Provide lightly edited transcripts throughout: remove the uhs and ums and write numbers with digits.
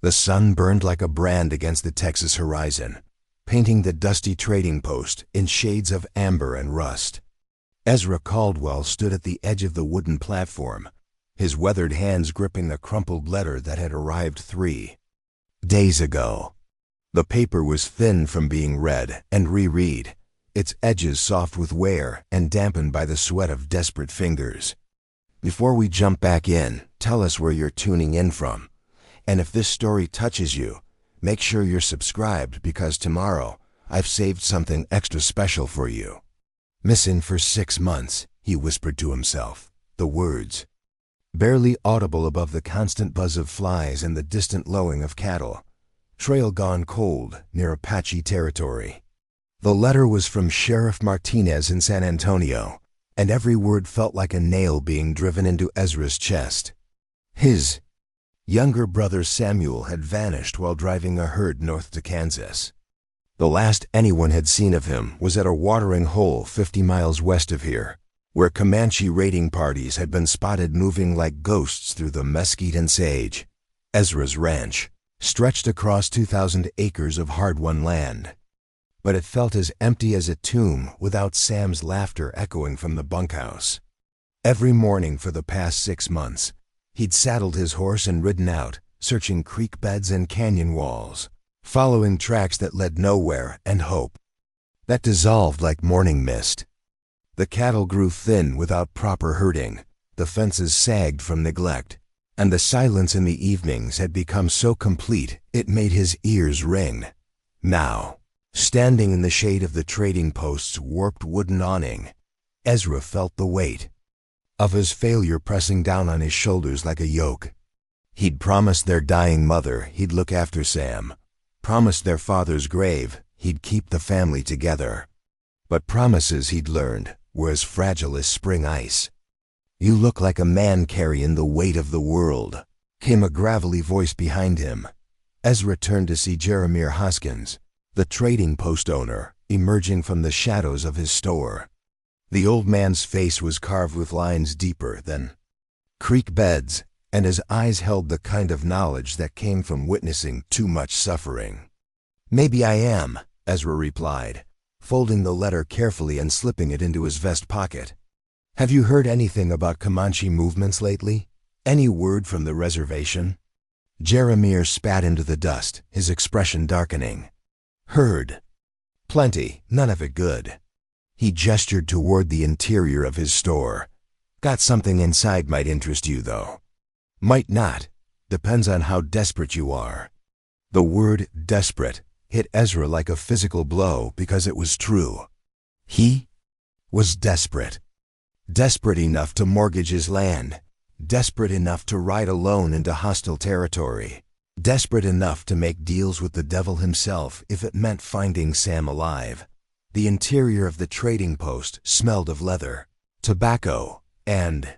The sun burned like a brand against the Texas horizon, painting the dusty trading post in shades of amber and rust. Ezra Caldwell stood at the edge of the wooden platform, his weathered hands gripping the crumpled letter that had arrived 3 days ago. The paper was thin from being read and reread, its edges soft with wear and dampened by the sweat of desperate fingers. Before we jump back in, tell us where you're tuning in from. And if this story touches you, make sure you're subscribed because tomorrow I've saved something extra special for you. Missing for 6 months, he whispered to himself, the words barely audible above the constant buzz of flies and the distant lowing of cattle. Trail gone cold near Apache territory. The letter was from Sheriff Martinez in San Antonio, and every word felt like a nail being driven into Ezra's chest. His younger brother Samuel had vanished while driving a herd north to Kansas. The last anyone had seen of him was at a watering hole 50 miles west of here, where Comanche raiding parties had been spotted moving like ghosts through the mesquite and sage. Ezra's ranch stretched across 2,000 acres of hard-won land, but it felt as empty as a tomb without Sam's laughter echoing from the bunkhouse. Every morning for the past 6 months, he'd saddled his horse and ridden out, searching creek beds and canyon walls, following tracks that led nowhere and hope that dissolved like morning mist. The cattle grew thin without proper herding, the fences sagged from neglect, and the silence in the evenings had become so complete it made his ears ring. Now, standing in the shade of the trading post's warped wooden awning, Ezra felt the weight of his failure pressing down on his shoulders like a yoke. He'd promised their dying mother he'd look after Sam, promised their father's grave he'd keep the family together. But promises, he'd learned, were as fragile as spring ice. "You look like a man carrying the weight of the world," came a gravelly voice behind him. Ezra turned to see Jeremiah Hoskins, the trading post owner, emerging from the shadows of his store. The old man's face was carved with lines deeper than creek beds, and his eyes held the kind of knowledge that came from witnessing too much suffering. "Maybe I am," Ezra replied, folding the letter carefully and slipping it into his vest pocket. "Have you heard anything about Comanche movements lately? Any word from the reservation?" Jeremiah spat into the dust, his expression darkening. "Heard. Plenty, none of it good." He gestured toward the interior of his store. "Got something inside might interest you, though." "Might not. Depends on how desperate you are." The word desperate hit Ezra like a physical blow because it was true. He was desperate. Desperate enough to mortgage his land. Desperate enough to ride alone into hostile territory. Desperate enough to make deals with the devil himself if it meant finding Sam alive. The interior of the trading post smelled of leather, tobacco, and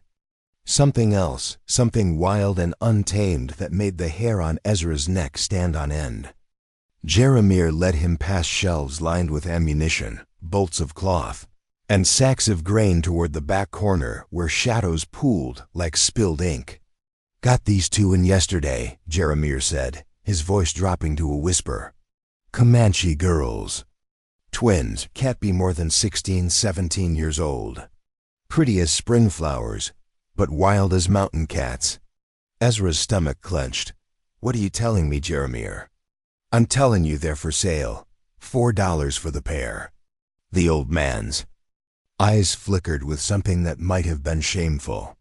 something else, something wild and untamed that made the hair on Ezra's neck stand on end. Jeremiah led him past shelves lined with ammunition, bolts of cloth, and sacks of grain toward the back corner where shadows pooled like spilled ink. "Got these 2 in yesterday," Jeremiah said, his voice dropping to a whisper. "Comanche girls. Twins, can't be more than 16, 17 years old. Pretty as spring flowers, but wild as mountain cats." Ezra's stomach clenched. "What are you telling me, Jeremiah?" "I'm telling you they're for sale. $4 for the pair." The old man's eyes flickered with something that might have been shameful.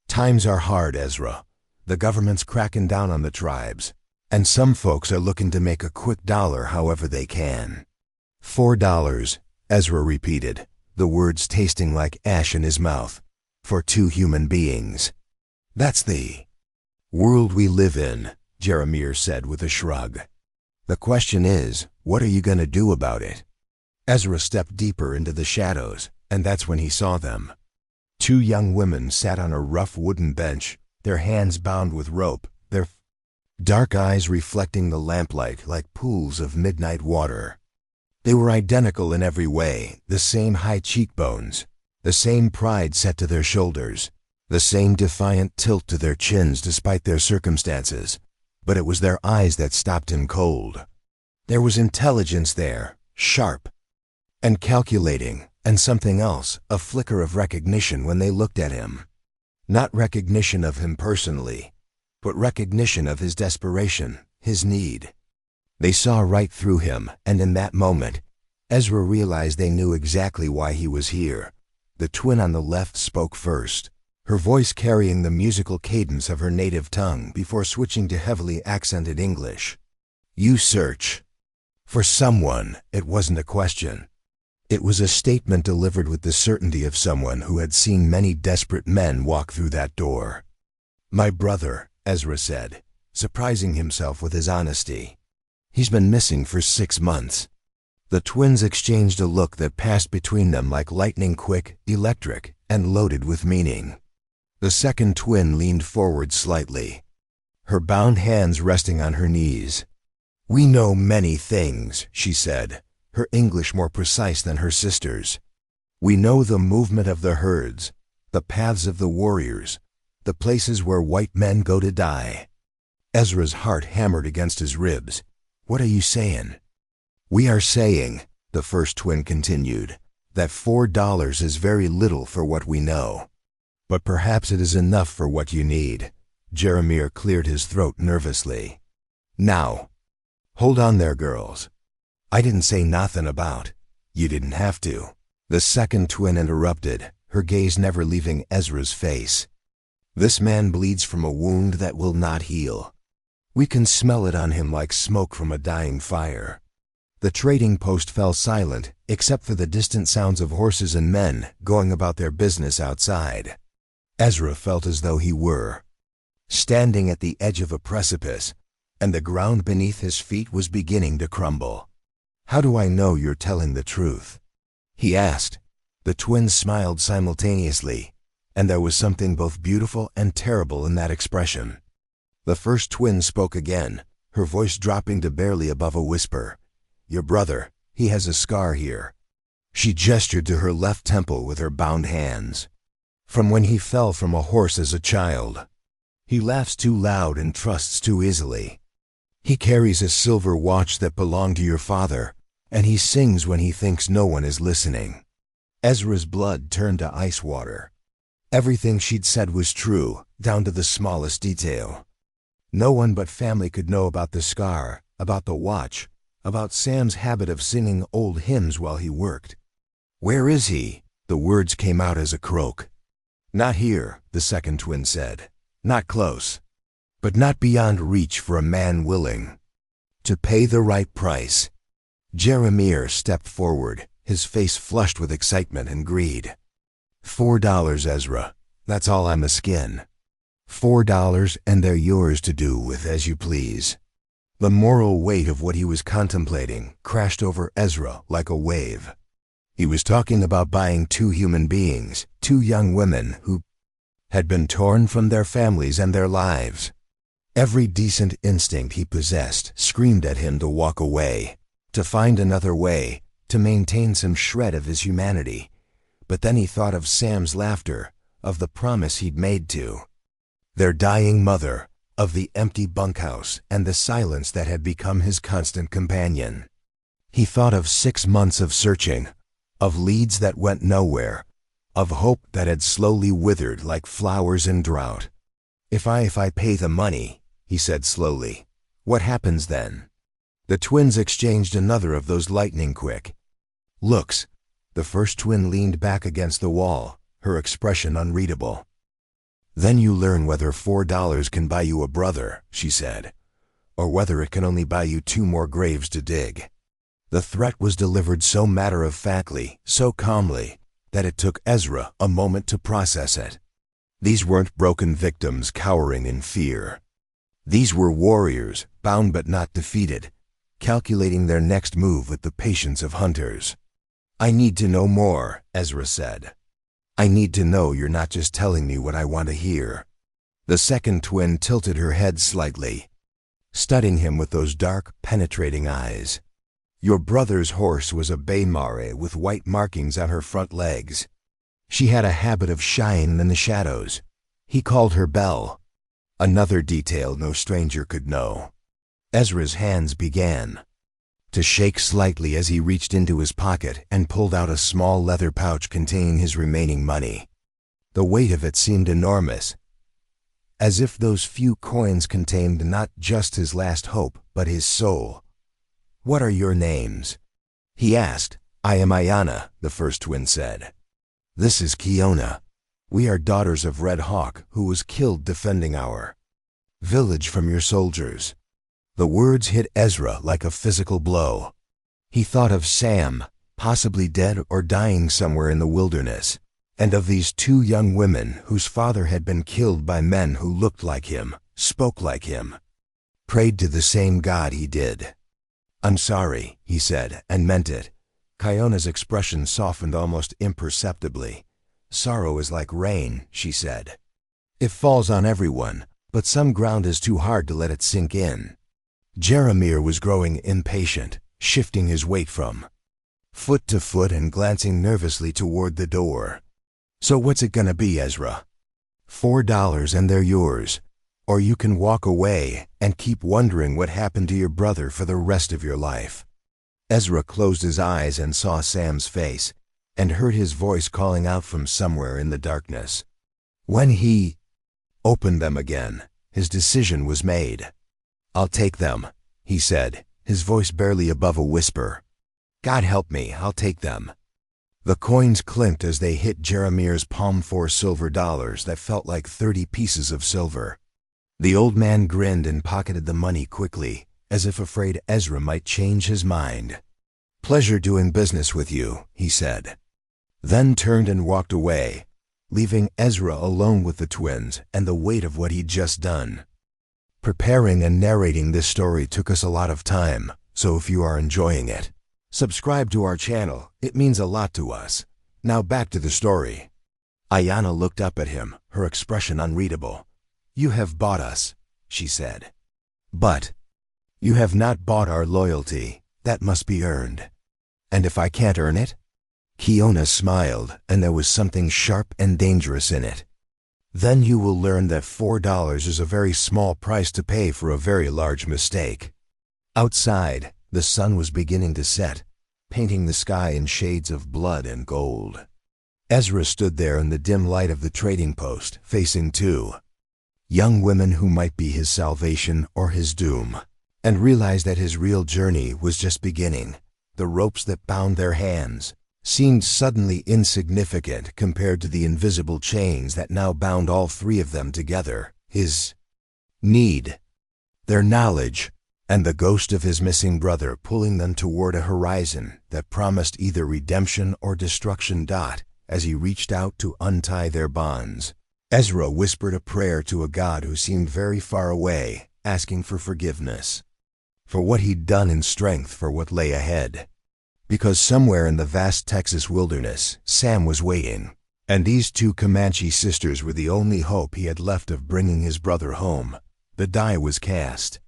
"Times are hard, Ezra. The government's cracking down on the tribes, and some folks are looking to make a quick dollar however they can." $4, Ezra repeated, the words tasting like ash in his mouth. "For 2 human beings. That's the world we live in," Jeremiah said with a shrug. "The question is, what are you going to do about it?" Ezra stepped deeper into the shadows, and that's when he saw them. 2 young women sat on a rough wooden bench, their hands bound with rope, their dark eyes reflecting the lamplight like pools of midnight water. They were identical in every way, the same high cheekbones, the same pride set to their shoulders, the same defiant tilt to their chins despite their circumstances. but it was their eyes that stopped him cold. There was intelligence there, sharp and calculating, and something else, a flicker of recognition when they looked at him. Not recognition of him personally, but recognition of his desperation, his need. They saw right through him, and in that moment, Ezra realized they knew exactly why he was here. The twin on the left spoke first, her voice carrying the musical cadence of her native tongue before switching to heavily accented English. "You search for someone." It wasn't a question. It was a statement delivered with the certainty of someone who had seen many desperate men walk through that door. "My brother," Ezra said, surprising himself with his honesty. "He's been missing for 6 months." The twins exchanged a look that passed between them like lightning quick, electric, and loaded with meaning. The second twin leaned forward slightly, her bound hands resting on her knees. "We know many things," she said, her English more precise than her sister's. "We know the movement of the herds, the paths of the warriors, the places where white men go to die." Ezra's heart hammered against his ribs. "What are you saying?" "We are saying," the first twin continued, "that $4 is very little for what we know. But perhaps it is enough for what you need." Jeremiah cleared his throat nervously. "Now, hold on there, girls. I didn't say nothing about. You didn't have to." The second twin interrupted, her gaze never leaving Ezra's face. "This man bleeds from a wound that will not heal. We can smell it on him like smoke from a dying fire." The trading post fell silent, except for the distant sounds of horses and men going about their business outside. Ezra felt as though he were standing at the edge of a precipice, and the ground beneath his feet was beginning to crumble. "How do I know you're telling the truth?" he asked. The twins smiled simultaneously, and there was something both beautiful and terrible in that expression. The first twin spoke again, her voice dropping to barely above a whisper. "Your brother, he has a scar here." She gestured to her left temple with her bound hands. "From when he fell from a horse as a child. He laughs too loud and trusts too easily. He carries a silver watch that belonged to your father, and he sings when he thinks no one is listening." Ezra's blood turned to ice water. Everything she'd said was true, down to the smallest detail. No one but family could know about the scar, about the watch, about Sam's habit of singing old hymns while he worked. "Where is he?" The words came out as a croak. "Not here," the second twin said. "Not close. But not beyond reach for a man willing to pay the right price." Jeremiah stepped forward, his face flushed with excitement and greed. $4, Ezra. That's all I'm askin. $4, and they're yours to do with as you please." The moral weight of what he was contemplating crashed over Ezra like a wave. He was talking about buying 2 human beings, 2 young women who had been torn from their families and their lives. Every decent instinct he possessed screamed at him to walk away, to find another way, to maintain some shred of his humanity. But then he thought of Sam's laughter, of the promise he'd made to their dying mother, of the empty bunkhouse and the silence that had become his constant companion. He thought of 6 months of searching, of leads that went nowhere, of hope that had slowly withered like flowers in drought. If I pay the money," he said slowly, "what happens then?" The twins exchanged another of those lightning-quick looks. The first twin leaned back against the wall, her expression unreadable. "Then you learn whether $4 can buy you a brother," she said, "or whether it can only buy you 2 more graves to dig." The threat was delivered so matter-of-factly, so calmly, that it took Ezra a moment to process it. These weren't broken victims cowering in fear. These were warriors, bound but not defeated, calculating their next move with the patience of hunters. "I need to know more," Ezra said. "I need to know you're not just telling me what I want to hear." The second twin tilted her head slightly, studying him with those dark, penetrating eyes. "Your brother's horse was a bay mare with white markings on her front legs. She had a habit of shying in the shadows. He called her Belle. Another detail no stranger could know. Ezra's hands began to shake slightly as he reached into his pocket and pulled out a small leather pouch containing his remaining money. The weight of it seemed enormous, as if those few coins contained not just his last hope, but his soul. "What are your names?" he asked. "I am Ayana," the first twin said. "This is Kiona. We are daughters of Red Hawk, who was killed defending our village from your soldiers." The words hit Ezra like a physical blow. He thought of Sam, possibly dead or dying somewhere in the wilderness, and of these two young women whose father had been killed by men who looked like him, spoke like him, prayed to the same God he did. "I'm sorry," he said, and meant it. Kiona's expression softened almost imperceptibly. "Sorrow is like rain," she said. "It falls on everyone, but some ground is too hard to let it sink in." Jeremiah was growing impatient, shifting his weight from foot to foot and glancing nervously toward the door. "So what's it gonna be, Ezra? $4 and they're yours. Or you can walk away and keep wondering what happened to your brother for the rest of your life." Ezra closed his eyes and saw Sam's face, and heard his voice calling out from somewhere in the darkness. When he opened them again, his decision was made. "I'll take them," he said, his voice barely above a whisper. "God help me, I'll take them." The coins clinked as they hit Jeremiah's palm, 4 silver dollars that felt like 30 pieces of silver. The old man grinned and pocketed the money quickly, as if afraid Ezra might change his mind. "Pleasure doing business with you," he said. Then turned and walked away, leaving Ezra alone with the twins and the weight of what he'd just done. Preparing and narrating this story took us a lot of time, so if you are enjoying it, subscribe to our channel. It means a lot to us. Now back to the story. Ayana looked up at him, her expression unreadable. "You have bought us," she said. "But you have not bought our loyalty. That must be earned." "And if I can't earn it?" Kiona smiled, and there was something sharp and dangerous in it. "Then you will learn that $4 is a very small price to pay for a very large mistake." Outside, the sun was beginning to set, painting the sky in shades of blood and gold. Ezra stood there in the dim light of the trading post, facing two young women who might be his salvation or his doom, and realized that his real journey was just beginning. The ropes that bound their hands seemed suddenly insignificant compared to the invisible chains that now bound all three of them together. His need, their knowledge, and the ghost of his missing brother pulling them toward a horizon that promised either redemption or destruction. As he reached out to untie their bonds, Ezra whispered a prayer to a God who seemed very far away, asking for forgiveness for what he'd done and strength for what lay ahead. Because somewhere in the vast Texas wilderness, Sam was waiting, and these two Comanche sisters were the only hope he had left of bringing his brother home. The die was cast.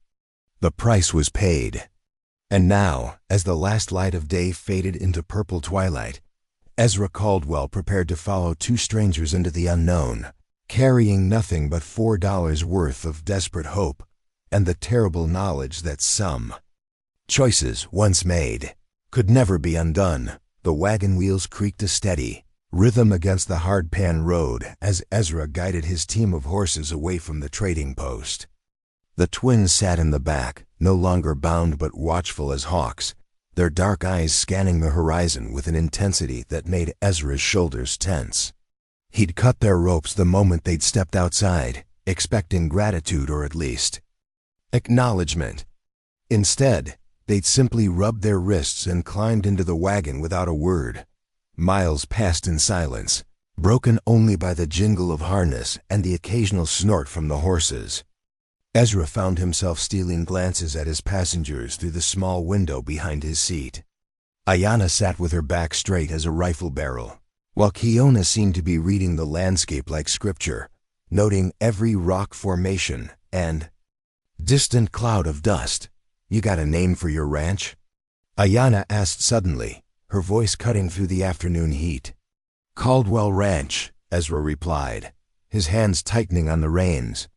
The price was paid. And now, as the last light of day faded into purple twilight, Ezra Caldwell prepared to follow two strangers into the unknown, carrying nothing but $4 worth of desperate hope and the terrible knowledge that some choices once made could never be undone. The wagon wheels creaked a steady rhythm against the hard-pan road as Ezra guided his team of horses away from the trading post. The twins sat in the back, no longer bound but watchful as hawks, their dark eyes scanning the horizon with an intensity that made Ezra's shoulders tense. He'd cut their ropes the moment they'd stepped outside, expecting gratitude or at least acknowledgement. Instead, they'd simply rubbed their wrists and climbed into the wagon without a word. Miles passed in silence, broken only by the jingle of harness and the occasional snort from the horses. Ezra found himself stealing glances at his passengers through the small window behind his seat. Ayana sat with her back straight as a rifle barrel, while Kiona seemed to be reading the landscape like scripture, noting every rock formation and distant cloud of dust. "You got a name for your ranch?" Ayana asked suddenly, her voice cutting through the afternoon heat. "Caldwell Ranch," Ezra replied, his hands tightening on the reins.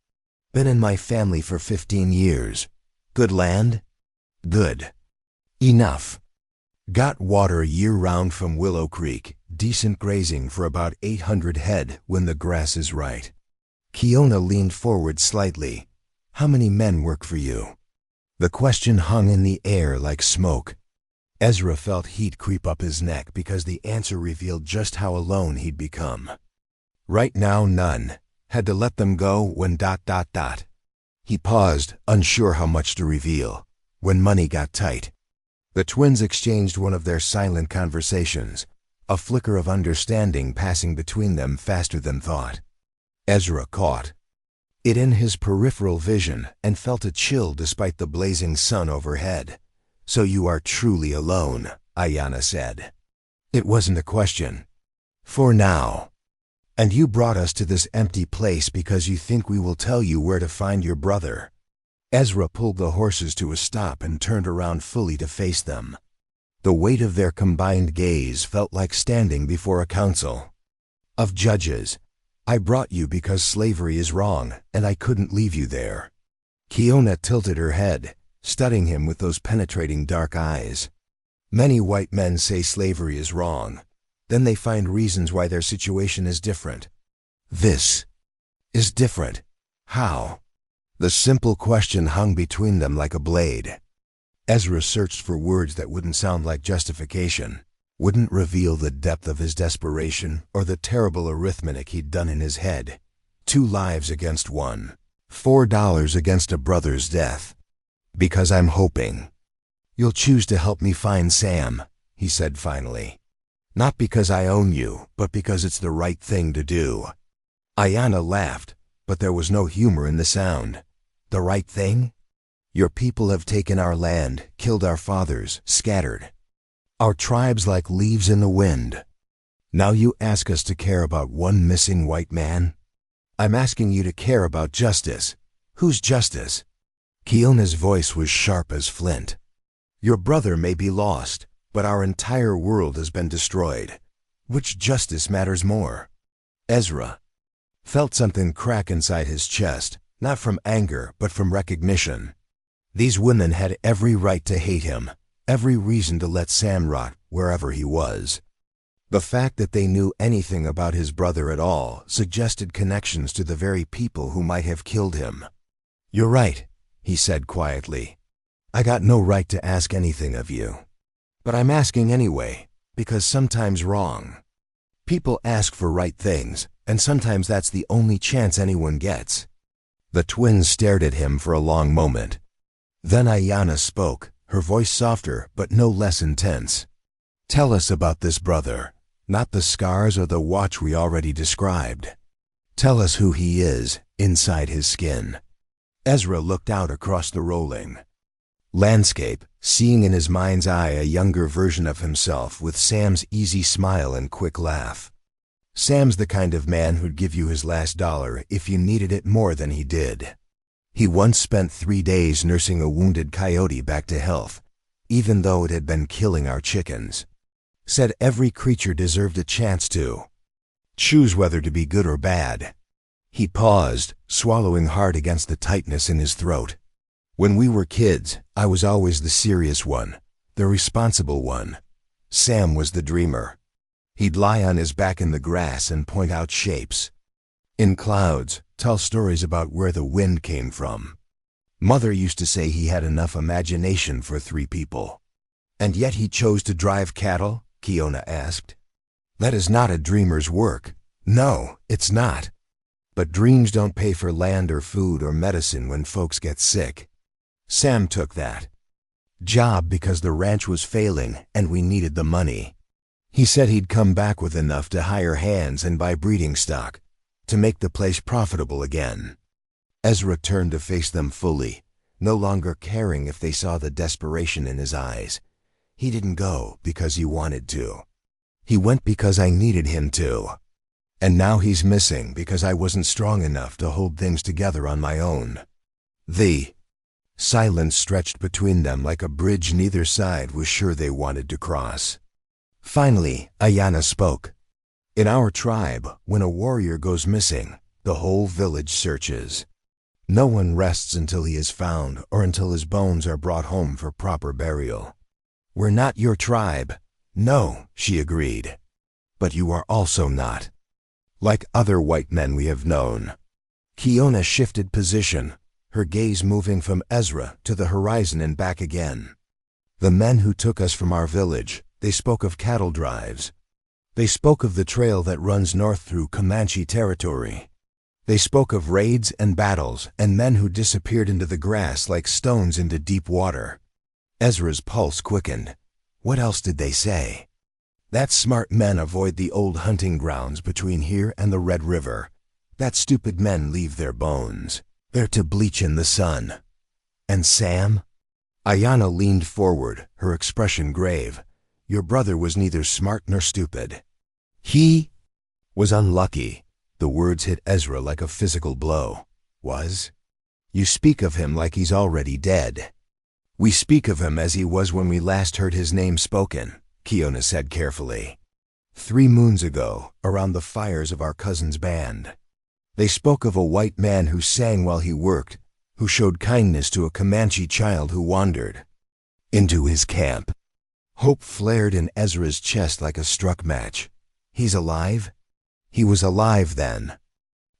Been in my family for 15 years. Good land? Good. Enough. Got water year-round from Willow Creek, decent grazing for about 800 head when the grass is right. Kiona leaned forward slightly. How many men work for you? The question hung in the air like smoke. Ezra felt heat creep up his neck because the answer revealed just how alone he'd become. Right now, none. Had to let them go when ... He paused, unsure how much to reveal. When money got tight. The twins exchanged one of their silent conversations, a flicker of understanding passing between them faster than thought. Ezra caught it in his peripheral vision and felt a chill despite the blazing sun overhead. So you are truly alone, Ayanna said. It wasn't a question. For now. And you brought us to this empty place because you think we will tell you where to find your brother. Ezra pulled the horses to a stop and turned around fully to face them. The weight of their combined gaze felt like standing before a council of judges. I brought you because slavery is wrong, and I couldn't leave you there. Kiona tilted her head, studying him with those penetrating dark eyes. Many white men say slavery is wrong. Then they find reasons why their situation is different. This is different. How? The simple question hung between them like a blade. Ezra searched for words that wouldn't sound like justification, wouldn't reveal the depth of his desperation or the terrible arithmetic he'd done in his head. 2 lives against 1. $4 against a brother's death. Because I'm hoping. You'll choose to help me find Sam, he said finally. Not because I own you, but because it's the right thing to do. Ayanna laughed, but there was no humor in the sound. The right thing? Your people have taken our land, killed our fathers, scattered our tribes like leaves in the wind. Now you ask us to care about one missing white man? I'm asking you to care about justice. Whose justice? Kiona's voice was sharp as flint. Your brother may be lost, but our entire world has been destroyed. Which justice matters more? Ezra felt something crack inside his chest, not from anger, but from recognition. These women had every right to hate him, every reason to let Sam rot wherever he was. The fact that they knew anything about his brother at all suggested connections to the very people who might have killed him. You're right, he said quietly. I got no right to ask anything of you. But I'm asking anyway, because sometimes wrong. People ask for right things, and sometimes that's the only chance anyone gets. The twins stared at him for a long moment. Then Ayanna spoke, her voice softer but no less intense. Tell us about this brother, not the scars or the watch we already described. Tell us who he is, inside his skin. Ezra looked out across the rolling landscape, seeing in his mind's eye a younger version of himself with Sam's easy smile and quick laugh. Sam's the kind of man who'd give you his last dollar if you needed it more than he did. He once spent 3 days nursing a wounded coyote back to health, even though it had been killing our chickens. Said every creature deserved a chance to choose whether to be good or bad. He paused, swallowing hard against the tightness in his throat. When we were kids, I was always the serious one, the responsible one. Sam was the dreamer. He'd lie on his back in the grass and point out shapes in clouds, tell stories about where the wind came from. Mother used to say he had enough imagination for 3 people. And yet he chose to drive cattle? Kiona asked. That is not a dreamer's work. No, it's not. But dreams don't pay for land or food or medicine when folks get sick. Sam took that job because the ranch was failing and we needed the money. He said he'd come back with enough to hire hands and buy breeding stock, to make the place profitable again. Ezra turned to face them fully, no longer caring if they saw the desperation in his eyes. He didn't go because he wanted to. He went because I needed him to. And now he's missing because I wasn't strong enough to hold things together on my own. The silence stretched between them like a bridge neither side was sure they wanted to cross. Finally, Ayanna spoke. In our tribe, when a warrior goes missing, the whole village searches. No one rests until he is found or until his bones are brought home for proper burial. We're not your tribe. No, she agreed. But you are also not like other white men we have known. Kiona shifted position, her gaze moving from Ezra to the horizon and back again. The men who took us from our village, they spoke of cattle drives. They spoke of the trail that runs north through Comanche territory. They spoke of raids and battles and men who disappeared into the grass like stones into deep water. Ezra's pulse quickened. What else did they say? That smart men avoid the old hunting grounds between here and the Red River. That stupid men leave their bones. They're to bleach in the sun. And Sam? Ayanna leaned forward, her expression grave. Your brother was neither smart nor stupid. He was unlucky. The words hit Ezra like a physical blow. Was? You speak of him like he's already dead. We speak of him as he was when we last heard his name spoken, Kiona said carefully. 3 moons ago, around the fires of our cousin's band. They spoke of a white man who sang while he worked, who showed kindness to a Comanche child who wandered into his camp. Hope flared in Ezra's chest like a struck match. He's alive? He was alive then.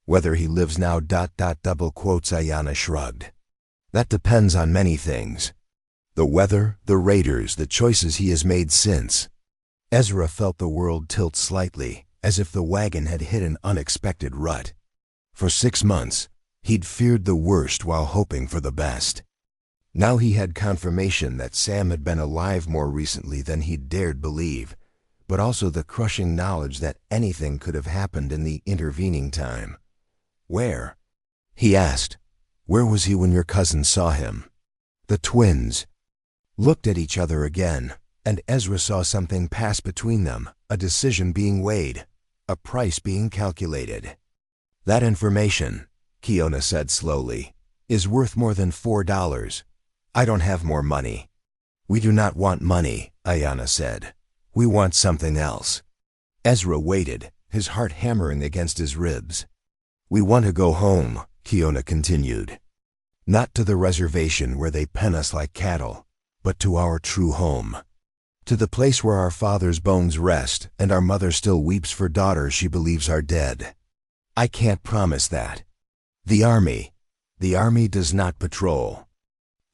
Whether he lives now... double quotes Ayanna shrugged. That depends on many things. The weather, the raiders, the choices he has made since. Ezra felt the world tilt slightly, as if the wagon had hit an unexpected rut. For 6 months, he'd feared the worst while hoping for the best. Now he had confirmation that Sam had been alive more recently than he'd dared believe, but also the crushing knowledge that anything could have happened in the intervening time. Where? He asked. Where was he when your cousin saw him? The twins looked at each other again, and Ezra saw something pass between them, a decision being weighed, a price being calculated. That information, Kiona said slowly, is worth more than $4. I don't have more money. We do not want money, Ayanna said. We want something else. Ezra waited, his heart hammering against his ribs. We want to go home, Kiona continued. Not to the reservation where they pen us like cattle, but to our true home. To the place where our father's bones rest and our mother still weeps for daughters she believes are dead. I can't promise that. The army does not patrol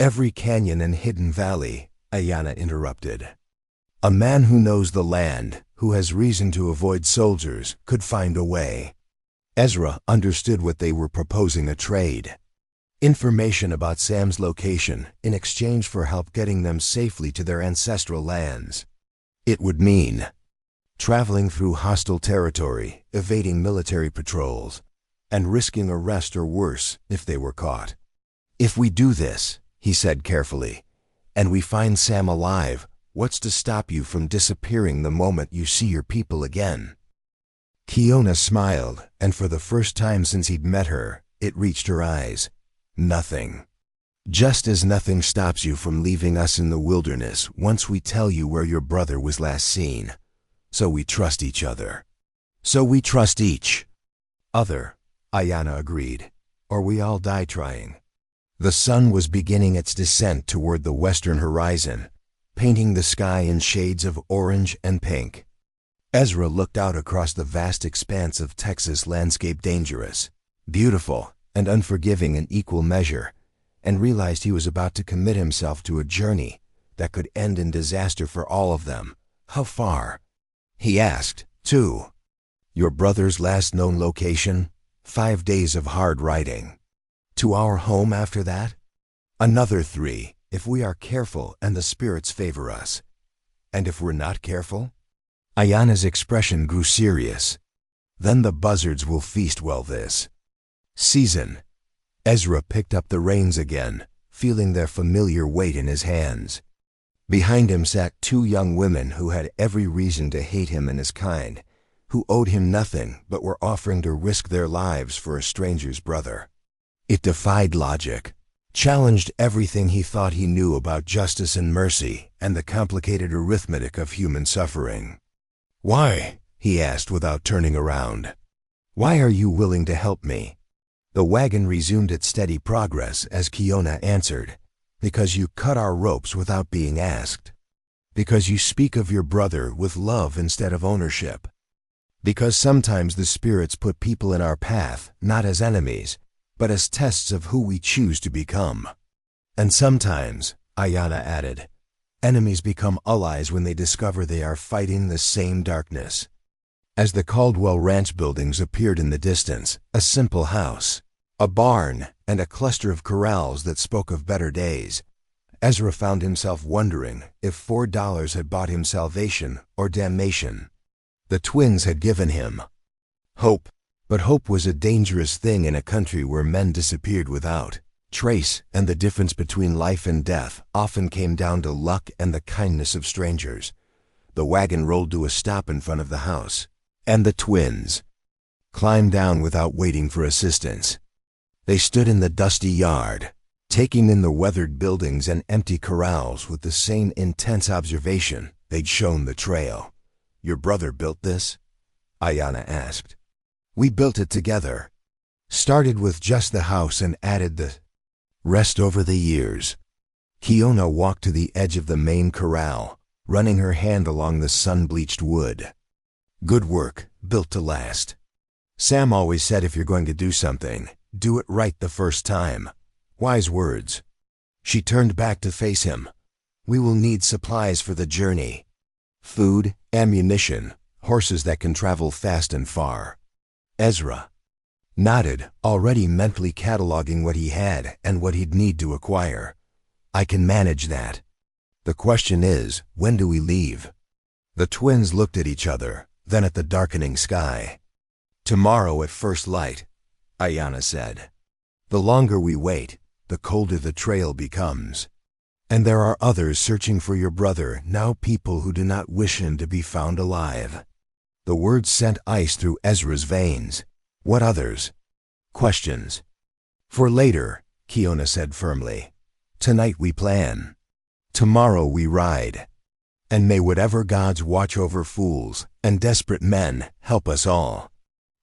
every canyon and hidden valley, Ayanna interrupted. A man who knows the land, who has reason to avoid soldiers, could find a way. Ezra understood what they were proposing: a trade. Information about Sam's location in exchange for help getting them safely to their ancestral lands. It would mean traveling through hostile territory, evading military patrols, and risking arrest or worse if they were caught. If we do this, he said carefully, and we find Sam alive, what's to stop you from disappearing the moment you see your people again? Kiona smiled, and for the first time since he'd met her, it reached her eyes. Nothing. Just as nothing stops you from leaving us in the wilderness once we tell you where your brother was last seen. So we trust each other. So we trust each other, Ayanna agreed, or we all die trying. The sun was beginning its descent toward the western horizon, painting the sky in shades of orange and pink. Ezra looked out across the vast expanse of Texas landscape, dangerous, beautiful, and unforgiving in equal measure, and realized he was about to commit himself to a journey that could end in disaster for all of them. How far? He asked. 2. Your brother's last known location? 5 days of hard riding. To our home after that? Another 3, if we are careful and the spirits favor us. And if we're not careful? Ayanna's expression grew serious. Then the buzzards will feast well this season. Ezra picked up the reins again, feeling their familiar weight in his hands. Behind him sat 2 young women who had every reason to hate him and his kind, who owed him nothing but were offering to risk their lives for a stranger's brother. It defied logic, challenged everything he thought he knew about justice and mercy and the complicated arithmetic of human suffering. Why? He asked without turning around. Why are you willing to help me? The wagon resumed its steady progress as Kiona answered, "Because you cut our ropes without being asked. Because you speak of your brother with love instead of ownership. Because sometimes the spirits put people in our path, not as enemies, but as tests of who we choose to become. And sometimes," Ayana added, "enemies become allies when they discover they are fighting the same darkness." As the Caldwell Ranch buildings appeared in the distance, a simple house, a barn, and a cluster of corrals that spoke of better days, Ezra found himself wondering if $4 had bought him salvation or damnation. The twins had given him hope, but hope was a dangerous thing in a country where men disappeared without trace, and the difference between life and death often came down to luck and the kindness of strangers. The wagon rolled to a stop in front of the house, and the twins climbed down without waiting for assistance. They stood in the dusty yard, taking in the weathered buildings and empty corrals with the same intense observation they'd shown the trail. "Your brother built this?" Ayana asked. "We built it together. Started with just the house and added the rest over the years." Kiona walked to the edge of the main corral, running her hand along the sun-bleached wood. "Good work, built to last. Sam always said if you're going to do something, do it right the first time." Wise words. She turned back to face him. "We will need supplies for the journey. Food, ammunition, horses that can travel fast and far." Ezra nodded, already mentally cataloging what he had and what he'd need to acquire. "I can manage that. The question is, when do we leave?" The twins looked at each other, then at the darkening sky. "Tomorrow at first light," Ayana said. "The longer we wait, the colder the trail becomes. And there are others searching for your brother, now people who do not wish him to be found alive." The words sent ice through Ezra's veins. "What others?" "Questions." "For later," Kiona said firmly. "Tonight we plan. Tomorrow we ride. And may whatever gods watch over fools and desperate men help us all."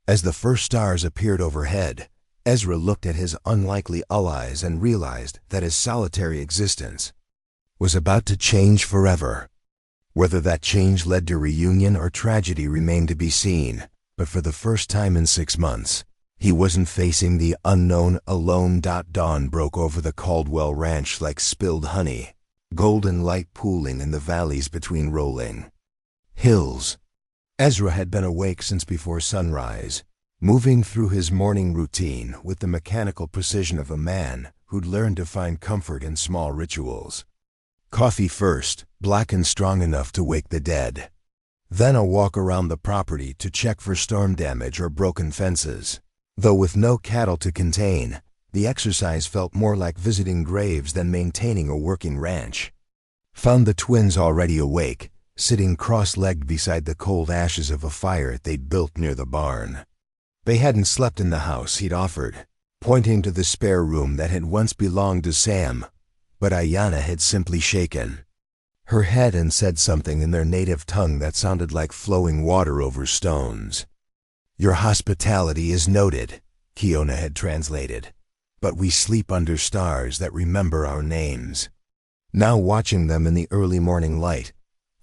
As the first stars appeared overhead, Ezra looked at his unlikely allies and realized that his solitary existence was about to change forever. Whether that change led to reunion or tragedy remained to be seen, but for the first time in 6 months, he wasn't facing the unknown alone. Dawn broke over the Caldwell Ranch like spilled honey, golden light pooling in the valleys between rolling hills. Ezra had been awake since before sunrise, moving through his morning routine with the mechanical precision of a man who'd learned to find comfort in small rituals. Coffee first, black and strong enough to wake the dead. Then a walk around the property to check for storm damage or broken fences. Though with no cattle to contain, the exercise felt more like visiting graves than maintaining a working ranch. Found the twins already awake, sitting cross-legged beside the cold ashes of a fire they'd built near the barn. They hadn't slept in the house he'd offered, pointing to the spare room that had once belonged to Sam, but Ayana had simply shaken her head and said something in their native tongue that sounded like flowing water over stones. "Your hospitality is noted," Kiona had translated, "but we sleep under stars that remember our names." Now watching them in the early morning light,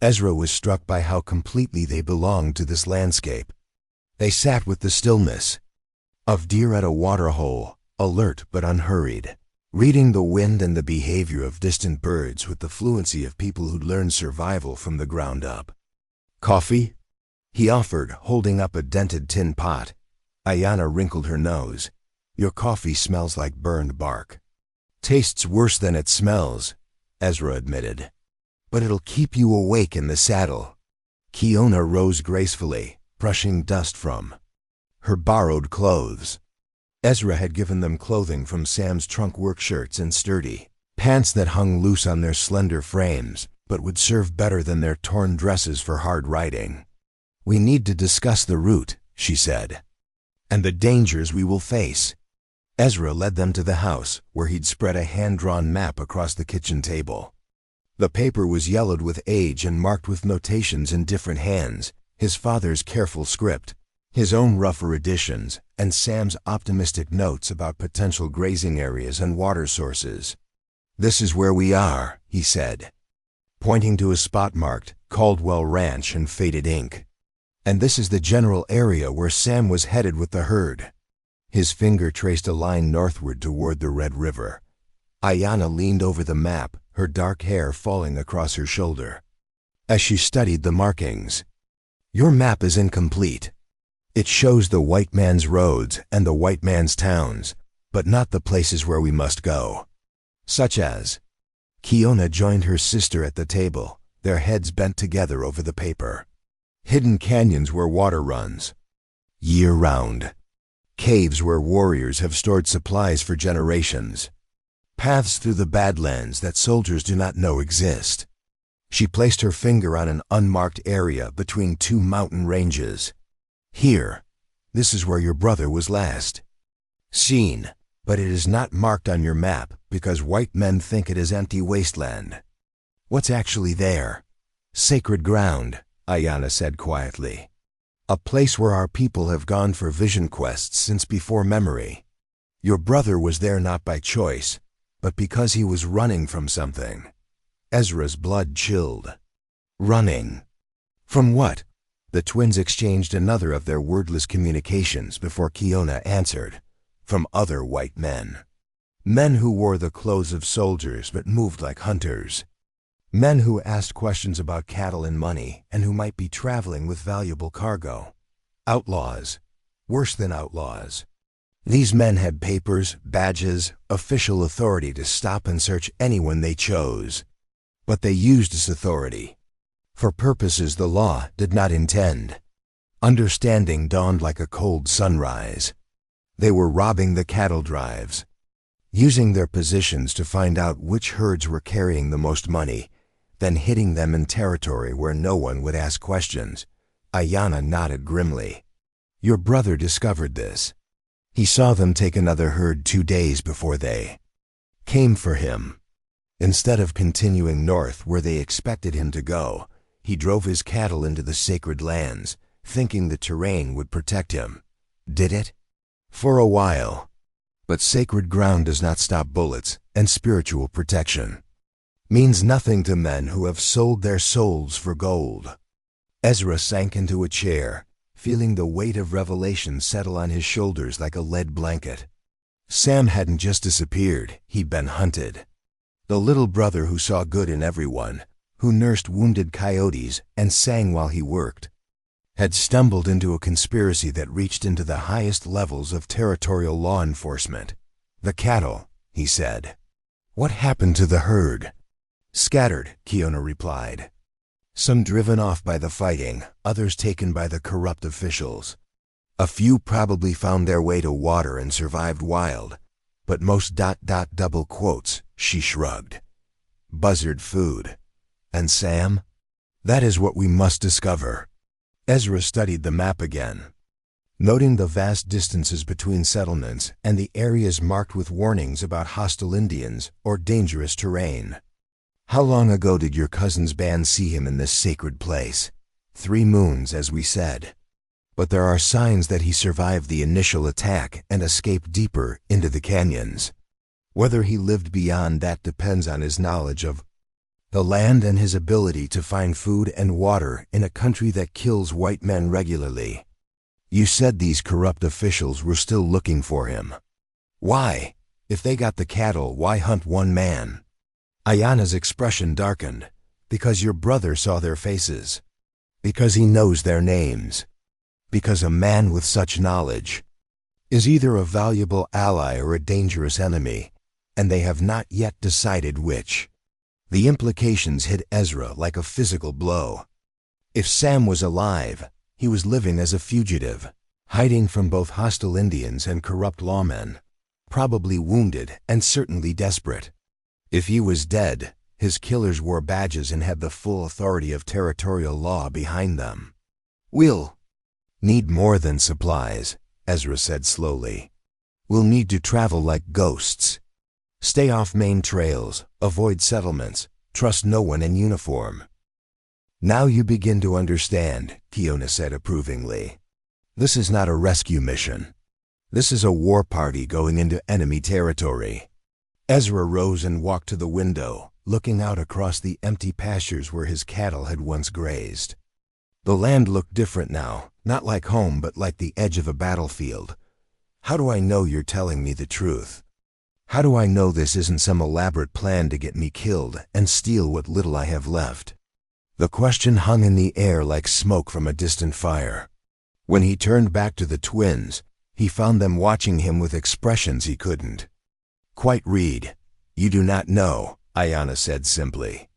Ezra was struck by how completely they belonged to this landscape. They sat with the stillness of deer at a waterhole, alert but unhurried, reading the wind and the behavior of distant birds with the fluency of people who'd learned survival from the ground up. "Coffee?" he offered, holding up a dented tin pot. Ayana wrinkled her nose. "Your coffee smells like burned bark." "Tastes worse than it smells," Ezra admitted. "But it'll keep you awake in the saddle." Kiona rose gracefully, brushing dust from her borrowed clothes. Ezra had given them clothing from Sam's trunk work shirts and sturdy pants that hung loose on their slender frames, but would serve better than their torn dresses for hard riding. "We need to discuss the route," she said, "and the dangers we will face." Ezra led them to the house, where he'd spread a hand-drawn map across the kitchen table. The paper was yellowed with age and marked with notations in different hands, his father's careful script. his own rougher additions, and Sam's optimistic notes about potential grazing areas and water sources. "This is where we are," he said, pointing to a spot marked Caldwell Ranch in faded ink. "And this is the general area where Sam was headed with the herd." His finger traced a line northward toward the Red River. Ayanna leaned over the map, her dark hair falling across her shoulder. As she studied the markings, "Your map is incomplete. It shows the white man's roads and the white man's towns, but not the places where we must go. Such as..." Kiona joined her sister at the table, their heads bent together over the paper. "Hidden canyons where water runs year-round. Caves where warriors have stored supplies for generations. Paths through the Badlands that soldiers do not know exist." She placed her finger on an unmarked area between two mountain ranges. "Here, this is where your brother was last seen, but it is not marked on your map because white men think it is empty wasteland." "What's actually there?" "Sacred ground," Ayanna said quietly. "A place where our people have gone for vision quests since before memory. Your brother was there not by choice, but because he was running from something." Ezra's blood chilled. "Running? From what?" The twins exchanged another of their wordless communications before Kiona answered. "From other white men. Men who wore the clothes of soldiers but moved like hunters. Men who asked questions about cattle and money and who might be traveling with valuable cargo. Outlaws. Worse than outlaws. These men had papers, badges, official authority to stop and search anyone they chose. But they used this authority for purposes the law did not intend. Understanding dawned like a cold sunrise. They were robbing the cattle drives, using their positions to find out which herds were carrying the most money, then hitting them in territory where no one would ask questions." Ayanna nodded grimly. "Your brother discovered this. He saw them take another herd 2 days before they came for him. Instead of continuing north where they expected him to go, he drove his cattle into the sacred lands, thinking the terrain would protect him. Did it? For a while. But sacred ground does not stop bullets, and spiritual protection means nothing to men who have sold their souls for gold." Ezra sank into a chair, feeling the weight of revelation settle on his shoulders like a lead blanket. Sam hadn't just disappeared, he'd been hunted. The little brother who saw good in everyone, who nursed wounded coyotes and sang while he worked, had stumbled into a conspiracy that reached into the highest levels of territorial law enforcement. "The cattle," he said. "What happened to the herd?" "Scattered," Kiona replied. "Some driven off by the fighting, others taken by the corrupt officials. A few probably found their way to water and survived wild, but most double quotes, she shrugged. Buzzard food. And Sam? That is what we must discover." Ezra studied the map again, noting the vast distances between settlements and the areas marked with warnings about hostile Indians or dangerous terrain. "How long ago did your cousin's band see him in this sacred place?" 3 moons, as we said. But there are signs that he survived the initial attack and escaped deeper into the canyons. Whether he lived beyond that depends on his knowledge of the land and his ability to find food and water in a country that kills white men regularly. You said these corrupt officials were still looking for him. Why? If they got the cattle, why hunt one man? Ayanna's expression darkened. Because your brother saw their faces. Because he knows their names. Because a man with such knowledge is either a valuable ally or a dangerous enemy, and they have not yet decided which. The implications hit Ezra like a physical blow. If Sam was alive, he was living as a fugitive, hiding from both hostile Indians and corrupt lawmen, probably wounded and certainly desperate. If he was dead, his killers wore badges and had the full authority of territorial law behind them. "We'll need more than supplies," Ezra said slowly. "We'll need to travel like ghosts. Stay off main trails, avoid settlements, trust no one in uniform." "Now you begin to understand," Kiona said approvingly. This is not a rescue mission. This is a war party going into enemy territory. Ezra rose and walked to the window, looking out across the empty pastures where his cattle had once grazed. The land looked different now, not like home but like the edge of a battlefield. How do I know you're telling me the truth? How do I know this isn't some elaborate plan to get me killed and steal what little I have left? The question hung in the air like smoke from a distant fire. When he turned back to the twins, he found them watching him with expressions he couldn't quite read. You do not know, Ayanna said simply.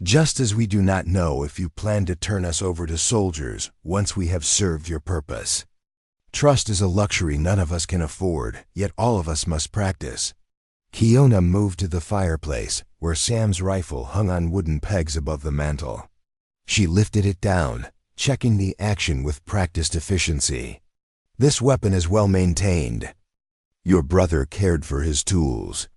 Just as we do not know if you plan to turn us over to soldiers once we have served your purpose. Trust is a luxury none of us can afford, yet all of us must practice. Kiona moved to the fireplace, where Sam's rifle hung on wooden pegs above the mantel. She lifted it down, checking the action with practiced efficiency. This weapon is well maintained. Your brother cared for his tools.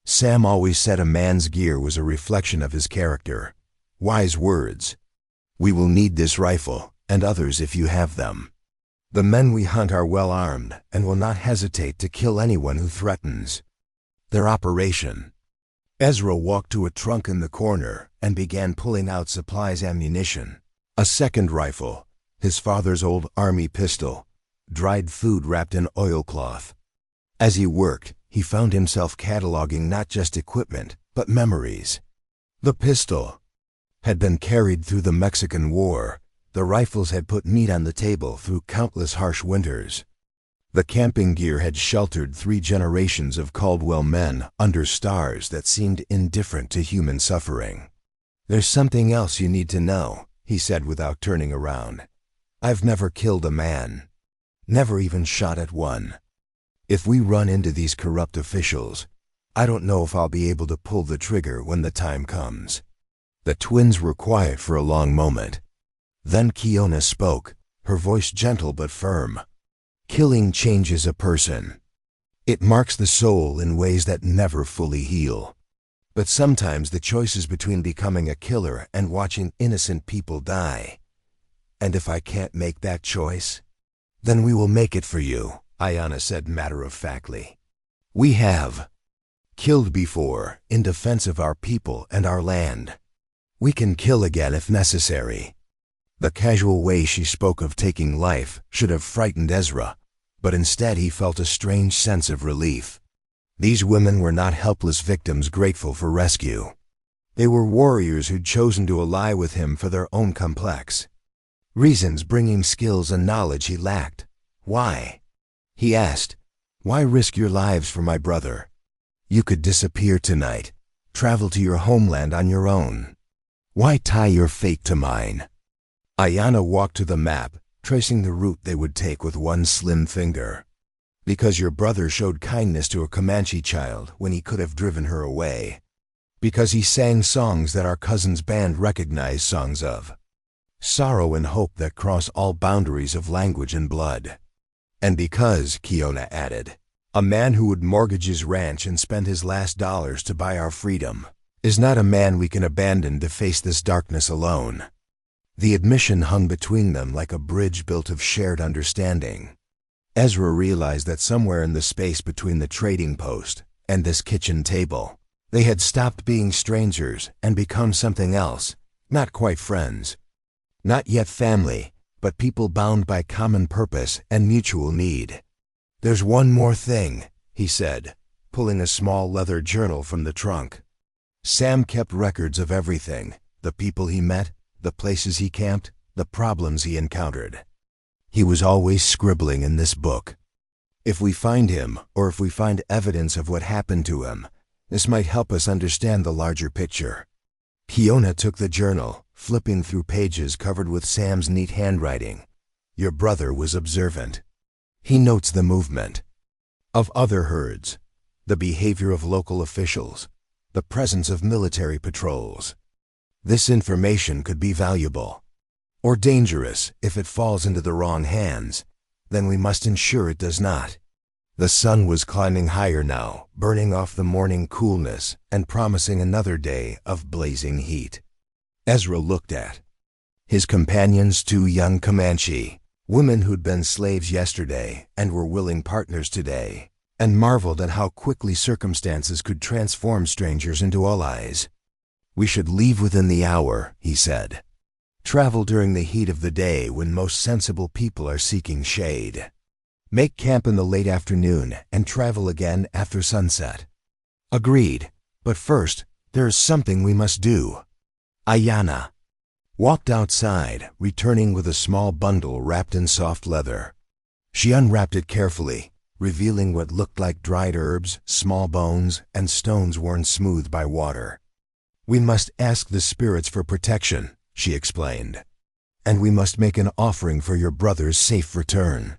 Sam always said a man's gear was a reflection of his character. Wise words. We will need this rifle, and others if you have them. The men we hunt are well armed, and will not hesitate to kill anyone who threatens their operation. Ezra walked to a trunk in the corner and began pulling out supplies, ammunition, a second rifle, his father's old army pistol, dried food wrapped in oilcloth. As he worked, he found himself cataloging not just equipment, but memories. The pistol had been carried through the Mexican War. The rifles had put meat on the table through countless harsh winters. The camping gear had sheltered 3 generations of Caldwell men under stars that seemed indifferent to human suffering. There's something else you need to know, he said without turning around. I've never killed a man. Never even shot at one. If we run into these corrupt officials, I don't know if I'll be able to pull the trigger when the time comes. The twins were quiet for a long moment. Then Kiona spoke, her voice gentle but firm. Killing changes a person. It marks the soul in ways that never fully heal. But sometimes the choice is between becoming a killer and watching innocent people die. And if I can't make that choice, then we will make it for you, Ayanna said matter-of-factly. We have killed before in defense of our people and our land. We can kill again if necessary. The casual way she spoke of taking life should have frightened Ezra, but instead he felt a strange sense of relief. These women were not helpless victims grateful for rescue. They were warriors who'd chosen to ally with him for their own complex reasons, bringing skills and knowledge he lacked. Why? He asked. Why risk your lives for my brother? You could disappear tonight, travel to your homeland on your own. Why tie your fate to mine? Ayanna walked to the map, tracing the route they would take with one slim finger. Because your brother showed kindness to a Comanche child when he could have driven her away. Because he sang songs that our cousin's band recognized songs of. Sorrow and hope that cross all boundaries of language and blood. And because, Kiona added, a man who would mortgage his ranch and spend his last dollars to buy our freedom is not a man we can abandon to face this darkness alone. The admission hung between them like a bridge built of shared understanding. Ezra realized that somewhere in the space between the trading post and this kitchen table, they had stopped being strangers and become something else, not quite friends. Not yet family, but people bound by common purpose and mutual need. There's one more thing, he said, pulling a small leather journal from the trunk. Sam kept records of everything, the people he met, the places he camped, the problems he encountered. He was always scribbling in this book. If we find him, or if we find evidence of what happened to him, this might help us understand the larger picture. Kiona took the journal, flipping through pages covered with Sam's neat handwriting. Your brother was observant. He notes the movement of other herds, the behavior of local officials, the presence of military patrols. This information could be valuable, or dangerous if it falls into the wrong hands. Then we must ensure it does not. The sun was climbing higher now, burning off the morning coolness and promising another day of blazing heat. Ezra looked at his companions, 2 young Comanche, Women who'd been slaves yesterday and were willing partners today, and marveled at how quickly circumstances could transform strangers into allies. "We should leave within the hour," he said. "Travel during the heat of the day when most sensible people are seeking shade. Make camp in the late afternoon and travel again after sunset." "Agreed, but first, there is something we must do." Ayanna walked outside, returning with a small bundle wrapped in soft leather. She unwrapped it carefully, revealing what looked like dried herbs, small bones, and stones worn smooth by water. "We must ask the spirits for protection," she explained. "And we must make an offering for your brother's safe return."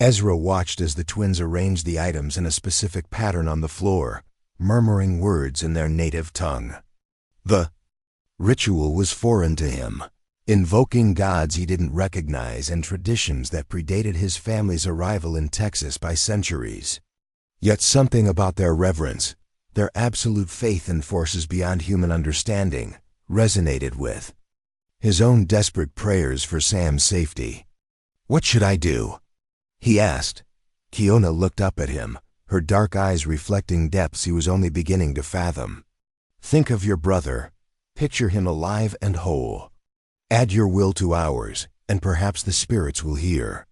Ezra watched as the twins arranged the items in a specific pattern on the floor, murmuring words in their native tongue. The ritual was foreign to him, invoking gods he didn't recognize and traditions that predated his family's arrival in Texas by centuries. Yet something about their reverence, their absolute faith in forces beyond human understanding, resonated with his own desperate prayers for Sam's safety. "What should I do?" he asked. Kiona looked up at him, her dark eyes reflecting depths he was only beginning to fathom. "Think of your brother. Picture him alive and whole. Add your will to ours, and perhaps the spirits will hear."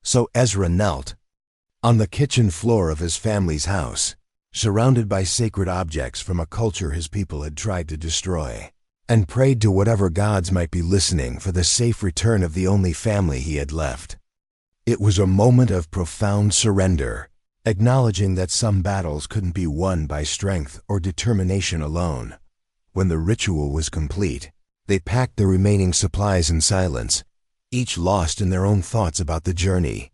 So Ezra knelt on the kitchen floor of his family's house, surrounded by sacred objects from a culture his people had tried to destroy, and prayed to whatever gods might be listening for the safe return of the only family he had left. It was a moment of profound surrender, acknowledging that some battles couldn't be won by strength or determination alone. When the ritual was complete, they packed the remaining supplies in silence, each lost in their own thoughts about the journey.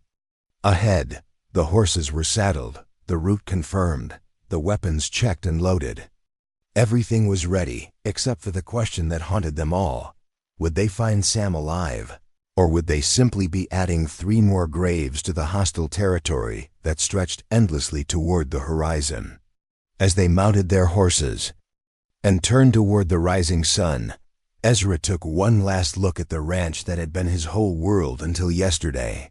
Ahead, the horses were saddled, the route confirmed, the weapons checked and loaded. Everything was ready, except for the question that haunted them all. Would they find Sam alive? Or would they simply be adding 3 more graves to the hostile territory that stretched endlessly toward the horizon? As they mounted their horses and turned toward the rising sun, Ezra took one last look at the ranch that had been his whole world until yesterday.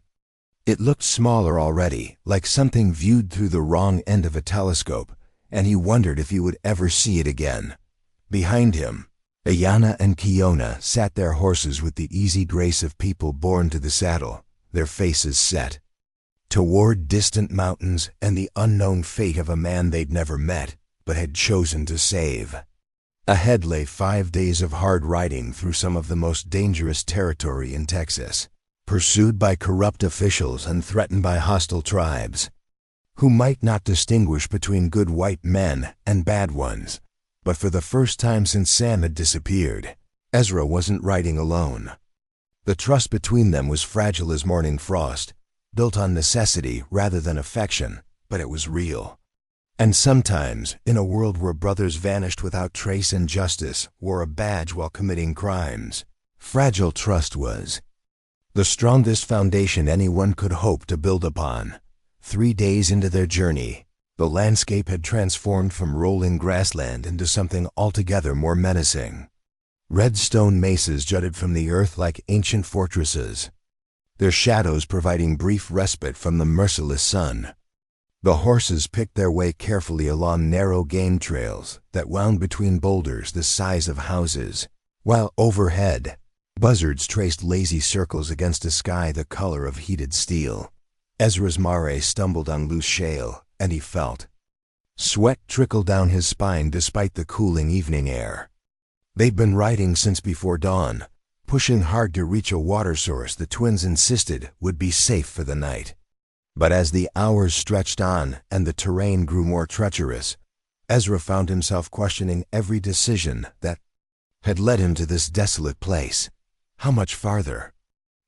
It looked smaller already, like something viewed through the wrong end of a telescope, and he wondered if he would ever see it again. Behind him, Ayanna and Kiona sat their horses with the easy grace of people born to the saddle, their faces set toward distant mountains and the unknown fate of a man they'd never met, but had chosen to save. Ahead lay 5 days of hard riding through some of the most dangerous territory in Texas, pursued by corrupt officials and threatened by hostile tribes, who might not distinguish between good white men and bad ones. But for the first time since Sam had disappeared, Ezra wasn't riding alone. The trust between them was fragile as morning frost, built on necessity rather than affection, but it was real. And sometimes, in a world where brothers vanished without trace and justice wore a badge while committing crimes, fragile trust was the strongest foundation anyone could hope to build upon. 3 days into their journey, the landscape had transformed from rolling grassland into something altogether more menacing. Red stone mesas jutted from the earth like ancient fortresses, their shadows providing brief respite from the merciless sun. The horses picked their way carefully along narrow game trails that wound between boulders the size of houses, while overhead, buzzards traced lazy circles against a sky the color of heated steel. Ezra's mare stumbled on loose shale, and he felt sweat trickle down his spine despite the cooling evening air. They'd been riding since before dawn, pushing hard to reach a water source the twins insisted would be safe for the night. But as the hours stretched on and the terrain grew more treacherous, Ezra found himself questioning every decision that had led him to this desolate place. How much farther?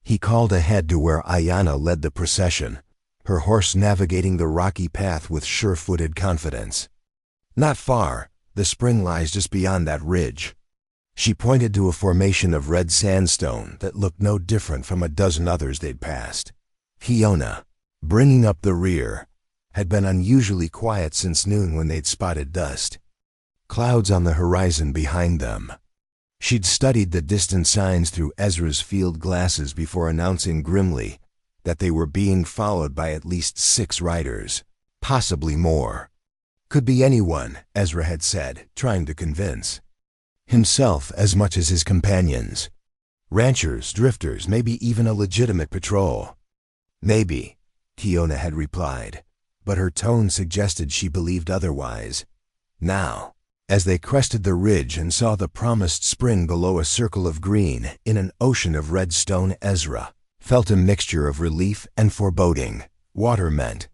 He called ahead to where Ayanna led the procession, her horse navigating the rocky path with sure-footed confidence. "Not far. The spring lies just beyond that ridge." She pointed to a formation of red sandstone that looked no different from a dozen others they'd passed. Kiona, bringing up the rear, had been unusually quiet since noon when they'd spotted dust, clouds on the horizon behind them. She'd studied the distant signs through Ezra's field glasses before announcing grimly, that they were being followed by at least 6 riders, possibly more. Could be anyone, Ezra had said, trying to convince himself as much as his companions. Ranchers, drifters, maybe even a legitimate patrol. Maybe, Kiona had replied, but her tone suggested she believed otherwise. Now, as they crested the ridge and saw the promised spring below a circle of green in an ocean of red stone, Ezra felt a mixture of relief and foreboding. Water meant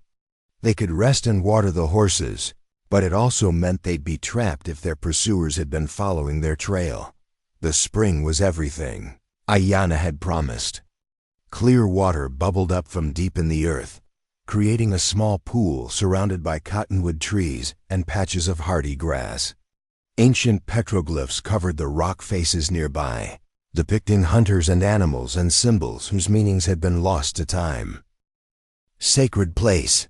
they could rest and water the horses, but it also meant they'd be trapped if their pursuers had been following their trail. The spring was everything Ayanna had promised. Clear water bubbled up from deep in the earth, creating a small pool surrounded by cottonwood trees and patches of hardy grass. Ancient petroglyphs covered the rock faces nearby, depicting hunters and animals and symbols whose meanings had been lost to time. "Sacred place,"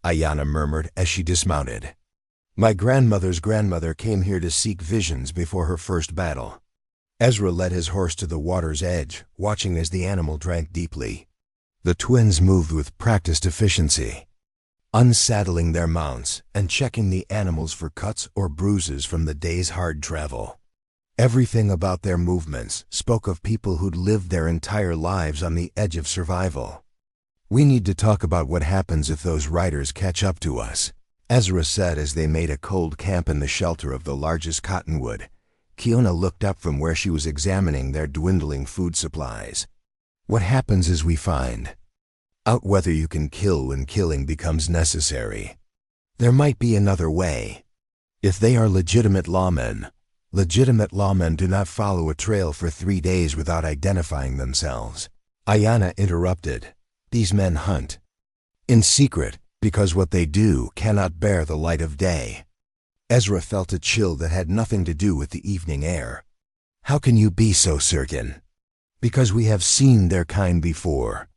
Ayanna murmured as she dismounted. "My grandmother's grandmother came here to seek visions before her first battle." Ezra led his horse to the water's edge, watching as the animal drank deeply. The twins moved with practiced efficiency, unsaddling their mounts and checking the animals for cuts or bruises from the day's hard travel. Everything about their movements spoke of people who'd lived their entire lives on the edge of survival. "We need to talk about what happens if those riders catch up to us," Ezra said as they made a cold camp in the shelter of the largest cottonwood. Kiona looked up from where she was examining their dwindling food supplies. "What happens is we find out whether you can kill when killing becomes necessary. There might be another way. If they are legitimate lawmen do not follow a trail for 3 days without identifying themselves." Ayanna interrupted. "These men hunt in secret because what they do cannot bear the light of day." Ezra felt a chill that had nothing to do with the evening air. "How can you be so certain?" "Because we have seen their kind before.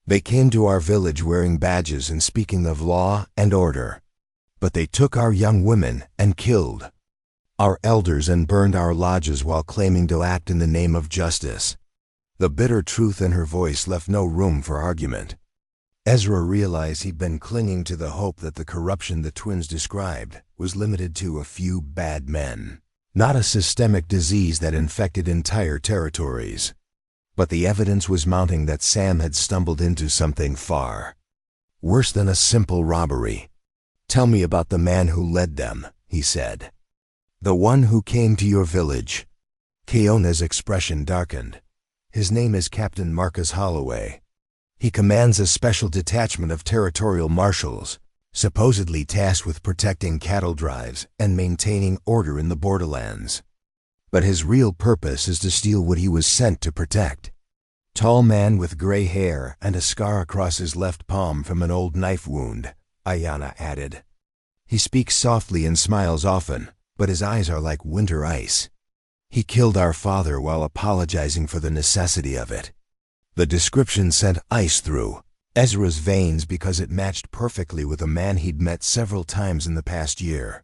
They came to our village wearing badges and speaking of law and order. But they took our young women and killed our elders and burned our lodges while claiming to act in the name of justice." The bitter truth in her voice left no room for argument. Ezra realized he'd been clinging to the hope that the corruption the twins described was limited to a few bad men, not a systemic disease that infected entire territories. But the evidence was mounting that Sam had stumbled into something far worse than a simple robbery. "Tell me about the man who led them," he said. "The one who came to your village." Kiona's expression darkened. "His name is Captain Marcus Holloway. He commands a special detachment of territorial marshals, supposedly tasked with protecting cattle drives and maintaining order in the borderlands. But his real purpose is to steal what he was sent to protect." "Tall man with gray hair and a scar across his left palm from an old knife wound," Ayanna added. "He speaks softly and smiles often, but his eyes are like winter ice. He killed our father while apologizing for the necessity of it." The description sent ice through Ezra's veins because it matched perfectly with a man he'd met several times in the past year.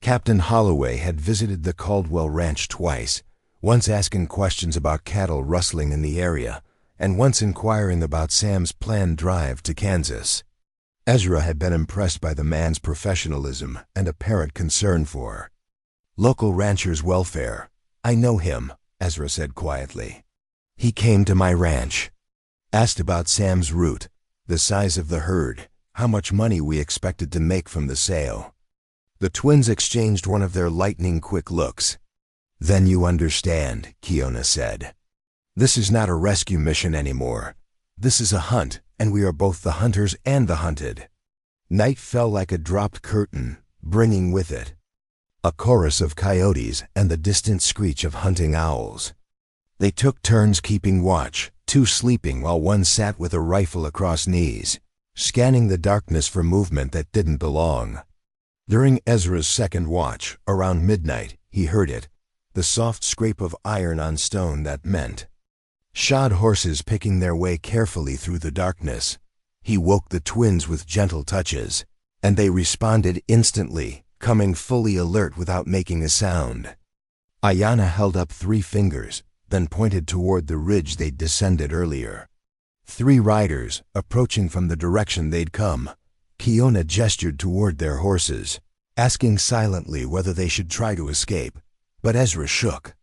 Captain Holloway had visited the Caldwell Ranch twice, once asking questions about cattle rustling in the area, and once inquiring about Sam's planned drive to Kansas. Ezra had been impressed by the man's professionalism and apparent concern for local ranchers' welfare. "I know him," Ezra said quietly. "He came to my ranch, asked about Sam's route, the size of the herd, how much money we expected to make from the sale." The twins exchanged one of their lightning-quick looks. "Then you understand," Kiona said. "This is not a rescue mission anymore. This is a hunt, and we are both the hunters and the hunted." Night fell like a dropped curtain, bringing with it a chorus of coyotes and the distant screech of hunting owls. They took turns keeping watch, 2 sleeping while one sat with a rifle across knees, scanning the darkness for movement that didn't belong. During Ezra's second watch, around midnight, he heard it, the soft scrape of iron on stone that meant shod horses picking their way carefully through the darkness. He woke the twins with gentle touches, and they responded instantly, coming fully alert without making a sound. Ayanna held up 3 fingers, then pointed toward the ridge they'd descended earlier. 3 riders, approaching from the direction they'd come. Kiona gestured toward their horses, asking silently whether they should try to escape, but Ezra shook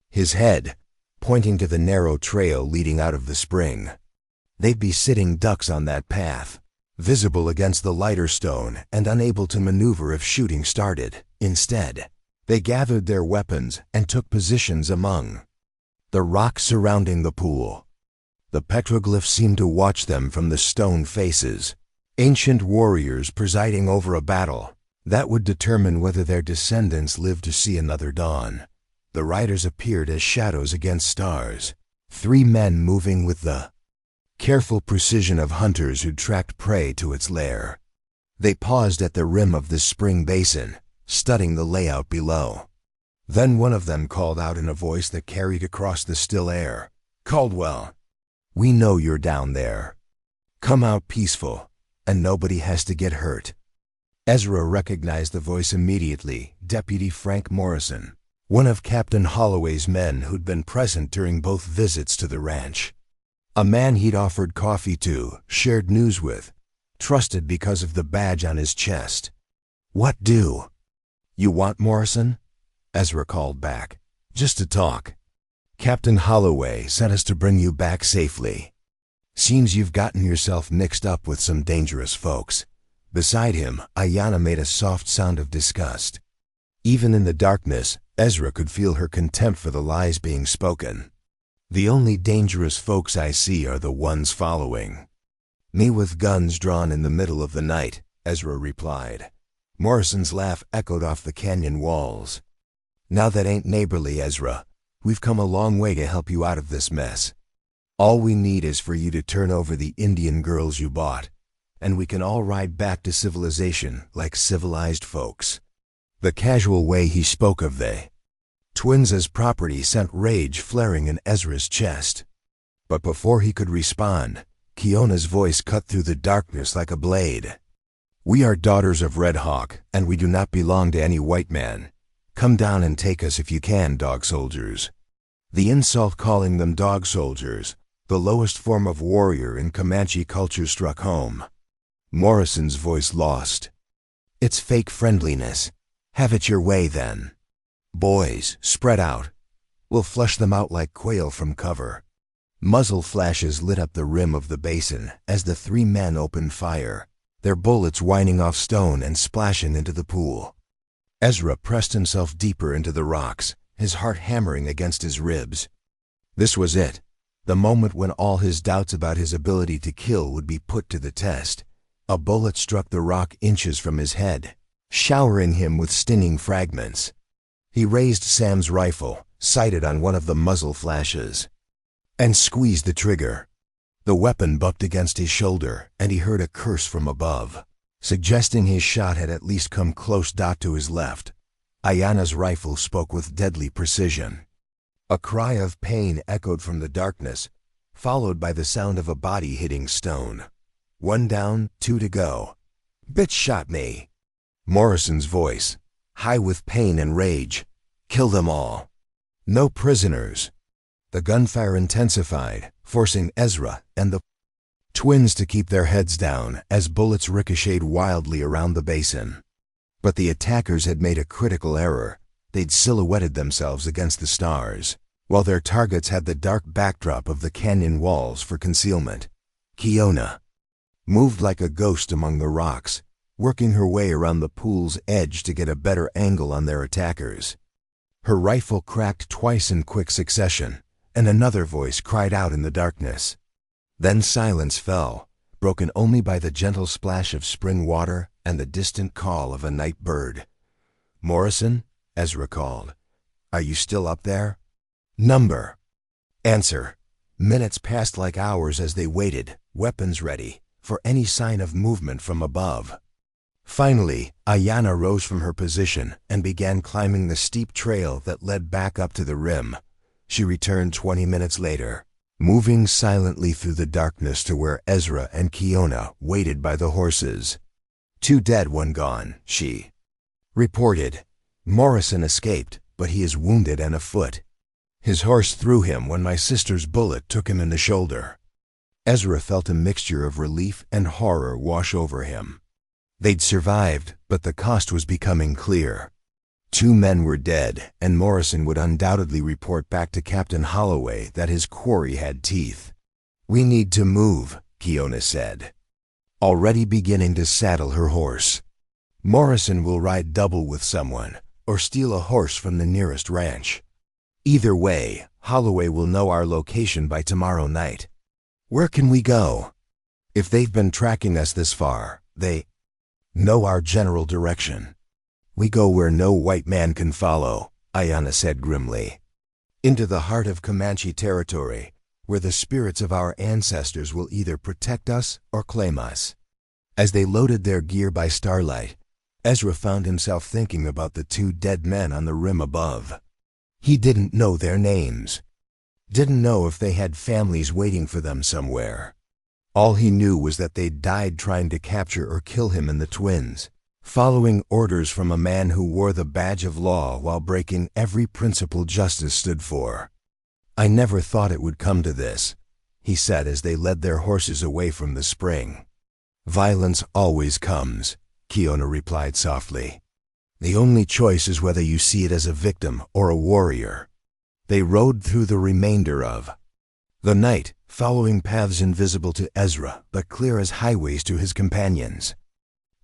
his head, pointing to the narrow trail leading out of the spring. They'd be sitting ducks on that path, visible against the lighter stone and unable to maneuver if shooting started. Instead, they gathered their weapons and took positions among the rocks surrounding the pool. The petroglyphs seemed to watch them from the stone faces, ancient warriors presiding over a battle that would determine whether their descendants lived to see another dawn. The riders appeared as shadows against stars, 3 men moving with the careful precision of hunters who tracked prey to its lair. They paused at the rim of the spring basin, studying the layout below. Then one of them called out in a voice that carried across the still air, "Caldwell, we know you're down there. Come out peaceful, and nobody has to get hurt." Ezra recognized the voice immediately. Deputy Frank Morrison, one of Captain Holloway's men who'd been present during both visits to the ranch. A man he'd offered coffee to, shared news with, trusted because of the badge on his chest. "What do you want, Morrison?" Ezra called back. "Just to talk. Captain Holloway sent us to bring you back safely. Seems you've gotten yourself mixed up with some dangerous folks." Beside him, Ayanna made a soft sound of disgust. Even in the darkness, Ezra could feel her contempt for the lies being spoken. "The only dangerous folks I see are the ones following me with guns drawn in the middle of the night," Ezra replied. Morrison's laugh echoed off the canyon walls. "Now that ain't neighborly, Ezra. We've come a long way to help you out of this mess. All we need is for you to turn over the Indian girls you bought, and we can all ride back to civilization like civilized folks." The casual way he spoke of the twins as property sent rage flaring in Ezra's chest. But before he could respond, Kiona's voice cut through the darkness like a blade. "We are daughters of Red Hawk, and we do not belong to any white man. Come down and take us if you can, dog soldiers." The insult calling them dog soldiers, the lowest form of warrior in Comanche culture, struck home. Morrison's voice lost its fake friendliness. "Have it your way, then. Boys, spread out. We'll flush them out like quail from cover." Muzzle flashes lit up the rim of the basin as the 3 men opened fire, their bullets whining off stone and splashing into the pool. Ezra pressed himself deeper into the rocks, his heart hammering against his ribs. This was it, the moment when all his doubts about his ability to kill would be put to the test. A bullet struck the rock inches from his head, showering him with stinging fragments. He raised Sam's rifle, sighted on one of the muzzle flashes, and squeezed the trigger. The weapon bumped against his shoulder, and he heard a curse from above, suggesting his shot had at least come close to his left. Ayanna's rifle spoke with deadly precision. A cry of pain echoed from the darkness, followed by the sound of a body hitting stone. "1 down, 2 to go. Bitch shot me." Morrison's voice, high with pain and rage. "Kill them all. No prisoners." The gunfire intensified, forcing Ezra and the twins to keep their heads down as bullets ricocheted wildly around the basin. But the attackers had made a critical error. They'd silhouetted themselves against the stars, while their targets had the dark backdrop of the canyon walls for concealment. Kiona moved like a ghost among the rocks, working her way around the pool's edge to get a better angle on their attackers. Her rifle cracked twice in quick succession, and another voice cried out in the darkness. Then silence fell, broken only by the gentle splash of spring water and the distant call of a night bird. "Morrison?" Ezra called. "Are you still up there?" "Number." Answer. Minutes passed like hours as they waited, weapons ready, for any sign of movement from above. Finally, Ayanna rose from her position and began climbing the steep trail that led back up to the rim. She returned 20 minutes later, moving silently through the darkness to where Ezra and Kiona waited by the horses. "2 dead, 1 gone," she reported. "Morrison escaped, but he is wounded and afoot. His horse threw him when my sister's bullet took him in the shoulder." Ezra felt a mixture of relief and horror wash over him. They'd survived, but the cost was becoming clear. 2 men were dead, and Morrison would undoubtedly report back to Captain Holloway that his quarry had teeth. "We need to move," Kiona said, already beginning to saddle her horse. "Morrison will ride double with someone, or steal a horse from the nearest ranch. Either way, Holloway will know our location by tomorrow night. Where can we go? If they've been tracking us this far, they know our general direction. We go where no white man can follow," Ayana said grimly. "Into the heart of Comanche territory, where the spirits of our ancestors will either protect us or claim us." As they loaded their gear by starlight, Ezra found himself thinking about the 2 dead men on the rim above. He didn't know their names. Didn't know if they had families waiting for them somewhere. All he knew was that they'd died trying to capture or kill him and the twins, following orders from a man who wore the badge of law while breaking every principle justice stood for. "I never thought it would come to this," he said as they led their horses away from the spring. "Violence always comes," Kiona replied softly. "The only choice is whether you see it as a victim or a warrior." They rode through the remainder of the night, following paths invisible to Ezra but clear as highways to his companions.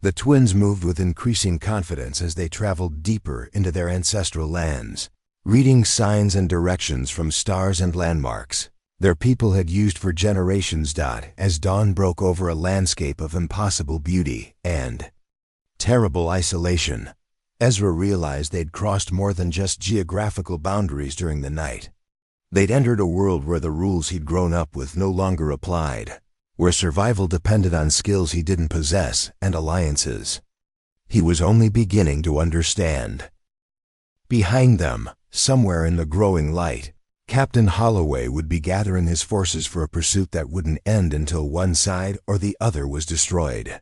The twins moved with increasing confidence as they traveled deeper into their ancestral lands, reading signs and directions from stars and landmarks their people had used for generations. As dawn broke over a landscape of impossible beauty and terrible isolation, Ezra realized they'd crossed more than just geographical boundaries during the night. They'd entered a world where the rules he'd grown up with no longer applied, where survival depended on skills he didn't possess and alliances he was only beginning to understand. Behind them, somewhere in the growing light, Captain Holloway would be gathering his forces for a pursuit that wouldn't end until one side or the other was destroyed.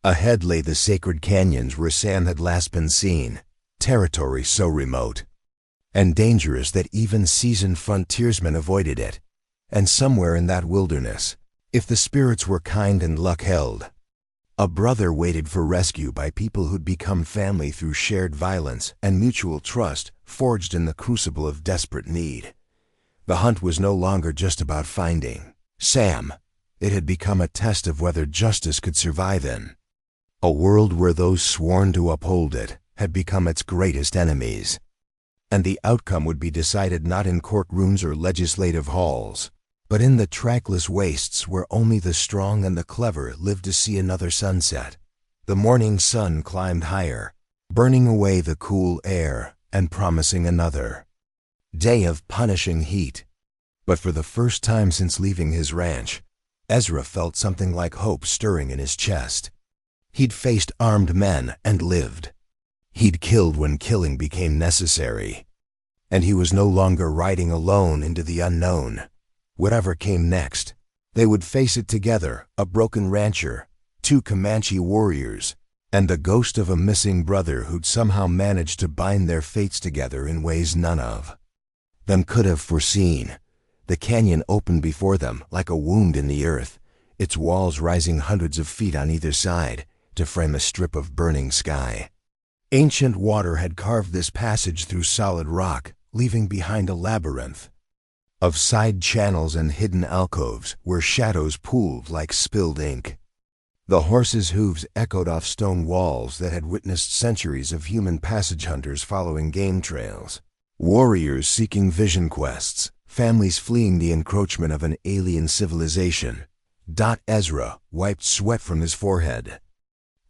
Ahead lay the sacred canyons where Sam had last been seen, territory so remote and dangerous that even seasoned frontiersmen avoided it. And somewhere in that wilderness, if the spirits were kind and luck held, a brother waited for rescue by people who'd become family through shared violence and mutual trust forged in the crucible of desperate need. The hunt was no longer just about finding Sam. It had become a test of whether justice could survive in a world where those sworn to uphold it had become its greatest enemies. And the outcome would be decided not in courtrooms or legislative halls, but in the trackless wastes where only the strong and the clever lived to see another sunset. The morning sun climbed higher, burning away the cool air and promising another day of punishing heat. But for the first time since leaving his ranch, Ezra felt something like hope stirring in his chest. He'd faced armed men and lived. He'd killed when killing became necessary. And he was no longer riding alone into the unknown. Whatever came next, they would face it together, a broken rancher, 2 Comanche warriors, and the ghost of a missing brother who'd somehow managed to bind their fates together in ways none of them could have foreseen. The canyon opened before them like a wound in the earth, its walls rising hundreds of feet on either side to frame a strip of burning sky. Ancient water had carved this passage through solid rock, leaving behind a labyrinth of side channels and hidden alcoves where shadows pooled like spilled ink. The horses' hooves echoed off stone walls that had witnessed centuries of human passage hunters following game trails, warriors seeking vision quests, families fleeing the encroachment of an alien civilization. Ezra wiped sweat from his forehead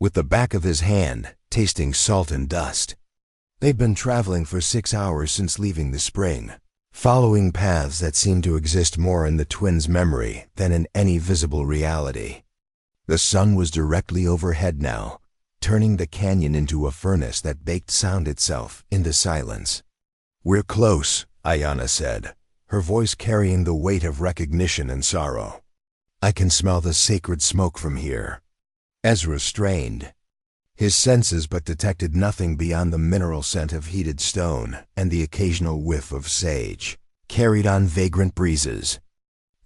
with the back of his hand, tasting salt and dust. They'd been traveling for 6 hours since leaving the spring, following paths that seemed to exist more in the twins' memory than in any visible reality. The sun was directly overhead now, turning the canyon into a furnace that baked sound itself into silence. "We're close," Ayana said, her voice carrying the weight of recognition and sorrow. "I can smell the sacred smoke from here." Ezra strained his senses but detected nothing beyond the mineral scent of heated stone and the occasional whiff of sage, carried on vagrant breezes.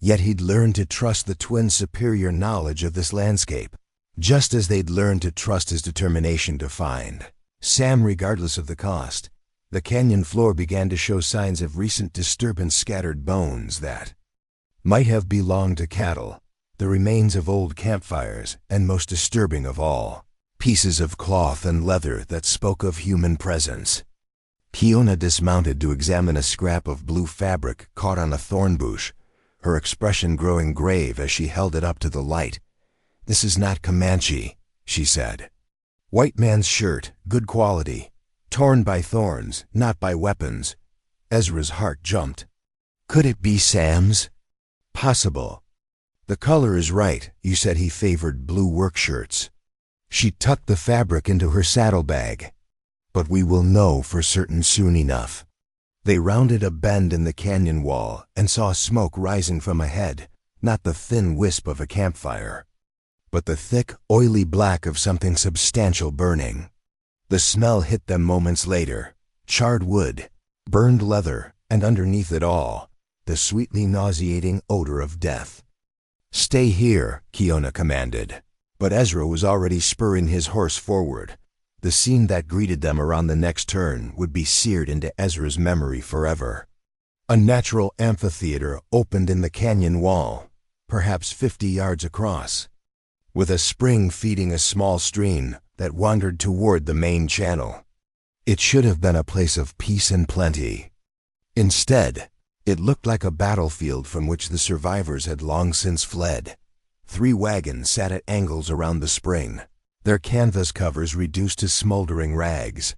Yet he'd learned to trust the twins' superior knowledge of this landscape, just as they'd learned to trust his determination to find Sam regardless of the cost. The canyon floor began to show signs of recent disturbance, scattered bones that might have belonged to cattle, the remains of old campfires, and most disturbing of all, pieces of cloth and leather that spoke of human presence. Kiona dismounted to examine a scrap of blue fabric caught on a thorn bush, her expression growing grave as she held it up to the light. "This is not Comanche," she said. "White man's shirt, good quality. Torn by thorns, not by weapons." Ezra's heart jumped. Could it be Sam's? Possible. "The color is right. You said he favored blue work shirts." She tucked the fabric into her saddlebag. "But we will know for certain soon enough." They rounded a bend in the canyon wall and saw smoke rising from ahead, not the thin wisp of a campfire, but the thick, oily black of something substantial burning. The smell hit them moments later: charred wood, burned leather, and underneath it all, the sweetly nauseating odor of death. "Stay here," Kiona commanded, but Ezra was already spurring his horse forward. The scene that greeted them around the next turn would be seared into Ezra's memory forever. A natural amphitheater opened in the canyon wall, perhaps 50 yards across, with a spring feeding a small stream that wandered toward the main channel. It should have been a place of peace and plenty. Instead, it looked like a battlefield from which the survivors had long since fled. 3 wagons sat at angles around the spring, their canvas covers reduced to smoldering rags.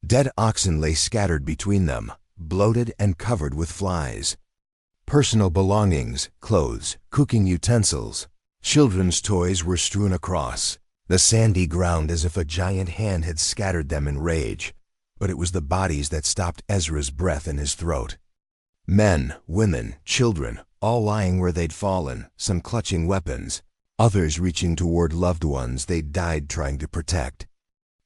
Dead oxen lay scattered between them, bloated and covered with flies. Personal belongings, clothes, cooking utensils, children's toys were strewn across the sandy ground as if a giant hand had scattered them in rage, but it was the bodies that stopped Ezra's breath in his throat. Men, women, children, all lying where they'd fallen, some clutching weapons, others reaching toward loved ones they'd died trying to protect.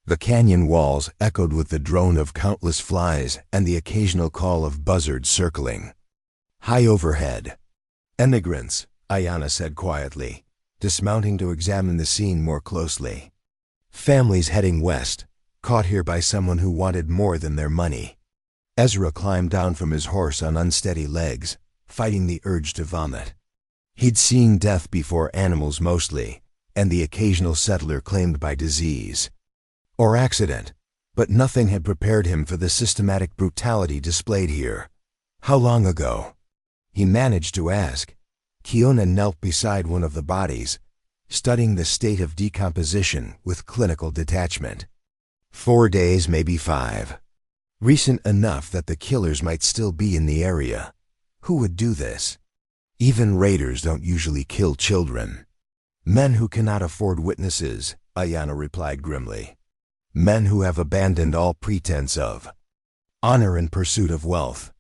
The canyon walls echoed with the drone of countless flies and the occasional call of buzzards circling high overhead. "Emigrants," Ayana said quietly, dismounting to examine the scene more closely. "Families heading west, caught here by someone who wanted more than their money." Ezra climbed down from his horse on unsteady legs, fighting the urge to vomit. He'd seen death before, animals mostly, and the occasional settler claimed by disease or accident, but nothing had prepared him for the systematic brutality displayed here. "How long ago?" he managed to ask. Kiona knelt beside one of the bodies, studying the state of decomposition with clinical detachment. 4 days, maybe 5. Recent enough that the killers might still be in the area. Who would do this? Even raiders don't usually kill children. "Men who cannot afford witnesses," Ayana replied grimly. "Men who have abandoned all pretense of honor in pursuit of wealth."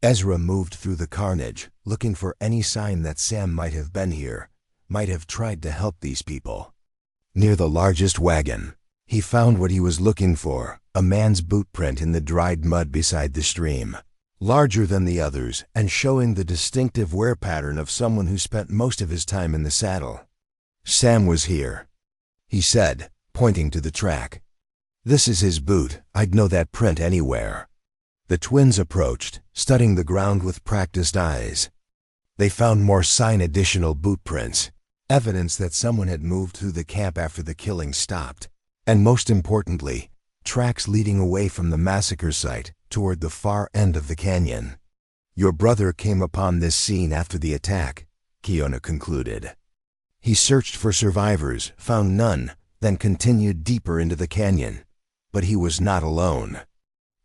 Ezra moved through the carnage, looking for any sign that Sam might have been here, might have tried to help these people. Near the largest wagon, he found what he was looking for: a man's boot print in the dried mud beside the stream, larger than the others and showing the distinctive wear pattern of someone who spent most of his time in the saddle. "Sam was here," he said, pointing to the track. "This is his boot. I'd know that print anywhere." The twins approached, studying the ground with practiced eyes. They found more additional boot prints, evidence that someone had moved through the camp after the killing stopped, and most importantly, tracks leading away from the massacre site toward the far end of the canyon. "Your brother came upon this scene after the attack," Kiona concluded. "He searched for survivors, found none, then continued deeper into the canyon. But he was not alone."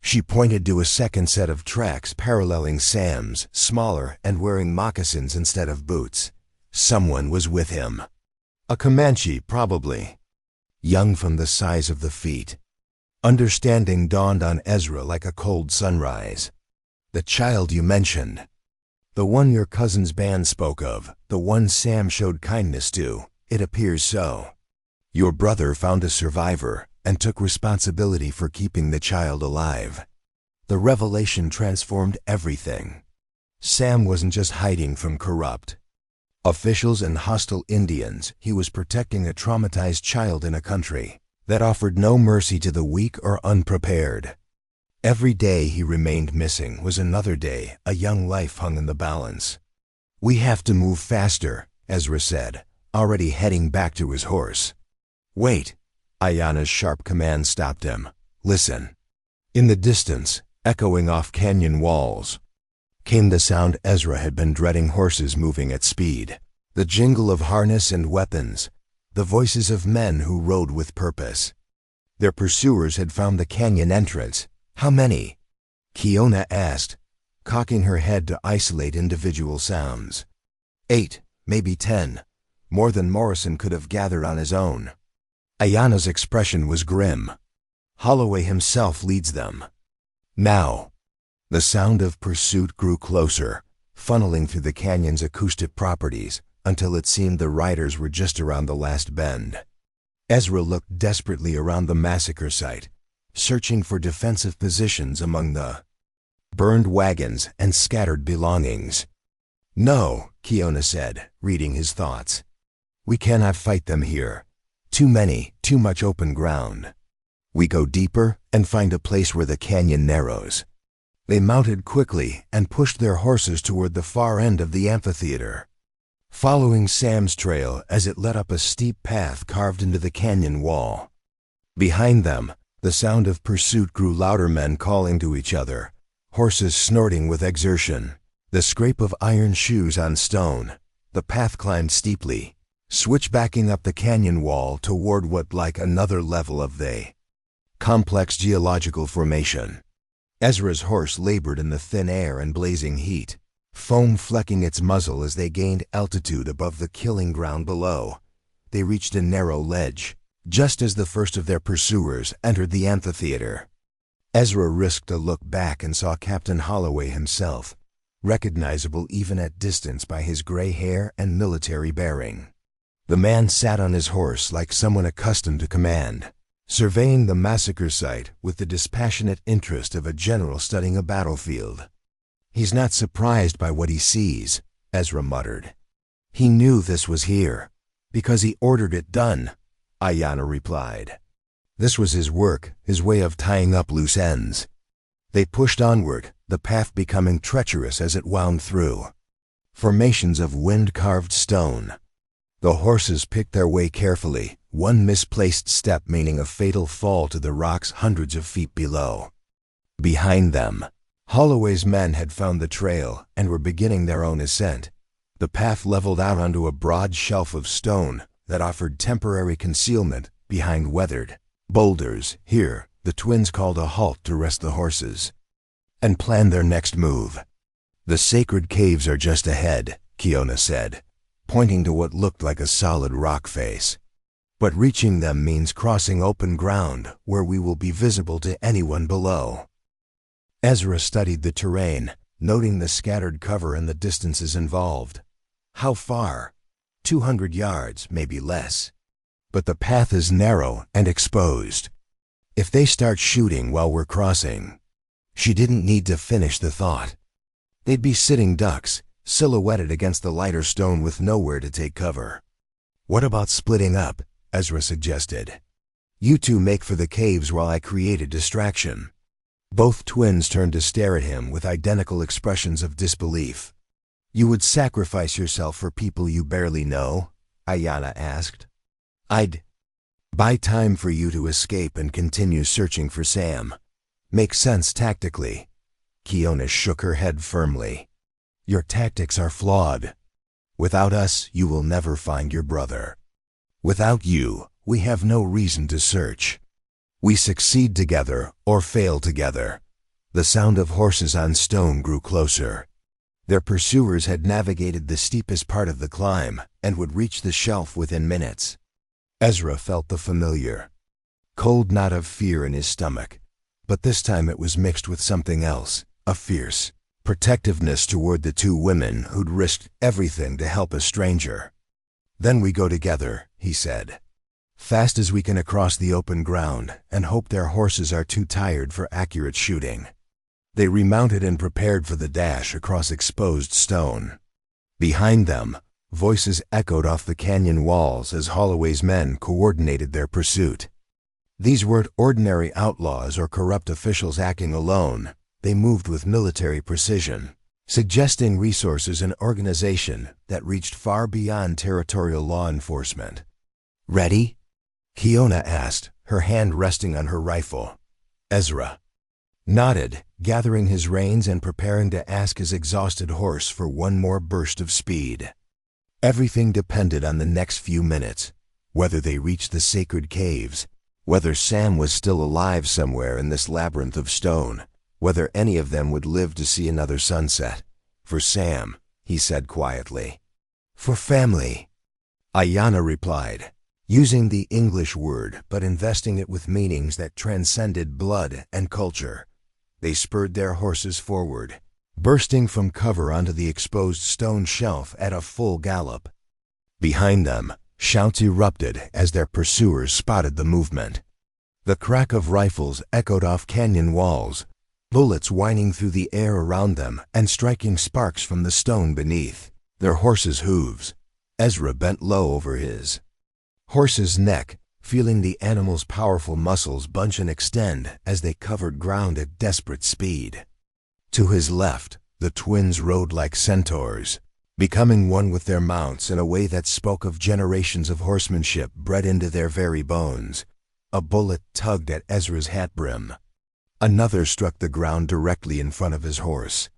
She pointed to a second set of tracks paralleling Sam's, smaller and wearing moccasins instead of boots. Someone was with him. A Comanche, probably. Young from the size of the feet. Understanding dawned on Ezra like a cold sunrise. "The child you mentioned. The one your cousin's band spoke of, the one Sam showed kindness to, it appears so. Your brother found a survivor and took responsibility for keeping the child alive." The revelation transformed everything. Sam wasn't just hiding from corrupt officials and hostile Indians. He was protecting a traumatized child in a country that offered no mercy to the weak or unprepared. Every day he remained missing was another day a young life hung in the balance. "We have to move faster," Ezra said, already heading back to his horse. "Wait!" Ayana's sharp command stopped him. "Listen." In the distance, echoing off canyon walls, came the sound Ezra had been dreading: horses moving at speed, the jingle of harness and weapons, the voices of men who rode with purpose. Their pursuers had found the canyon entrance. "How many?" Kiona asked, cocking her head to isolate individual sounds. 8, maybe 10, more than Morrison could have gathered on his own. Ayana's expression was grim. "Holloway himself leads them." Now, the sound of pursuit grew closer, funneling through the canyon's acoustic properties until it seemed the riders were just around the last bend. Ezra looked desperately around the massacre site, searching for defensive positions among the burned wagons and scattered belongings. "No," Kiona said, reading his thoughts. "We cannot fight them here. Too many, too much open ground. We go deeper and find a place where the canyon narrows." They mounted quickly and pushed their horses toward the far end of the amphitheater, following Sam's trail as it led up a steep path carved into the canyon wall. Behind them, the sound of pursuit grew louder, men calling to each other, horses snorting with exertion, the scrape of iron shoes on stone. The path climbed steeply, switchbacking up the canyon wall toward what like another level of the complex geological formation. Ezra's horse labored in the thin air and blazing heat, foam flecking its muzzle as they gained altitude above the killing ground below. They reached a narrow ledge, just as the first of their pursuers entered the amphitheater. Ezra risked a look back and saw Captain Holloway himself, recognizable even at distance by his gray hair and military bearing. The man sat on his horse like someone accustomed to command, surveying the massacre site with the dispassionate interest of a general studying a battlefield. "He's not surprised by what he sees," Ezra muttered. "He knew this was here, because he ordered it done," Ayana replied. This was his work, his way of tying up loose ends. They pushed onward, the path becoming treacherous as it wound through formations of wind-carved stone. The horses picked their way carefully, one misplaced step meaning a fatal fall to the rocks hundreds of feet below. Behind them, Holloway's men had found the trail and were beginning their own ascent. The path leveled out onto a broad shelf of stone that offered temporary concealment behind weathered boulders. Here, the twins called a halt to rest the horses and plan their next move. "The sacred caves are just ahead," Kiona said, pointing to what looked like a solid rock face. "But reaching them means crossing open ground where we will be visible to anyone below." Ezra studied the terrain, noting the scattered cover and the distances involved. "How far?" 200 yards, maybe less. "But the path is narrow and exposed. If they start shooting while we're crossing..." She didn't need to finish the thought. They'd be sitting ducks, silhouetted against the lighter stone with nowhere to take cover. "What about splitting up?" Ezra suggested. "You two make for the caves while I create a distraction." Both twins turned to stare at him with identical expressions of disbelief. "You would sacrifice yourself for people you barely know?" Ayana asked. "I'd buy time for you to escape and continue searching for Sam. Makes sense tactically." Kiona shook her head firmly. "Your tactics are flawed. Without us, you will never find your brother. Without you, we have no reason to search. We succeed together or fail together." The sound of horses on stone grew closer. Their pursuers had navigated the steepest part of the climb and would reach the shelf within minutes. Ezra felt the familiar cold knot of fear in his stomach, but this time it was mixed with something else, a fierce protectiveness toward the two women who'd risked everything to help a stranger. "Then we go together," he said, "fast as we can across the open ground and hope their horses are too tired for accurate shooting. They remounted and prepared for the dash across exposed stone. Behind them, voices echoed off the canyon walls as Holloway's men coordinated their pursuit. These weren't ordinary outlaws or corrupt officials acting alone. They moved with military precision, suggesting resources and organization that reached far beyond territorial law enforcement. "Ready?" Kiona asked, her hand resting on her rifle. Ezra nodded, gathering his reins and preparing to ask his exhausted horse for one more burst of speed. Everything depended on the next few minutes, whether they reached the sacred caves, whether Sam was still alive somewhere in this labyrinth of stone, whether any of them would live to see another sunset. "For Sam," he said quietly. "For family," Ayanna replied, using the English word but investing it with meanings that transcended blood and culture. They spurred their horses forward, bursting from cover onto the exposed stone shelf at a full gallop. Behind them, shouts erupted as their pursuers spotted the movement. The crack of rifles echoed off canyon walls, bullets whining through the air around them and striking sparks from the stone beneath. Their horses' hooves. Ezra bent low over his horse's neck, feeling the animal's powerful muscles bunch and extend as they covered ground at desperate speed. To his left, the twins rode like centaurs, becoming one with their mounts in a way that spoke of generations of horsemanship bred into their very bones. A bullet tugged at Ezra's hat brim. Another struck the ground directly in front of his horse,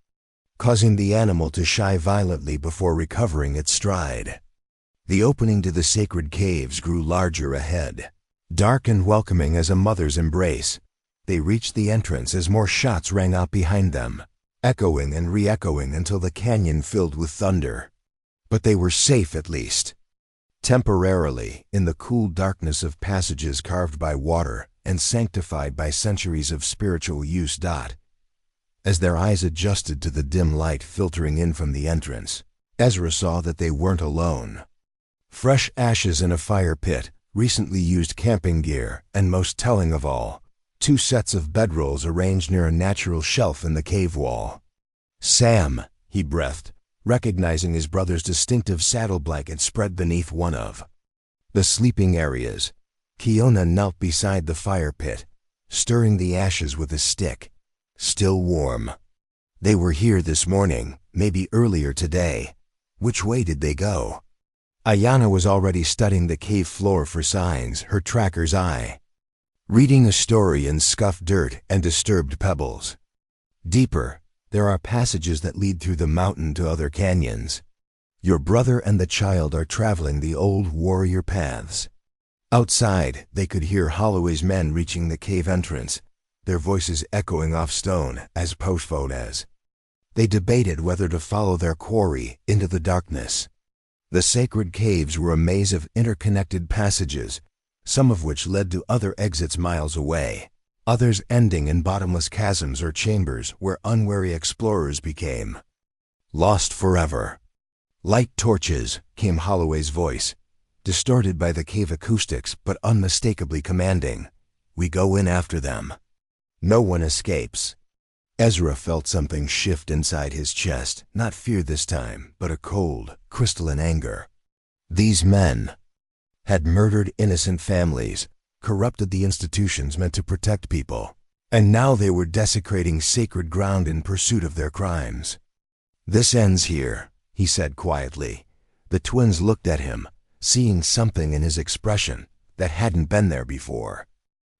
causing the animal to shy violently before recovering its stride. The opening to the sacred caves grew larger ahead, dark and welcoming as a mother's embrace. They reached the entrance as more shots rang out behind them, echoing and re-echoing until the canyon filled with thunder. But they were safe at least. Temporarily, in the cool darkness of passages carved by water and sanctified by centuries of spiritual use. As their eyes adjusted to the dim light filtering in from the entrance, Ezra saw that they weren't alone. Fresh ashes in a fire pit, recently used camping gear, and most telling of all, 2 sets of bedrolls arranged near a natural shelf in the cave wall. "Sam," he breathed, recognizing his brother's distinctive saddle blanket spread beneath one of the sleeping areas. Kiona knelt beside the fire pit, stirring the ashes with a stick. "Still warm." "They were here this morning, maybe earlier today. Which way did they go?" Ayanna was already studying the cave floor for signs, her tracker's eye reading a story in scuffed dirt and disturbed pebbles. "Deeper, there are passages that lead through the mountain to other canyons. Your brother and the child are traveling the old warrior paths." Outside, they could hear Holloway's men reaching the cave entrance, their voices echoing off stone as postphone as they debated whether to follow their quarry into the darkness. The sacred caves were a maze of interconnected passages, some of which led to other exits miles away, others ending in bottomless chasms or chambers where unwary explorers became lost forever. "Light torches," came Holloway's voice, distorted by the cave acoustics but unmistakably commanding. "We go in after them. No one escapes." Ezra felt something shift inside his chest, not fear this time, but a cold, crystalline anger. These men had murdered innocent families, corrupted the institutions meant to protect people, and now they were desecrating sacred ground in pursuit of their crimes. "This ends here," he said quietly. The twins looked at him, seeing something in his expression that hadn't been there before.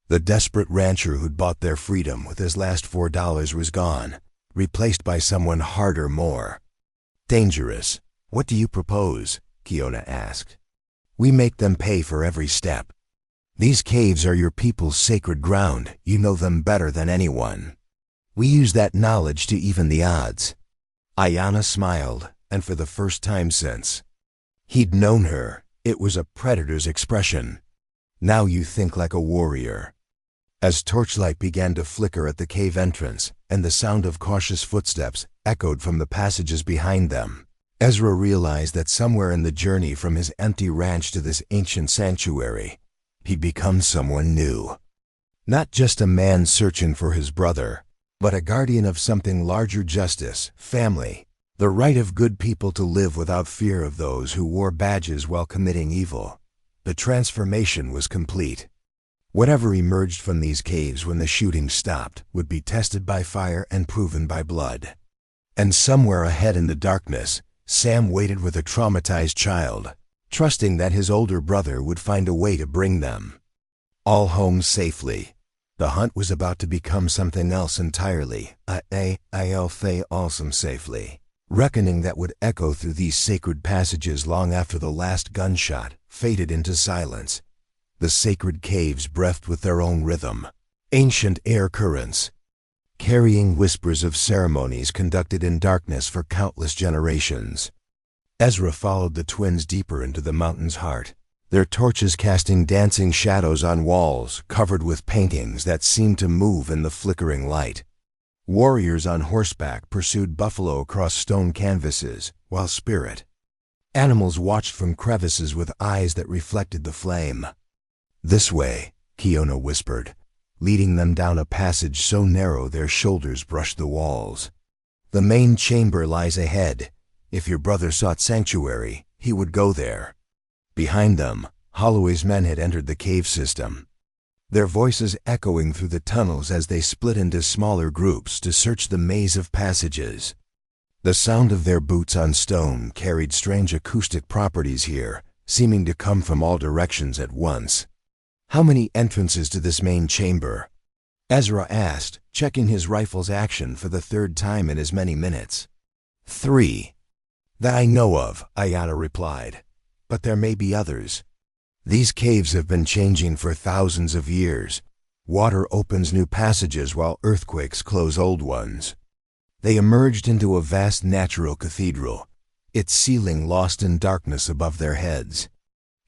The desperate rancher who'd bought their freedom with his last $4 was gone, replaced by someone harder, more dangerous. "What do you propose?" Kiona asked. "We make them pay for every step. These caves are your people's sacred ground. You know them better than anyone. We use that knowledge to even the odds." Ayanna smiled, and for the first time since he'd known her, it was a predator's expression. "Now you think like a warrior." As torchlight began to flicker at the cave entrance, and the sound of cautious footsteps echoed from the passages behind them, Ezra realized that somewhere in the journey from his empty ranch to this ancient sanctuary, he'd become someone new. Not just a man searching for his brother, but a guardian of something larger: justice, family, the right of good people to live without fear of those who wore badges while committing evil. The transformation was complete. Whatever emerged from these caves when the shooting stopped would be tested by fire and proven by blood. And somewhere ahead in the darkness, Sam waited with a traumatized child, trusting that his older brother would find a way to bring them all home safely. The hunt was about to become something else entirely, awesome safely. Reckoning that would echo through these sacred passages long after the last gunshot faded into silence. The sacred caves breathed with their own rhythm, ancient air currents, carrying whispers of ceremonies conducted in darkness for countless generations. Ezra followed the twins deeper into the mountain's heart, their torches casting dancing shadows on walls covered with paintings that seemed to move in the flickering light. Warriors on horseback pursued buffalo across stone canvases, while spirit animals watched from crevices with eyes that reflected the flame. "This way," Kiona whispered, leading them down a passage so narrow their shoulders brushed the walls. "The main chamber lies ahead. If your brother sought sanctuary, he would go there." Behind them, Holloway's men had entered the cave system, their voices echoing through the tunnels as they split into smaller groups to search the maze of passages. The sound of their boots on stone carried strange acoustic properties here, seeming to come from all directions at once. "How many entrances to this main chamber?" Ezra asked, checking his rifle's action for the third time in as many minutes. "3. That I know of," Ayana replied. "But there may be others. These caves have been changing for thousands of years. Water opens new passages while earthquakes close old ones." They emerged into a vast natural cathedral, its ceiling lost in darkness above their heads.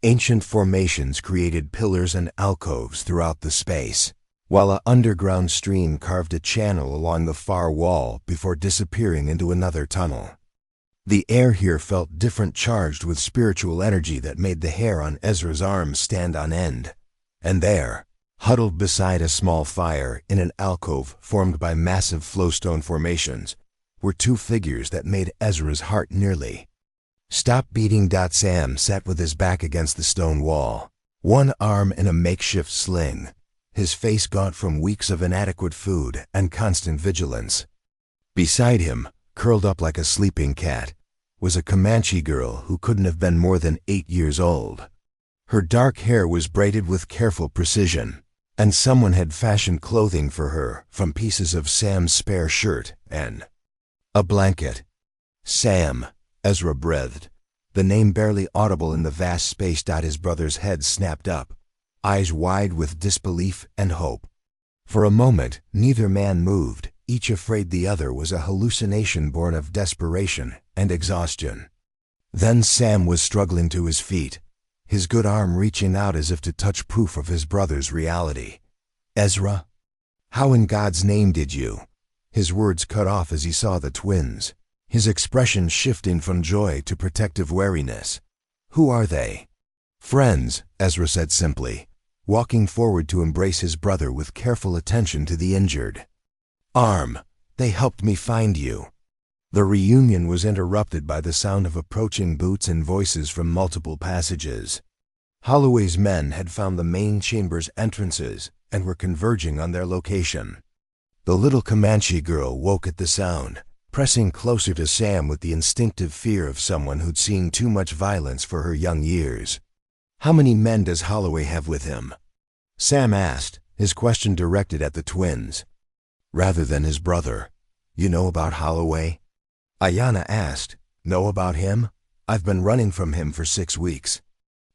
Ancient formations created pillars and alcoves throughout the space, while an underground stream carved a channel along the far wall before disappearing into another tunnel. The air here felt different, charged with spiritual energy that made the hair on Ezra's arms stand on end. And there, huddled beside a small fire in an alcove formed by massive flowstone formations, were two figures that made Ezra's heart nearly stop beating. Sam sat with his back against the stone wall, one arm in a makeshift sling, his face gaunt from weeks of inadequate food and constant vigilance. Beside him, curled up like a sleeping cat, was a Comanche girl who couldn't have been more than 8 years old. Her dark hair was braided with careful precision, and someone had fashioned clothing for her from pieces of Sam's spare shirt and a blanket. "Sam," Ezra breathed, the name barely audible in the vast space. His brother's head snapped up, eyes wide with disbelief and hope. For a moment, neither man moved, each afraid the other was a hallucination born of desperation and exhaustion. Then Sam was struggling to his feet, his good arm reaching out as if to touch proof of his brother's reality. "Ezra? How in God's name did you?" His words cut off as he saw the twins, his expression shifting from joy to protective wariness. "Who are they?" "Friends," Ezra said simply, walking forward to embrace his brother with careful attention to the injured arm. "They helped me find you." The reunion was interrupted by the sound of approaching boots and voices from multiple passages. Holloway's men had found the main chamber's entrances and were converging on their location. The little Comanche girl woke at the sound, pressing closer to Sam with the instinctive fear of someone who'd seen too much violence for her young years. "How many men does Holloway have with him?" Sam asked, his question directed at the twins, rather than his brother. "You know about Holloway?" Ayana asked. "Know about him? I've been running from him for 6 weeks.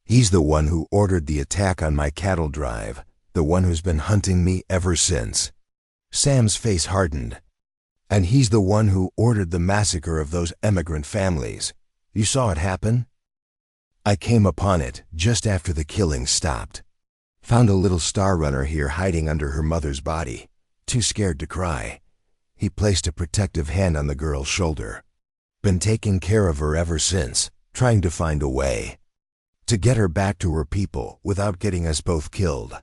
He's the one who ordered the attack on my cattle drive, the one who's been hunting me ever since." Sam's face hardened. "And he's the one who ordered the massacre of those emigrant families. You saw it happen?" "I came upon it just after the killing stopped. Found a little star runner here hiding under her mother's body, too scared to cry." He placed a protective hand on the girl's shoulder. "Been taking care of her ever since, trying to find a way to get her back to her people without getting us both killed."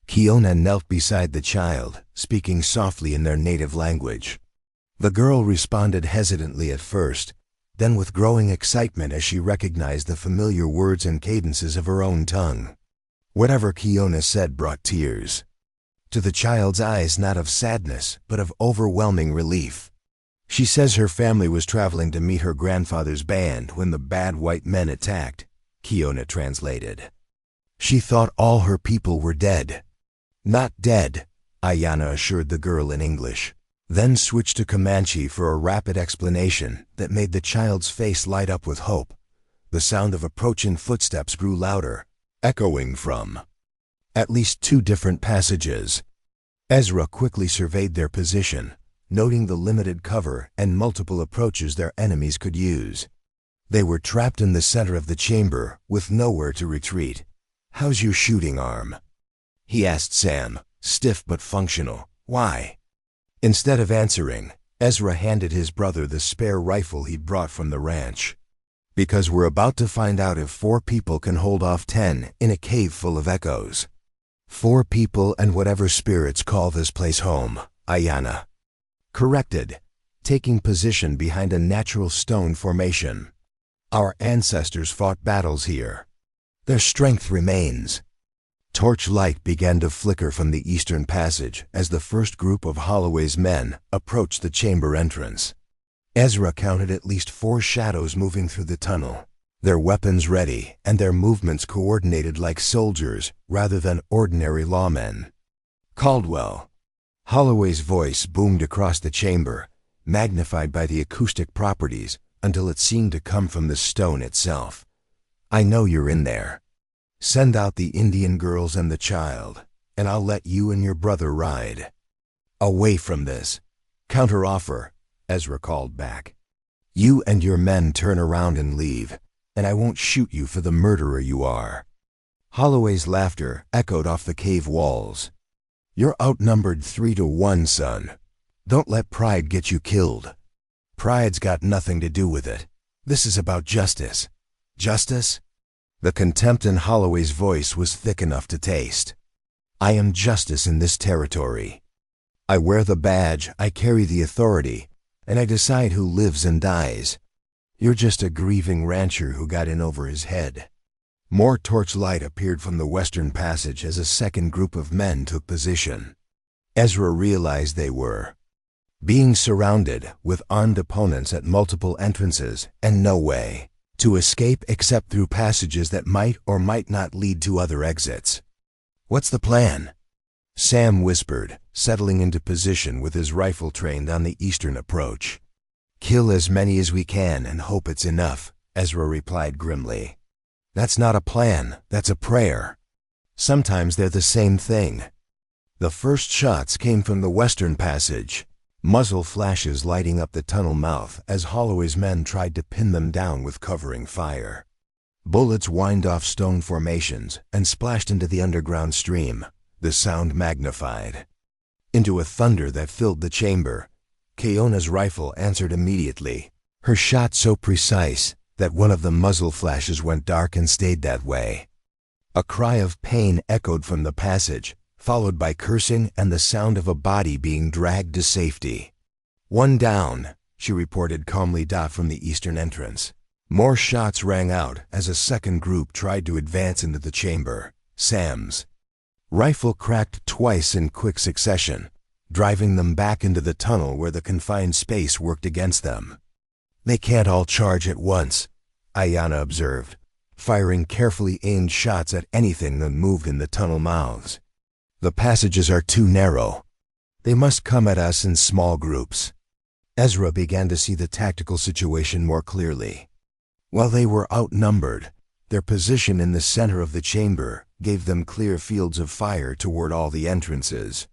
Kiona knelt beside the child, speaking softly in their native language. The girl responded hesitantly at first, then with growing excitement as she recognized the familiar words and cadences of her own tongue. Whatever Kiona said brought tears. To the child's eyes, not of sadness, but of overwhelming relief. She says her family was traveling to meet her grandfather's band when the bad white men attacked, Kiona translated. She thought all her people were dead. Not dead, Ayana assured the girl in English, then switched to Comanche for a rapid explanation that made the child's face light up with hope. The sound of approaching footsteps grew louder, echoing from at least 2 different passages. Ezra quickly surveyed their position, noting the limited cover and multiple approaches their enemies could use. They were trapped in the center of the chamber, with nowhere to retreat. "How's your shooting arm?" he asked Sam, stiff but functional. "Why?" Instead of answering, Ezra handed his brother the spare rifle he'd brought from the ranch. "Because we're about to find out if 4 people can hold off 10 in a cave full of echoes. 4 people and whatever spirits call this place home," Ayana corrected, taking position behind a natural stone formation. "Our ancestors fought battles here. Their strength remains." Torchlight began to flicker from the eastern passage as the first group of Holloway's men approached the chamber entrance. Ezra counted at least 4 shadows moving through the tunnel, their weapons ready and their movements coordinated like soldiers rather than ordinary lawmen. "Caldwell." Holloway's voice boomed across the chamber, magnified by the acoustic properties until it seemed to come from the stone itself. "I know you're in there. Send out the Indian girls and the child, and I'll let you and your brother ride away from this." "Counteroffer," Ezra called back. "You and your men turn around and leave, and I won't shoot you for the murderer you are." Holloway's laughter echoed off the cave walls. "You're outnumbered 3 to 1, son. Don't let pride get you killed. Pride's got nothing to do with it. This is about justice." "Justice?" The contempt in Holloway's voice was thick enough to taste. "I am justice in this territory. I wear the badge, I carry the authority, and I decide who lives and dies. You're just a grieving rancher who got in over his head." More torchlight appeared from the western passage as a second group of men took position. Ezra realized they were being surrounded with armed opponents at multiple entrances and no way to escape except through passages that might or might not lead to other exits. "What's the plan?" Sam whispered, settling into position with his rifle trained on the eastern approach. "Kill as many as we can and hope it's enough," Ezra replied grimly. "That's not a plan, that's a prayer. Sometimes they're the same thing." The first shots came from the western passage, muzzle flashes lighting up the tunnel mouth as Holloway's men tried to pin them down with covering fire. Bullets whined off stone formations and splashed into the underground stream, the sound magnified into a thunder that filled the chamber. Kayona's rifle answered immediately, her shot so precise that one of the muzzle flashes went dark and stayed that way. A cry of pain echoed from the passage, followed by cursing and the sound of a body being dragged to safety. "One down," she reported calmly from the eastern entrance. More shots rang out as a second group tried to advance into the chamber. Sam's rifle cracked twice in quick succession, driving them back into the tunnel where the confined space worked against them. "They can't all charge at once," Ayana observed, firing carefully aimed shots at anything that moved in the tunnel mouths. "The passages are too narrow. They must come at us in small groups." Ezra began to see the tactical situation more clearly. While they were outnumbered, their position in the center of the chamber gave them clear fields of fire toward all the entrances.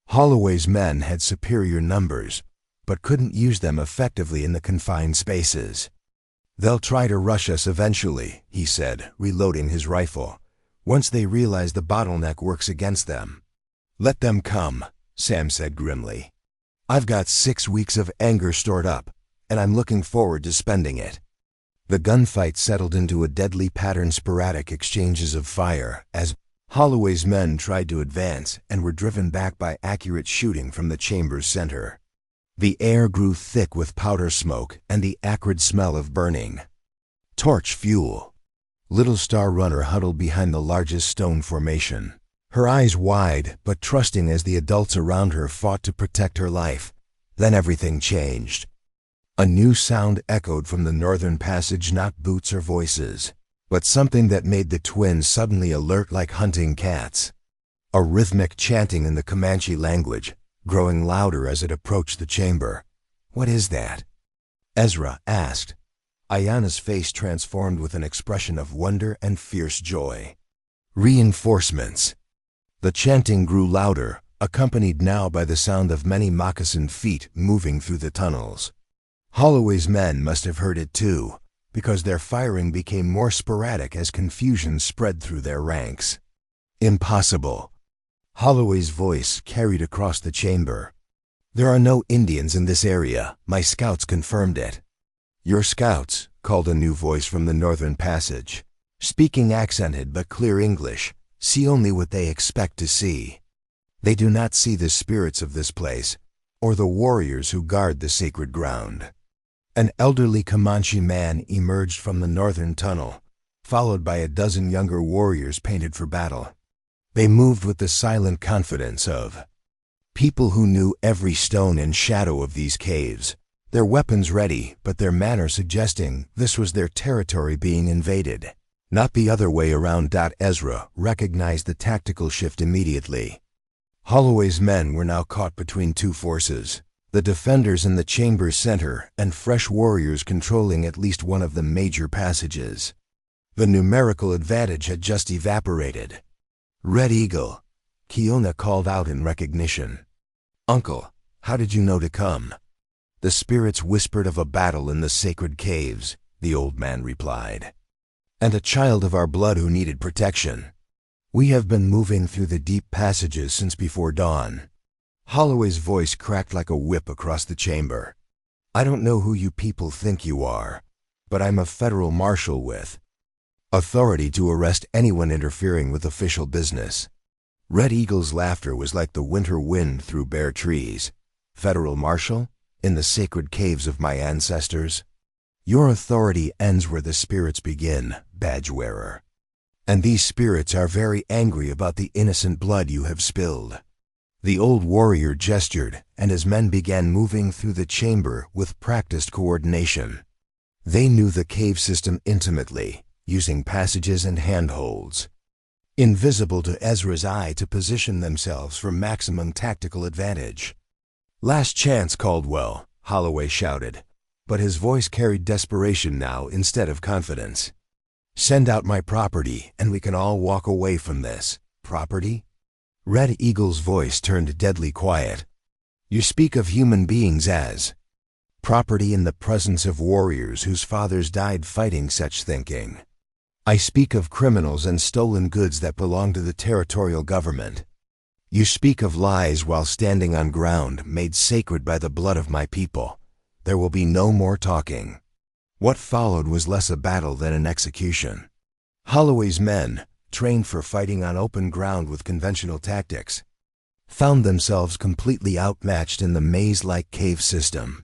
Holloway's men had superior numbers, but couldn't use them effectively in the confined spaces. "They'll try to rush us eventually," he said, reloading his rifle, "once they realize the bottleneck works against them." "Let them come," Sam said grimly. "I've got 6 weeks of anger stored up, and I'm looking forward to spending it." The gunfight settled into a deadly pattern, sporadic exchanges of fire as Holloway's men tried to advance and were driven back by accurate shooting from the chamber's center. The air grew thick with powder smoke and the acrid smell of burning. Torch fuel. Little Star Runner huddled behind the largest stone formation, her eyes wide but trusting as the adults around her fought to protect her life. Then everything changed. A new sound echoed from the northern passage, not boots or voices, but something that made the twins suddenly alert like hunting cats. A rhythmic chanting in the Comanche language, growing louder as it approached the chamber. "What is that?" Ezra asked. Ayana's face transformed with an expression of wonder and fierce joy. "Reinforcements." The chanting grew louder, accompanied now by the sound of many moccasined feet moving through the tunnels. Holloway's men must have heard it too, because their firing became more sporadic as confusion spread through their ranks. "Impossible." Holloway's voice carried across the chamber. "There are no Indians in this area. My scouts confirmed it." "Your scouts," called a new voice from the northern passage, speaking accented but clear English, "see only what they expect to see. They do not see the spirits of this place, or the warriors who guard the sacred ground." An elderly Comanche man emerged from the northern tunnel, followed by a dozen younger warriors painted for battle. They moved with the silent confidence of people who knew every stone and shadow of these caves, their weapons ready, but their manner suggesting this was their territory being invaded, not the other way around. Ezra recognized the tactical shift immediately. Holloway's men were now caught between two forces, the defenders in the chamber's center and fresh warriors controlling at least one of the major passages. The numerical advantage had just evaporated. "Red Eagle," Kiona called out in recognition. "Uncle, how did you know to come?" "The spirits whispered of a battle in the sacred caves," the old man replied. "And a child of our blood who needed protection. We have been moving through the deep passages since before dawn." Holloway's voice cracked like a whip across the chamber. "I don't know who you people think you are, but I'm a federal marshal with authority to arrest anyone interfering with official business." Red Eagle's laughter was like the winter wind through bare trees. "Federal marshal? In the sacred caves of my ancestors? Your authority ends where the spirits begin, badge wearer. And these spirits are very angry about the innocent blood you have spilled." The old warrior gestured, and his men began moving through the chamber with practiced coordination. They knew the cave system intimately, using passages and handholds, invisible to Ezra's eye, to position themselves for maximum tactical advantage. "Last chance, Caldwell," Holloway shouted, but his voice carried desperation now instead of confidence. "Send out my property, and we can all walk away from this." "Property?" Red Eagle's voice turned deadly quiet. "You speak of human beings as property in the presence of warriors whose fathers died fighting such thinking. I speak of criminals and stolen goods that belong to the territorial government. You speak of lies while standing on ground made sacred by the blood of my people. There will be no more talking." What followed was less a battle than an execution. Holloway's men, trained for fighting on open ground with conventional tactics, found themselves completely outmatched in the maze-like cave system.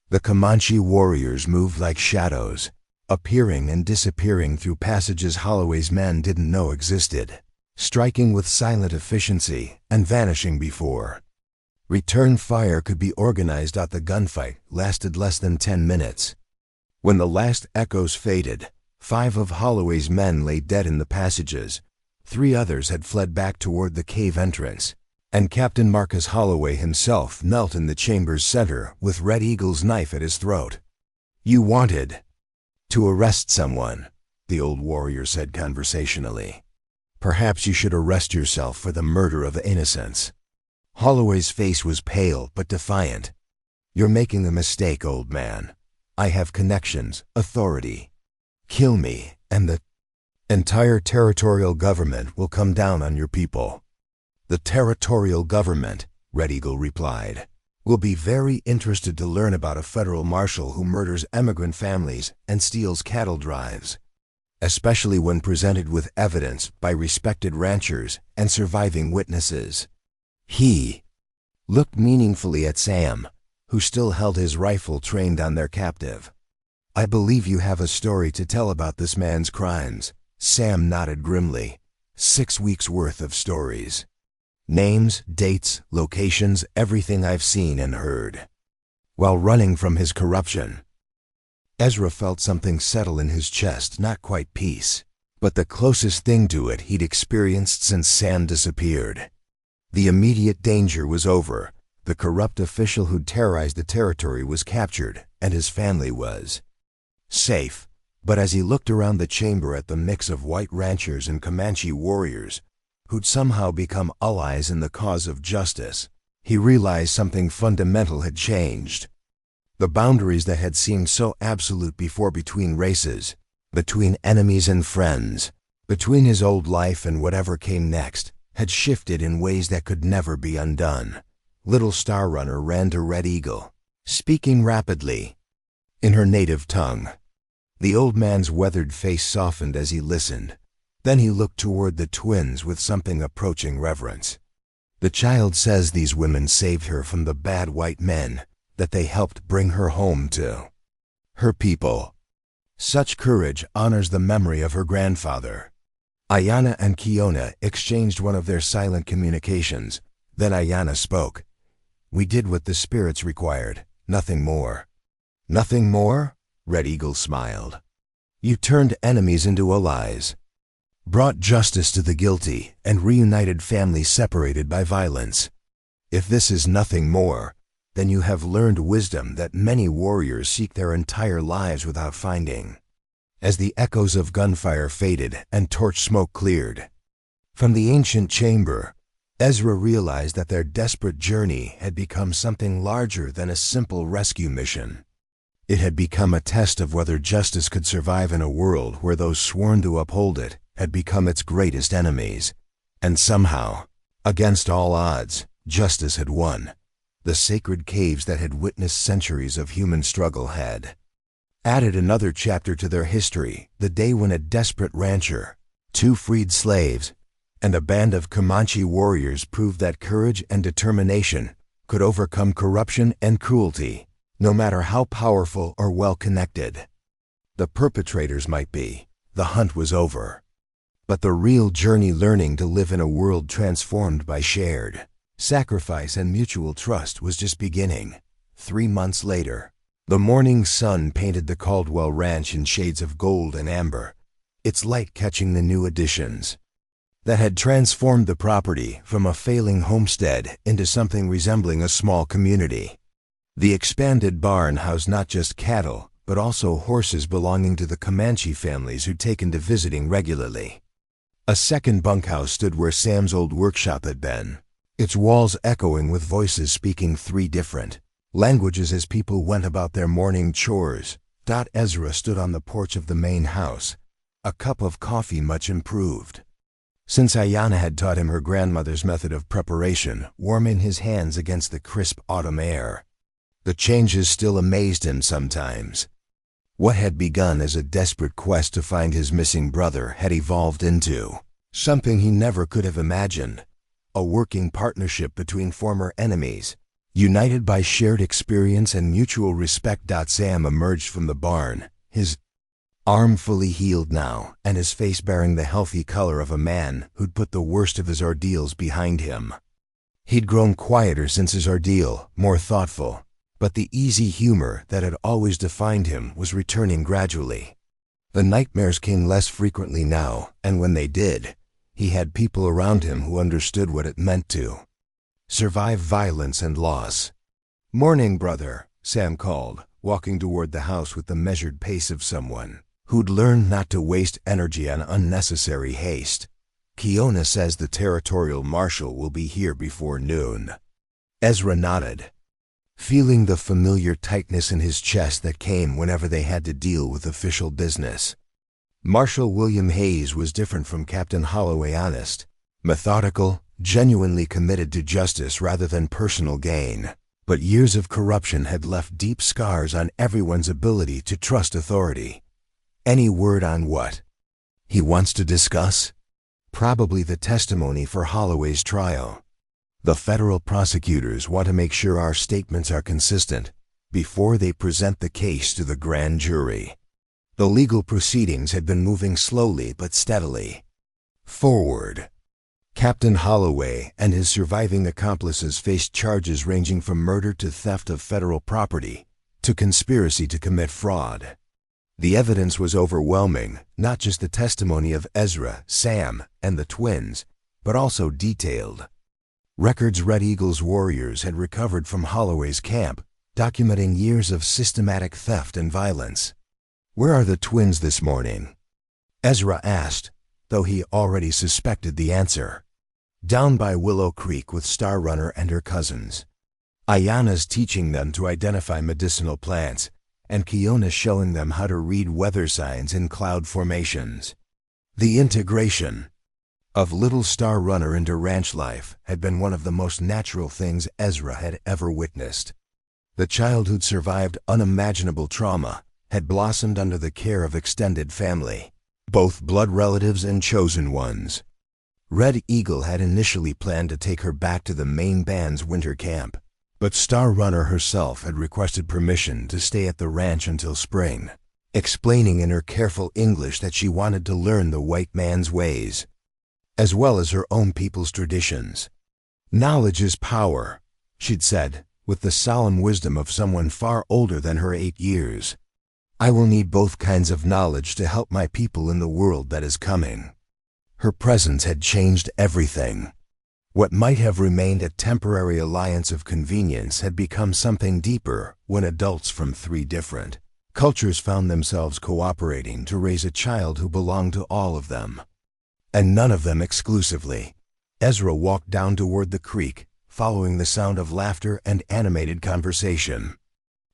The Comanche warriors moved like shadows, appearing and disappearing through passages Holloway's men didn't know existed, striking with silent efficiency and vanishing before return fire could be organized. The gunfight lasted less than 10 minutes. When the last echoes faded, 5 of Holloway's men lay dead in the passages. 3 others had fled back toward the cave entrance, and Captain Marcus Holloway himself knelt in the chamber's center with Red Eagle's knife at his throat. "You wanted to arrest someone," the old warrior said conversationally. "Perhaps you should arrest yourself for the murder of innocents." Holloway's face was pale but defiant. "You're making a mistake, old man. I have connections, authority. Kill me, and the entire territorial government will come down on your people." "The territorial government," Red Eagle replied, "will be very interested to learn about a federal marshal who murders immigrant families and steals cattle drives. especially when presented with evidence by respected ranchers and surviving witnesses. He looked meaningfully at Sam, who still held his rifle trained on their captive. "I believe you have a story to tell about this man's crimes." Sam nodded grimly. 6 weeks worth of stories. Names, dates, locations, everything I've seen and heard. While running from his corruption, Ezra felt something settle in his chest, not quite peace, but the closest thing to it he'd experienced since Sam disappeared. The immediate danger was over. The corrupt official who'd terrorized the territory was captured, and his family was safe. But as he looked around the chamber at the mix of white ranchers and Comanche warriors, who'd somehow become allies in the cause of justice, he realized something fundamental had changed. The boundaries that had seemed so absolute before between races, between enemies and friends, between his old life and whatever came next, had shifted in ways that could never be undone. Little Star Runner ran to Red Eagle, speaking rapidly in her native tongue. The old man's weathered face softened as he listened. Then he looked toward the twins with something approaching reverence. "The child says these women saved her from the bad white men, that they helped bring her home to her people. Such courage honors the memory of her grandfather." Ayanna and Kiona exchanged one of their silent communications. Then Ayanna spoke. "We did what the spirits required, nothing more." "Nothing more?" Red Eagle smiled. "You turned enemies into allies, brought justice to the guilty, and reunited families separated by violence. If this is nothing more, then you have learned wisdom that many warriors seek their entire lives without finding." As the echoes of gunfire faded and torch smoke cleared from the ancient chamber, Ezra realized that their desperate journey had become something larger than a simple rescue mission. It had become a test of whether justice could survive in a world where those sworn to uphold it had become its greatest enemies. And somehow, against all odds, justice had won. The sacred caves that had witnessed centuries of human struggle had added another chapter to their history, the day when a desperate rancher, 2 freed slaves, and a band of Comanche warriors proved that courage and determination could overcome corruption and cruelty, no matter how powerful or well-connected the perpetrators might be. The hunt was over. But the real journey, learning to live in a world transformed by shared sacrifice and mutual trust, was just beginning. 3 months later, the morning sun painted the Caldwell Ranch in shades of gold and amber, its light catching the new additions that had transformed the property from a failing homestead into something resembling a small community. The expanded barn housed not just cattle, but also horses belonging to the Comanche families who'd taken to visiting regularly. A second bunkhouse stood where Sam's old workshop had been, its walls echoing with voices speaking 3 different languages as people went about their morning chores. Ezra stood on the porch of the main house, a cup of coffee much improved since Ayanna had taught him her grandmother's method of preparation, warming his hands against the crisp autumn air. The changes still amazed him sometimes. What had begun as a desperate quest to find his missing brother had evolved into something he never could have imagined, a working partnership between former enemies, united by shared experience and mutual respect. Sam emerged from the barn, his arm fully healed now, and his face bearing the healthy color of a man who'd put the worst of his ordeals behind him. He'd grown quieter since his ordeal, more thoughtful, but the easy humor that had always defined him was returning gradually. The nightmares came less frequently now, and when they did, he had people around him who understood what it meant to survive violence and loss. "Morning, brother," Sam called, walking toward the house with the measured pace of someone who'd learned not to waste energy on unnecessary haste. "Kiona says the territorial marshal will be here before noon." Ezra nodded, feeling the familiar tightness in his chest that came whenever they had to deal with official business. Marshal William Hayes was different from Captain Holloway, honest, methodical, genuinely committed to justice rather than personal gain. But years of corruption had left deep scars on everyone's ability to trust authority. Any word on what He wants to discuss? Probably the testimony for Holloway's trial. The federal prosecutors want to make sure our statements are consistent before they present the case to the grand jury. The legal proceedings had been moving slowly but steadily forward. Captain Holloway and his surviving accomplices faced charges ranging from murder to theft of federal property to conspiracy to commit fraud. The evidence was overwhelming, not just the testimony of Ezra, Sam, and the twins, but also detailed. Records Red Eagle's warriors had recovered from Holloway's camp, documenting years of systematic theft and violence. "Where are the twins this morning?" Ezra asked, though he already suspected the answer. "Down by Willow Creek with Star Runner and her cousins. Ayana's teaching them to identify medicinal plants, and Kiona's showing them how to read weather signs in cloud formations." The integration of little Star Runner into ranch life had been one of the most natural things Ezra had ever witnessed. The child who'd survived unimaginable trauma had blossomed under the care of extended family, both blood relatives and chosen ones. Red Eagle had initially planned to take her back to the main band's winter camp, but Star Runner herself had requested permission to stay at the ranch until spring, explaining in her careful English that she wanted to learn the white man's ways, as well as her own people's traditions. "Knowledge is power," she'd said, with the solemn wisdom of someone far older than her 8 years. "I will need both kinds of knowledge to help my people in the world that is coming." Her presence had changed everything. What might have remained a temporary alliance of convenience had become something deeper when adults from 3 different cultures found themselves cooperating to raise a child who belonged to all of them, and none of them exclusively. Ezra walked down toward the creek, following the sound of laughter and animated conversation.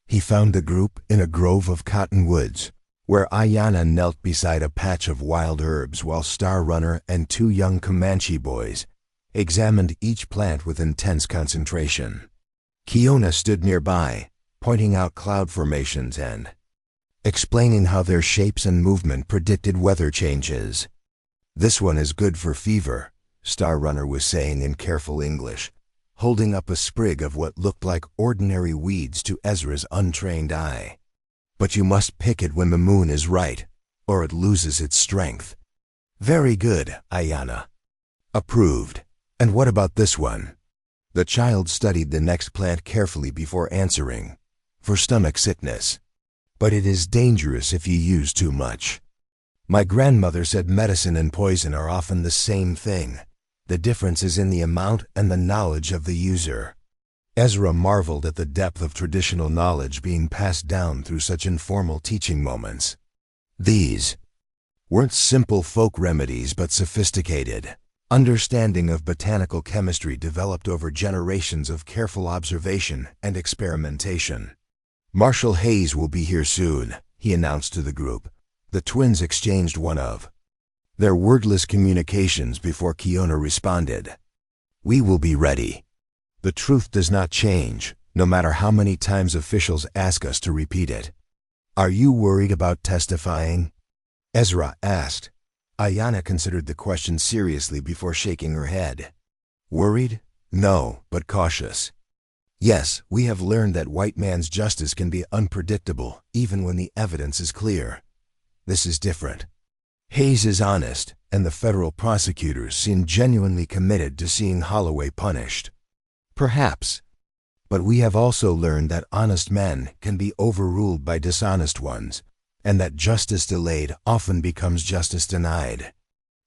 He found the group in a grove of cottonwoods, where Ayana knelt beside a patch of wild herbs while Star Runner and 2 young Comanche boys examined each plant with intense concentration. Kiona stood nearby, pointing out cloud formations and explaining how their shapes and movement predicted weather changes. "This one is good for fever," Star Runner was saying in careful English, holding up a sprig of what looked like ordinary weeds to Ezra's untrained eye. "But you must pick it when the moon is right, or it loses its strength." "Very good," Ayana approved. "And what about this one?" The child studied the next plant carefully before answering. "For stomach sickness. But it is dangerous if you use too much. My grandmother said medicine and poison are often the same thing. The difference is in the amount and the knowledge of the user." Ezra marveled at the depth of traditional knowledge being passed down through such informal teaching moments. These weren't simple folk remedies but sophisticated understanding of botanical chemistry developed over generations of careful observation and experimentation. "Marshal Hayes will be here soon," he announced to the group. The twins exchanged one of their wordless communications before Kiona responded. "We will be ready. The truth does not change, no matter how many times officials ask us to repeat it." "Are you worried about testifying?" Ezra asked. Ayana considered the question seriously before shaking her head. "Worried? No, but cautious. Yes, we have learned that white man's justice can be unpredictable, even when the evidence is clear. This is different. Hayes is honest, and the federal prosecutors seem genuinely committed to seeing Holloway punished. Perhaps. But we have also learned that honest men can be overruled by dishonest ones, and that justice delayed often becomes justice denied."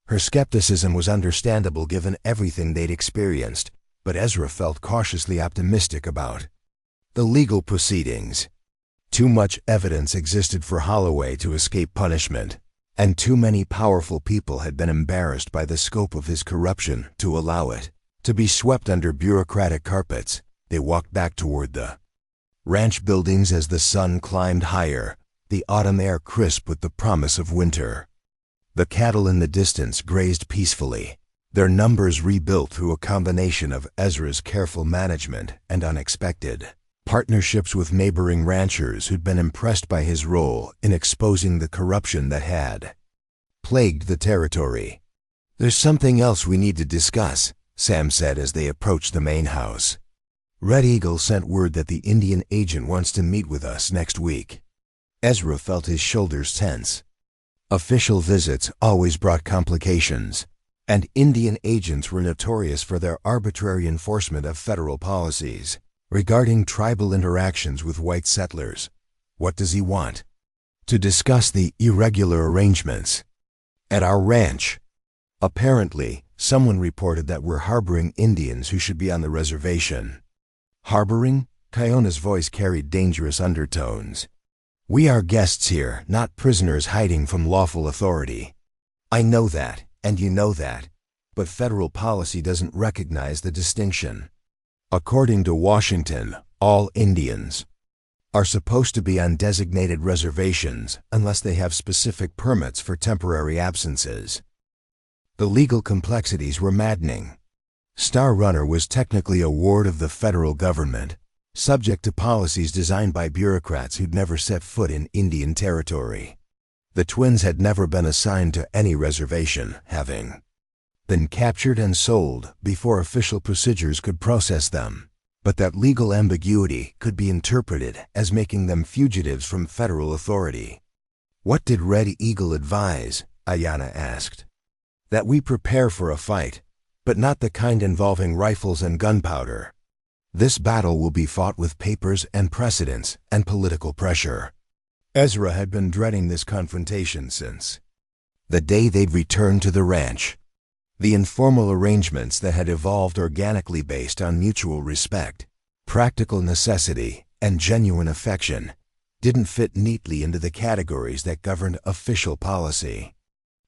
Her skepticism was understandable given everything they'd experienced, but Ezra felt cautiously optimistic about the legal proceedings. Too much evidence existed for Holloway to escape punishment, and too many powerful people had been embarrassed by the scope of his corruption to allow it to be swept under bureaucratic carpets. They walked back toward the ranch buildings as the sun climbed higher, the autumn air crisp with the promise of winter. The cattle in the distance grazed peacefully, their numbers rebuilt through a combination of Ezra's careful management and unexpected partnerships with neighboring ranchers who'd been impressed by his role in exposing the corruption that had plagued the territory. "There's something else we need to discuss," Sam said as they approached the main house. "Red Eagle sent word that the Indian agent wants to meet with us next week." Ezra felt his shoulders tense. Official visits always brought complications, and Indian agents were notorious for their arbitrary enforcement of federal policies regarding tribal interactions with white settlers. What does he want? "To discuss the irregular arrangements at our ranch. Apparently, someone reported that we're harboring Indians who should be on the reservation." "Harboring?" Kiona's voice carried dangerous undertones. "We are guests here, not prisoners hiding from lawful authority." "I know that, and you know that, but federal policy doesn't recognize the distinction. According to Washington, all Indians are supposed to be on designated reservations unless they have specific permits for temporary absences." The legal complexities were maddening. Star Runner was technically a ward of the federal government, subject to policies designed by bureaucrats who'd never set foot in Indian territory. The twins had never been assigned to any reservation, having been captured and sold before official procedures could process them. But that legal ambiguity could be interpreted as making them fugitives from federal authority. "What did Red Eagle advise?" Ayanna asked. "That we prepare for a fight, but not the kind involving rifles and gunpowder. This battle will be fought with papers and precedents and political pressure." Ezra had been dreading this confrontation since the day they'd returned to the ranch. The informal arrangements that had evolved organically based on mutual respect, practical necessity, and genuine affection didn't fit neatly into the categories that governed official policy.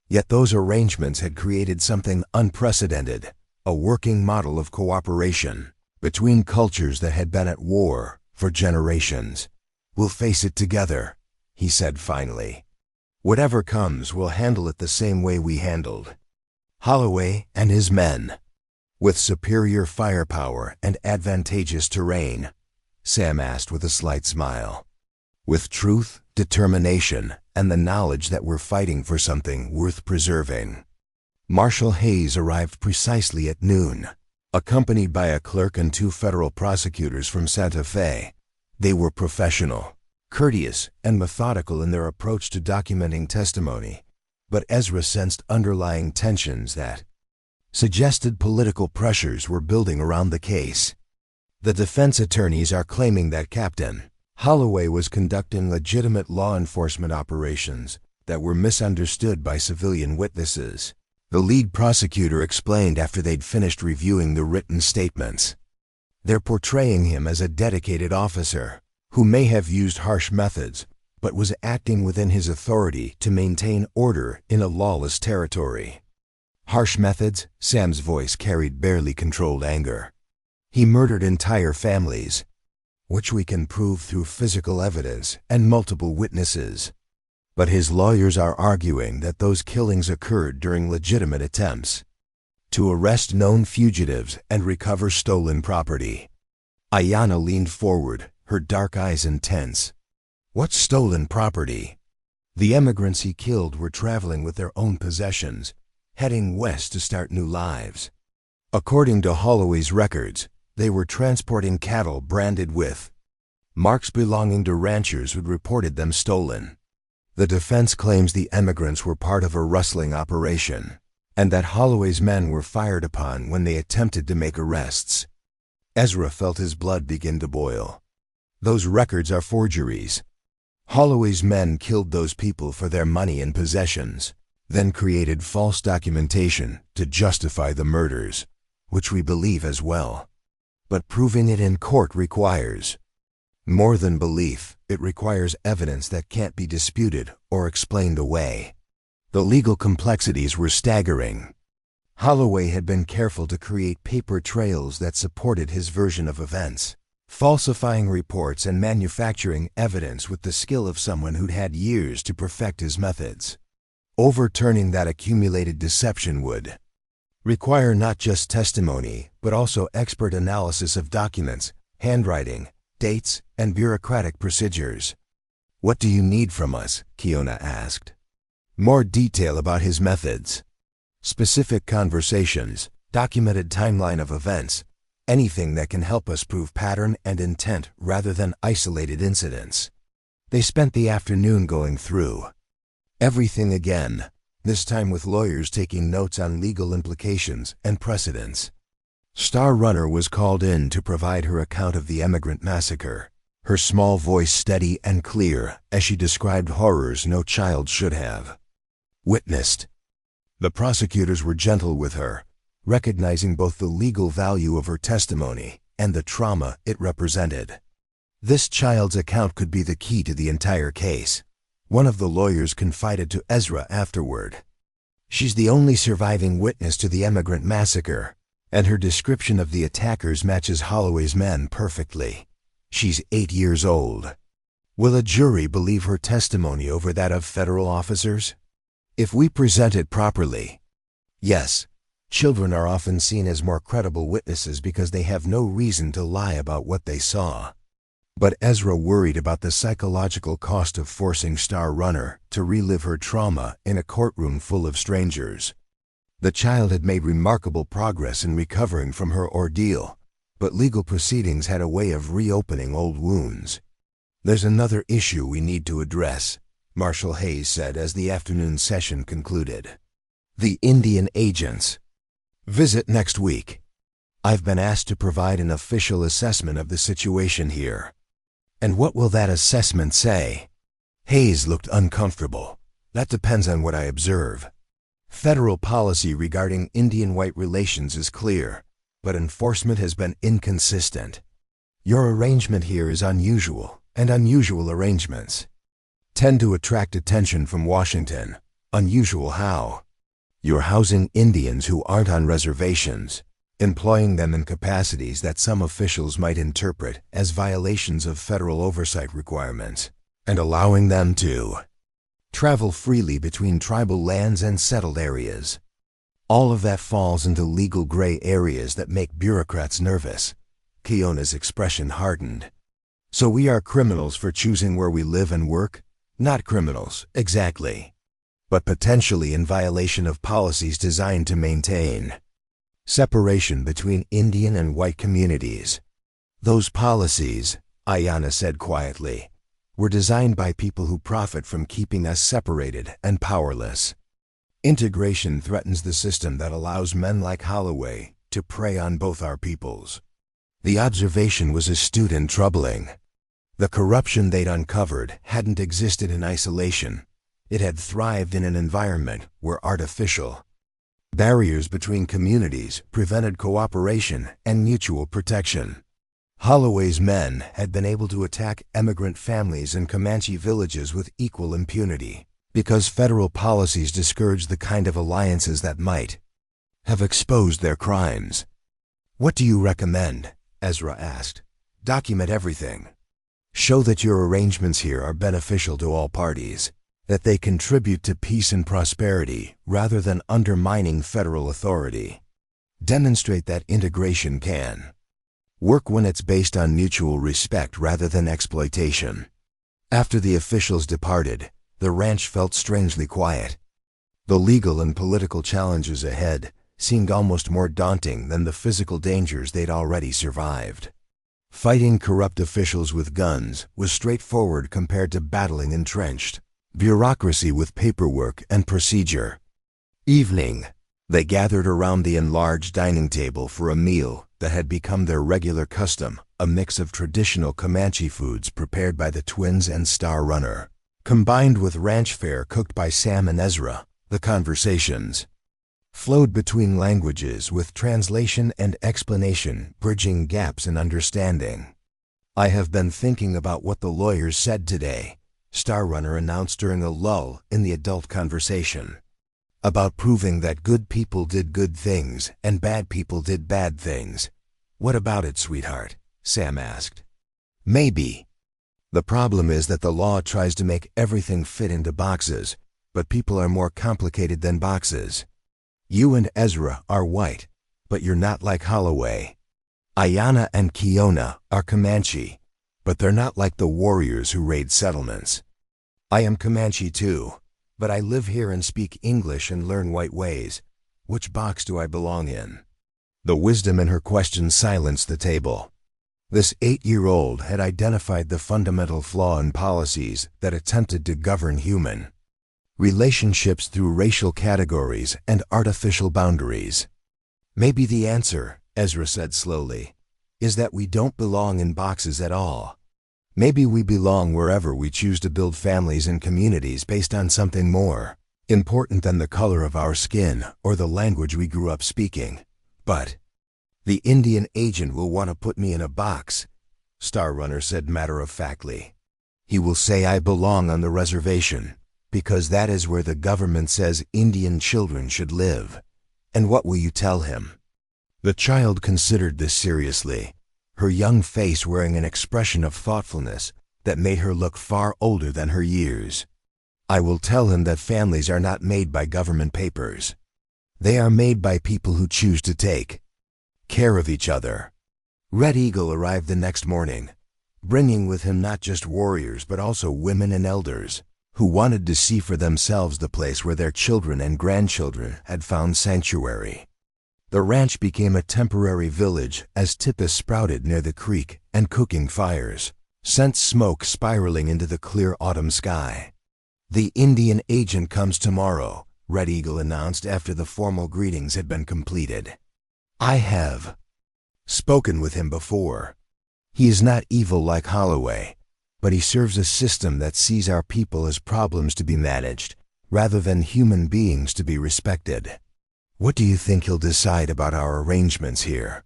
Yet those arrangements had created something unprecedented, a working model of cooperation between cultures that had been at war for generations. "We'll face it together," he said finally. "Whatever comes, we'll handle it the same way we handled Holloway and his men, with superior firepower and advantageous terrain," Sam asked with a slight smile. "With truth, determination, and the knowledge that we're fighting for something worth preserving." Marshal Hayes arrived precisely at noon, accompanied by a clerk and 2 federal prosecutors from Santa Fe. They were professional, courteous, and methodical in their approach to documenting testimony, but Ezra sensed underlying tensions that suggested political pressures were building around the case. "The defense attorneys are claiming that Captain Holloway was conducting legitimate law enforcement operations that were misunderstood by civilian witnesses," the lead prosecutor explained after they'd finished reviewing the written statements. "They're portraying him as a dedicated officer who may have used harsh methods, but was acting within his authority to maintain order in a lawless territory." "Harsh methods?" Sam's voice carried barely controlled anger. "He murdered entire families, which we can prove through physical evidence and multiple witnesses. But his lawyers are arguing that those killings occurred during legitimate attempts to arrest known fugitives and recover stolen property." Ayanna leaned forward, her dark eyes intense. "What's stolen property?" "The immigrants he killed were traveling with their own possessions, heading west to start new lives. According to Holloway's records, they were transporting cattle branded with marks belonging to ranchers who'd reported them stolen. The defense claims the immigrants were part of a rustling operation, and that Holloway's men were fired upon when they attempted to make arrests." Ezra felt his blood begin to boil. "Those records are forgeries. Holloway's men killed those people for their money and possessions, then created false documentation to justify the murders, which we believe as well. But proving it in court requires more than belief. It requires evidence that can't be disputed or explained away." The legal complexities were staggering. Holloway had been careful to create paper trails that supported his version of events, falsifying reports and manufacturing evidence with the skill of someone who'd had years to perfect his methods. Overturning that accumulated deception would require not just testimony, but also expert analysis of documents, handwriting, dates, and bureaucratic procedures. "What do you need from us?" Kiona asked. More detail about his methods. Specific conversations, documented timeline of events, anything that can help us prove pattern and intent rather than isolated incidents. They spent the afternoon going through everything again, this time with lawyers taking notes on legal implications and precedents. Star Runner was called in to provide her account of the emigrant massacre, her small voice steady and clear as she described horrors no child should have witnessed. The prosecutors were gentle with her, recognizing both the legal value of her testimony and the trauma it represented. This child's account could be the key to the entire case, one of the lawyers confided to Ezra afterward. She's the only surviving witness to the emigrant massacre, and her description of the attackers matches Holloway's men perfectly. She's 8 years old. Will a jury believe her testimony over that of federal officers? If we present it properly, yes. Children are often seen as more credible witnesses because they have no reason to lie about what they saw. But Ezra worried about the psychological cost of forcing Star Runner to relive her trauma in a courtroom full of strangers. The child had made remarkable progress in recovering from her ordeal, but legal proceedings had a way of reopening old wounds. There's another issue we need to address, Marshal Hayes said as the afternoon session concluded. The Indian agents. Visit next week. I've been asked to provide an official assessment of the situation here. And what will that assessment say? Hayes looked uncomfortable. That depends on what I observe. Federal policy regarding Indian-white relations is clear, but enforcement has been inconsistent. Your arrangement here is unusual, and unusual arrangements tend to attract attention from Washington. Unusual how? You're housing Indians who aren't on reservations, employing them in capacities that some officials might interpret as violations of federal oversight requirements, and allowing them to travel freely between tribal lands and settled areas. All of that falls into legal gray areas that make bureaucrats nervous. Keona's expression hardened. So we are criminals for choosing where we live and work? Not criminals, exactly, but potentially in violation of policies designed to maintain separation between Indian and white communities. Those policies, Ayanna said quietly, were designed by people who profit from keeping us separated and powerless. Integration threatens the system that allows men like Holloway to prey on both our peoples. The observation was astute and troubling. The corruption they'd uncovered hadn't existed in isolation. It had thrived in an environment where artificial barriers between communities prevented cooperation and mutual protection. Holloway's men had been able to attack emigrant families in Comanche villages with equal impunity because federal policies discouraged the kind of alliances that might have exposed their crimes. What do you recommend? Ezra asked. Document everything. Show that your arrangements here are beneficial to all parties, that they contribute to peace and prosperity rather than undermining federal authority. Demonstrate that integration can work when it's based on mutual respect rather than exploitation. After the officials departed, the ranch felt strangely quiet. The legal and political challenges ahead seemed almost more daunting than the physical dangers they'd already survived. Fighting corrupt officials with guns was straightforward compared to battling entrenched bureaucracy with paperwork and procedure. Evening, they gathered around the enlarged dining table for a meal that had become their regular custom, a mix of traditional Comanche foods prepared by the twins and Star Runner, combined with ranch fare cooked by Sam and Ezra. The conversations flowed between languages with translation and explanation bridging gaps in understanding. I have been thinking about what the lawyers said today, Star Runner announced during a lull in the adult conversation. About proving that good people did good things and bad people did bad things. What about it, sweetheart? Sam asked. Maybe. The problem is that the law tries to make everything fit into boxes, but people are more complicated than boxes. You and Ezra are white, but you're not like Holloway. Ayanna and Keona are Comanche, but they're not like the warriors who raid settlements. I am Comanche too, But I live here and speak English and learn white ways. Which box do I belong in? The wisdom in her question silenced the table. This 8-year-old had identified the fundamental flaw in policies that attempted to govern human relationships through racial categories and artificial boundaries. Maybe the answer, Ezra said slowly, is that we don't belong in boxes at all. Maybe we belong wherever we choose to build families and communities based on something more important than the color of our skin or the language we grew up speaking. But the Indian agent will want to put me in a box, Star Runner said matter-of-factly. He will say I belong on the reservation, because that is where the government says Indian children should live. And what will you tell him? The child considered this seriously, her young face wearing an expression of thoughtfulness that made her look far older than her years. I will tell him that families are not made by government papers. They are made by people who choose to take care of each other. Red Eagle arrived the next morning, bringing with him not just warriors but also women and elders who wanted to see for themselves the place where their children and grandchildren had found sanctuary. The ranch became a temporary village as tipis sprouted near the creek and cooking fires sent smoke spiraling into the clear autumn sky. The Indian agent comes tomorrow, Red Eagle announced after the formal greetings had been completed. I have spoken with him before. He is not evil like Holloway, but he serves a system that sees our people as problems to be managed, rather than human beings to be respected. What do you think he'll decide about our arrangements here?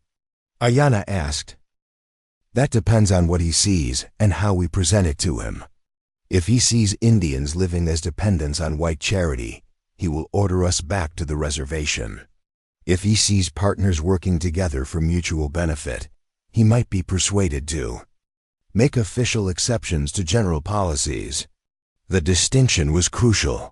Ayana asked. That depends on what he sees and how we present it to him. If he sees Indians living as dependents on white charity, he will order us back to the reservation. If he sees partners working together for mutual benefit, he might be persuaded to make official exceptions to general policies. The distinction was crucial.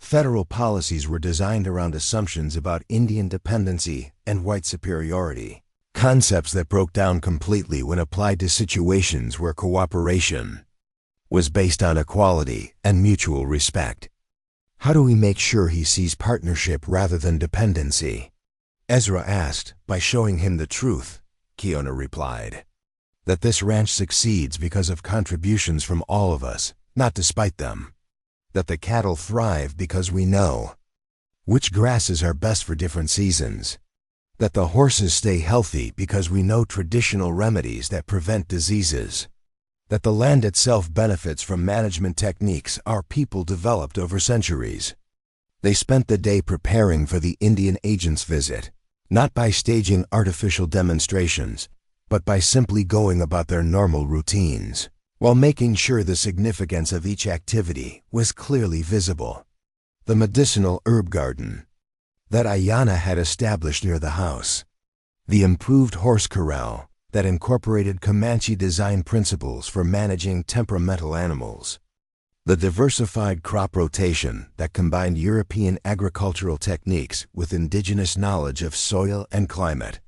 Federal policies were designed around assumptions about Indian dependency and white superiority, concepts that broke down completely when applied to situations where cooperation was based on equality and mutual respect. How do we make sure he sees partnership rather than dependency? Ezra asked. By showing him the truth, Kiona replied. That this ranch succeeds because of contributions from all of us, not despite them. That the cattle thrive because we know which grasses are best for different seasons. That the horses stay healthy because we know traditional remedies that prevent diseases. That the land itself benefits from management techniques our people developed over centuries. They spent the day preparing for the Indian agent's visit, not by staging artificial demonstrations, but by simply going about their normal routines, while making sure the significance of each activity was clearly visible. The medicinal herb garden that Ayana had established near the house. The improved horse corral that incorporated Comanche design principles for managing temperamental animals. The diversified crop rotation that combined European agricultural techniques with indigenous knowledge of soil and climate.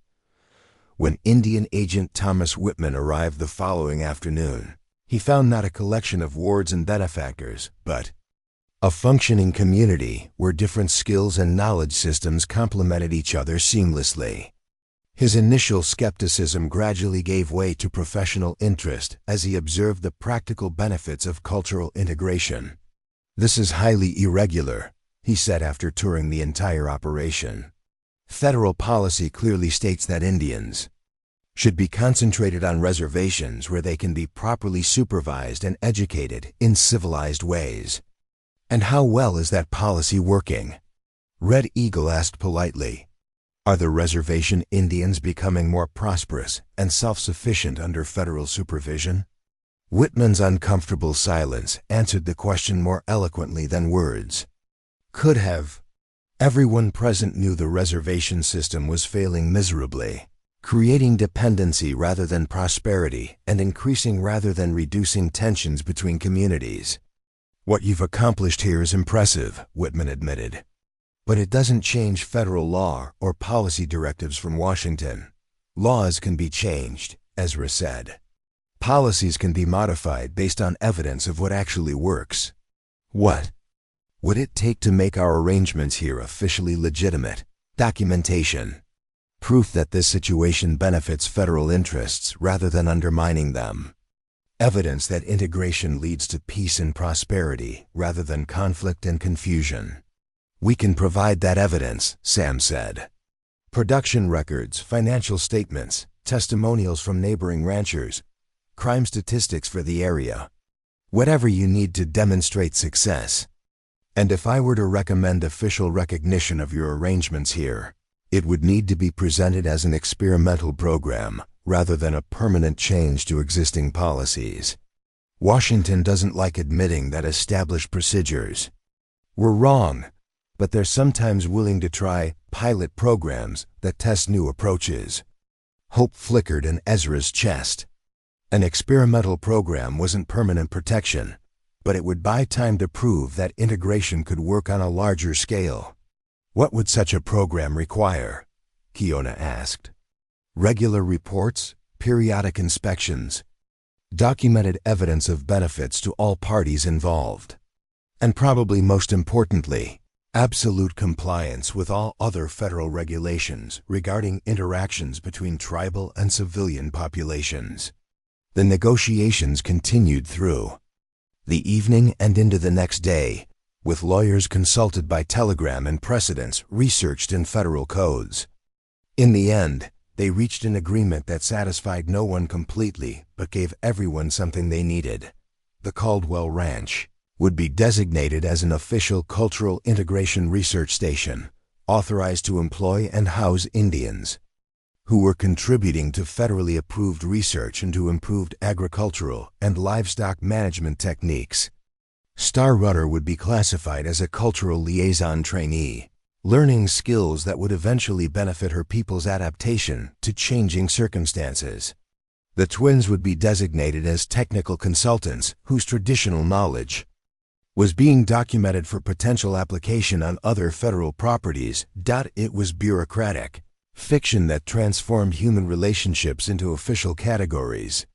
When Indian agent Thomas Whitman arrived the following afternoon, he found not a collection of wards and benefactors, but a functioning community where different skills and knowledge systems complemented each other seamlessly. His initial skepticism gradually gave way to professional interest as he observed the practical benefits of cultural integration. This is highly irregular, he said after touring the entire operation. Federal policy clearly states that Indians should be concentrated on reservations where they can be properly supervised and educated in civilized ways. And how well is that policy working? Red Eagle asked politely. Are the reservation Indians becoming more prosperous and self-sufficient under federal supervision? Whitman's uncomfortable silence answered the question more eloquently than words could have. Everyone present knew the reservation system was failing miserably, creating dependency rather than prosperity and increasing rather than reducing tensions between communities. What you've accomplished here is impressive, Whitman admitted. But it doesn't change federal law or policy directives from Washington. Laws can be changed, Ezra said. Policies can be modified based on evidence of what actually works. What would it take to make our arrangements here officially legitimate? Documentation. Proof that this situation benefits federal interests rather than undermining them. Evidence that integration leads to peace and prosperity rather than conflict and confusion. We can provide that evidence, Sam said. Production records, financial statements, testimonials from neighboring ranchers, crime statistics for the area. Whatever you need to demonstrate success. And if I were to recommend official recognition of your arrangements here, it would need to be presented as an experimental program rather than a permanent change to existing policies. Washington doesn't like admitting that established procedures were wrong, but they're sometimes willing to try pilot programs that test new approaches. Hope flickered in Ezra's chest. An experimental program wasn't permanent protection, but it would buy time to prove that integration could work on a larger scale. What would such a program require? Kiona asked. Regular reports, periodic inspections, documented evidence of benefits to all parties involved, and probably most importantly, absolute compliance with all other federal regulations regarding interactions between tribal and civilian populations. The negotiations continued through the evening and into the next day, with lawyers consulted by telegram and precedents researched in federal codes. In the end, they reached an agreement that satisfied no one completely but gave everyone something they needed. The Caldwell Ranch would be designated as an official cultural integration research station, authorized to employ and house Indians who were contributing to federally approved research into improved agricultural and livestock management techniques. Star Runner would be classified as a cultural liaison trainee, learning skills that would eventually benefit her people's adaptation to changing circumstances. The twins would be designated as technical consultants whose traditional knowledge was being documented for potential application on other federal properties. It was bureaucratic fiction that transformed human relationships into official categories.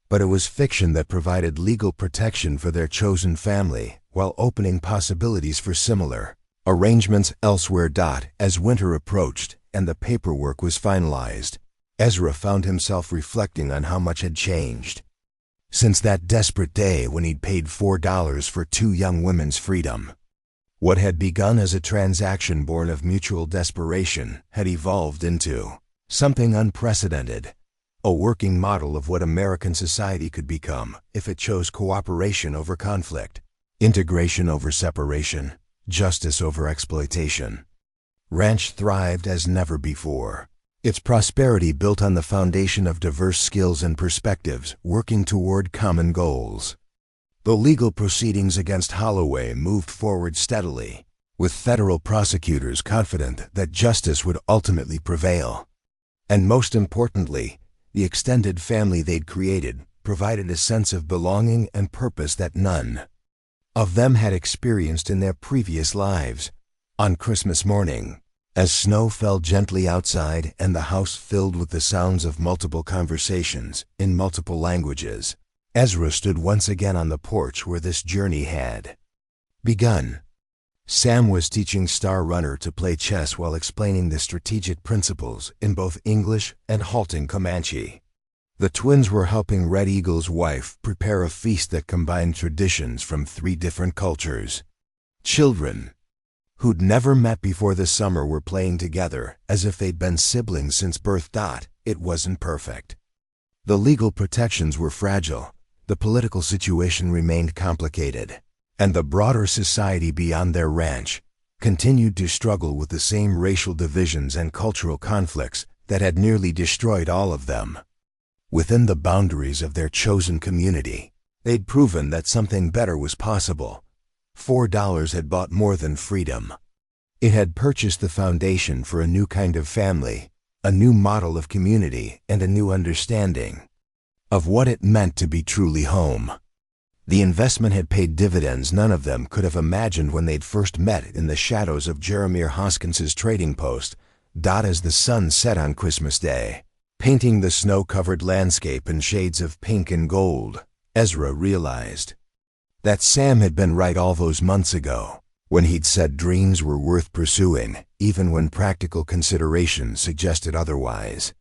But it was fiction that provided legal protection for their chosen family while opening possibilities for similar arrangements elsewhere. As winter approached and the paperwork was finalized, Ezra found himself reflecting on how much had changed since that desperate day when he'd paid $4 for two young women's freedom. What had begun as a transaction born of mutual desperation had evolved into something unprecedented, a working model of what American society could become if it chose cooperation over conflict, integration over separation, justice over exploitation. Ranch thrived as never before. Its prosperity built on the foundation of diverse skills and perspectives working toward common goals. The legal proceedings against Holloway moved forward steadily, with federal prosecutors confident that justice would ultimately prevail. And most importantly, the extended family they'd created provided a sense of belonging and purpose that none of them had experienced in their previous lives. On Christmas morning, as snow fell gently outside and the house filled with the sounds of multiple conversations in multiple languages, Ezra stood once again on the porch where this journey had begun. Sam was teaching Star Runner to play chess while explaining the strategic principles in both English and halting Comanche. The twins were helping Red Eagle's wife prepare a feast that combined traditions from 3 different cultures. Children who'd never met before the summer were playing together as if they'd been siblings since birth. It wasn't perfect. The legal protections were fragile, the political situation remained complicated, and the broader society beyond their ranch continued to struggle with the same racial divisions and cultural conflicts that had nearly destroyed all of them. Within the boundaries of their chosen community, they'd proven that something better was possible. $4 had bought more than freedom. It had purchased the foundation for a new kind of family, a new model of community, and a new understanding of what it meant to be truly home. The investment had paid dividends none of them could have imagined when they'd first met in the shadows of Jeremiah Hoskins's trading post. As the sun set on Christmas Day, painting the snow-covered landscape in shades of pink and gold, Ezra realized that Sam had been right all those months ago. when he'd said dreams were worth pursuing, even when practical considerations suggested otherwise.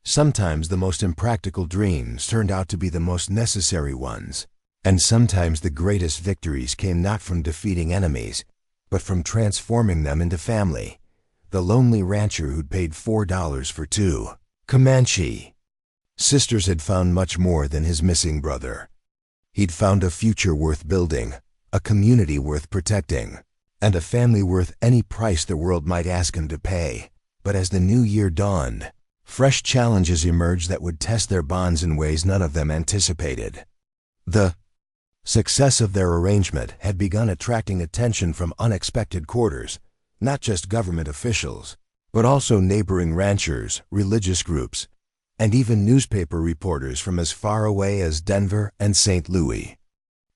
Sometimes the most impractical dreams turned out to be the most necessary ones, and sometimes the greatest victories came not from defeating enemies, but from transforming them into family. The lonely rancher who'd paid $4 for two Comanche sisters had found much more than his missing brother. He'd found a future worth building, a community worth protecting, and a family worth any price the world might ask him to pay. But as the new year dawned, fresh challenges emerged that would test their bonds in ways none of them anticipated. The success of their arrangement had begun attracting attention from unexpected quarters, not just government officials, but also neighboring ranchers, religious groups, and even newspaper reporters from as far away as Denver and St. Louis.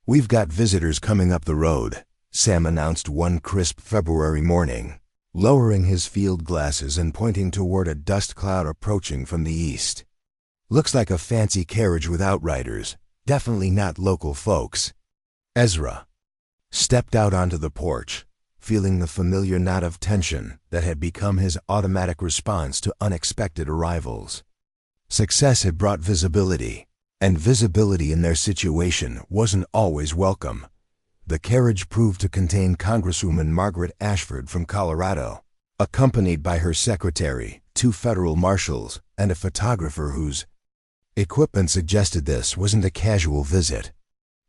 "We've got visitors coming up the road," Sam announced one crisp February morning, lowering his field glasses and pointing toward a dust cloud approaching from the east. "Looks like a fancy carriage with outriders, definitely not local folks." Ezra stepped out onto the porch, feeling the familiar knot of tension that had become his automatic response to unexpected arrivals. Success had brought visibility, and visibility in their situation wasn't always welcome. The carriage proved to contain Congresswoman Margaret Ashford from Colorado, accompanied by her secretary, 2 federal marshals, and a photographer whose equipment suggested this wasn't a casual visit.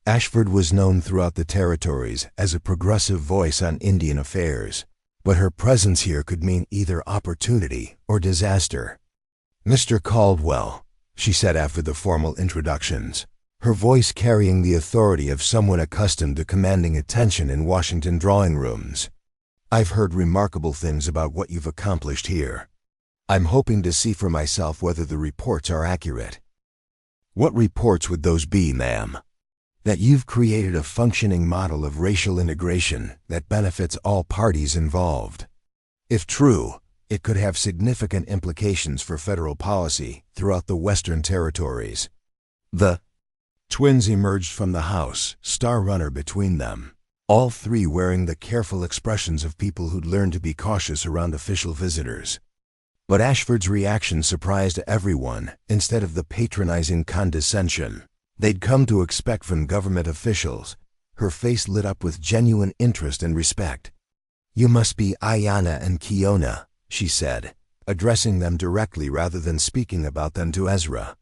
Ashford was known throughout the territories as a progressive voice on Indian affairs, but her presence here could mean either opportunity or disaster. "Mr. Caldwell," she said after the formal introductions, her voice carrying the authority of someone accustomed to commanding attention in Washington drawing rooms. "I've heard remarkable things about what you've accomplished here. I'm hoping to see for myself whether the reports are accurate." "What reports would those be, ma'am?" "That you've created a functioning model of racial integration that benefits all parties involved. If true, it could have significant implications for federal policy throughout the Western territories." The twins emerged from the house, Star Runner between them, all 3 wearing the careful expressions of people who'd learned to be cautious around official visitors. But Ashford's reaction surprised everyone. Instead of the patronizing condescension they'd come to expect from government officials, her face lit up with genuine interest and respect. "You must be Ayanna and Kiona," she said, addressing them directly rather than speaking about them to Ezra.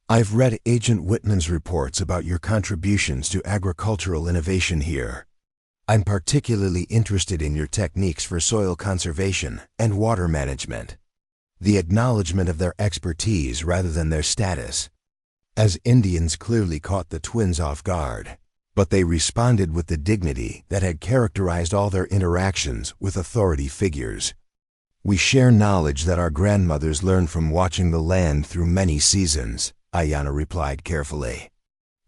"I've read Agent Whitman's reports about your contributions to agricultural innovation here. I'm particularly interested in your techniques for soil conservation and water management. The acknowledgement of their expertise rather than their status." As Indians clearly caught the twins off guard, but they responded with the dignity that had characterized all their interactions with authority figures. "We share knowledge that our grandmothers learned from watching the land through many seasons," Ayanna replied carefully.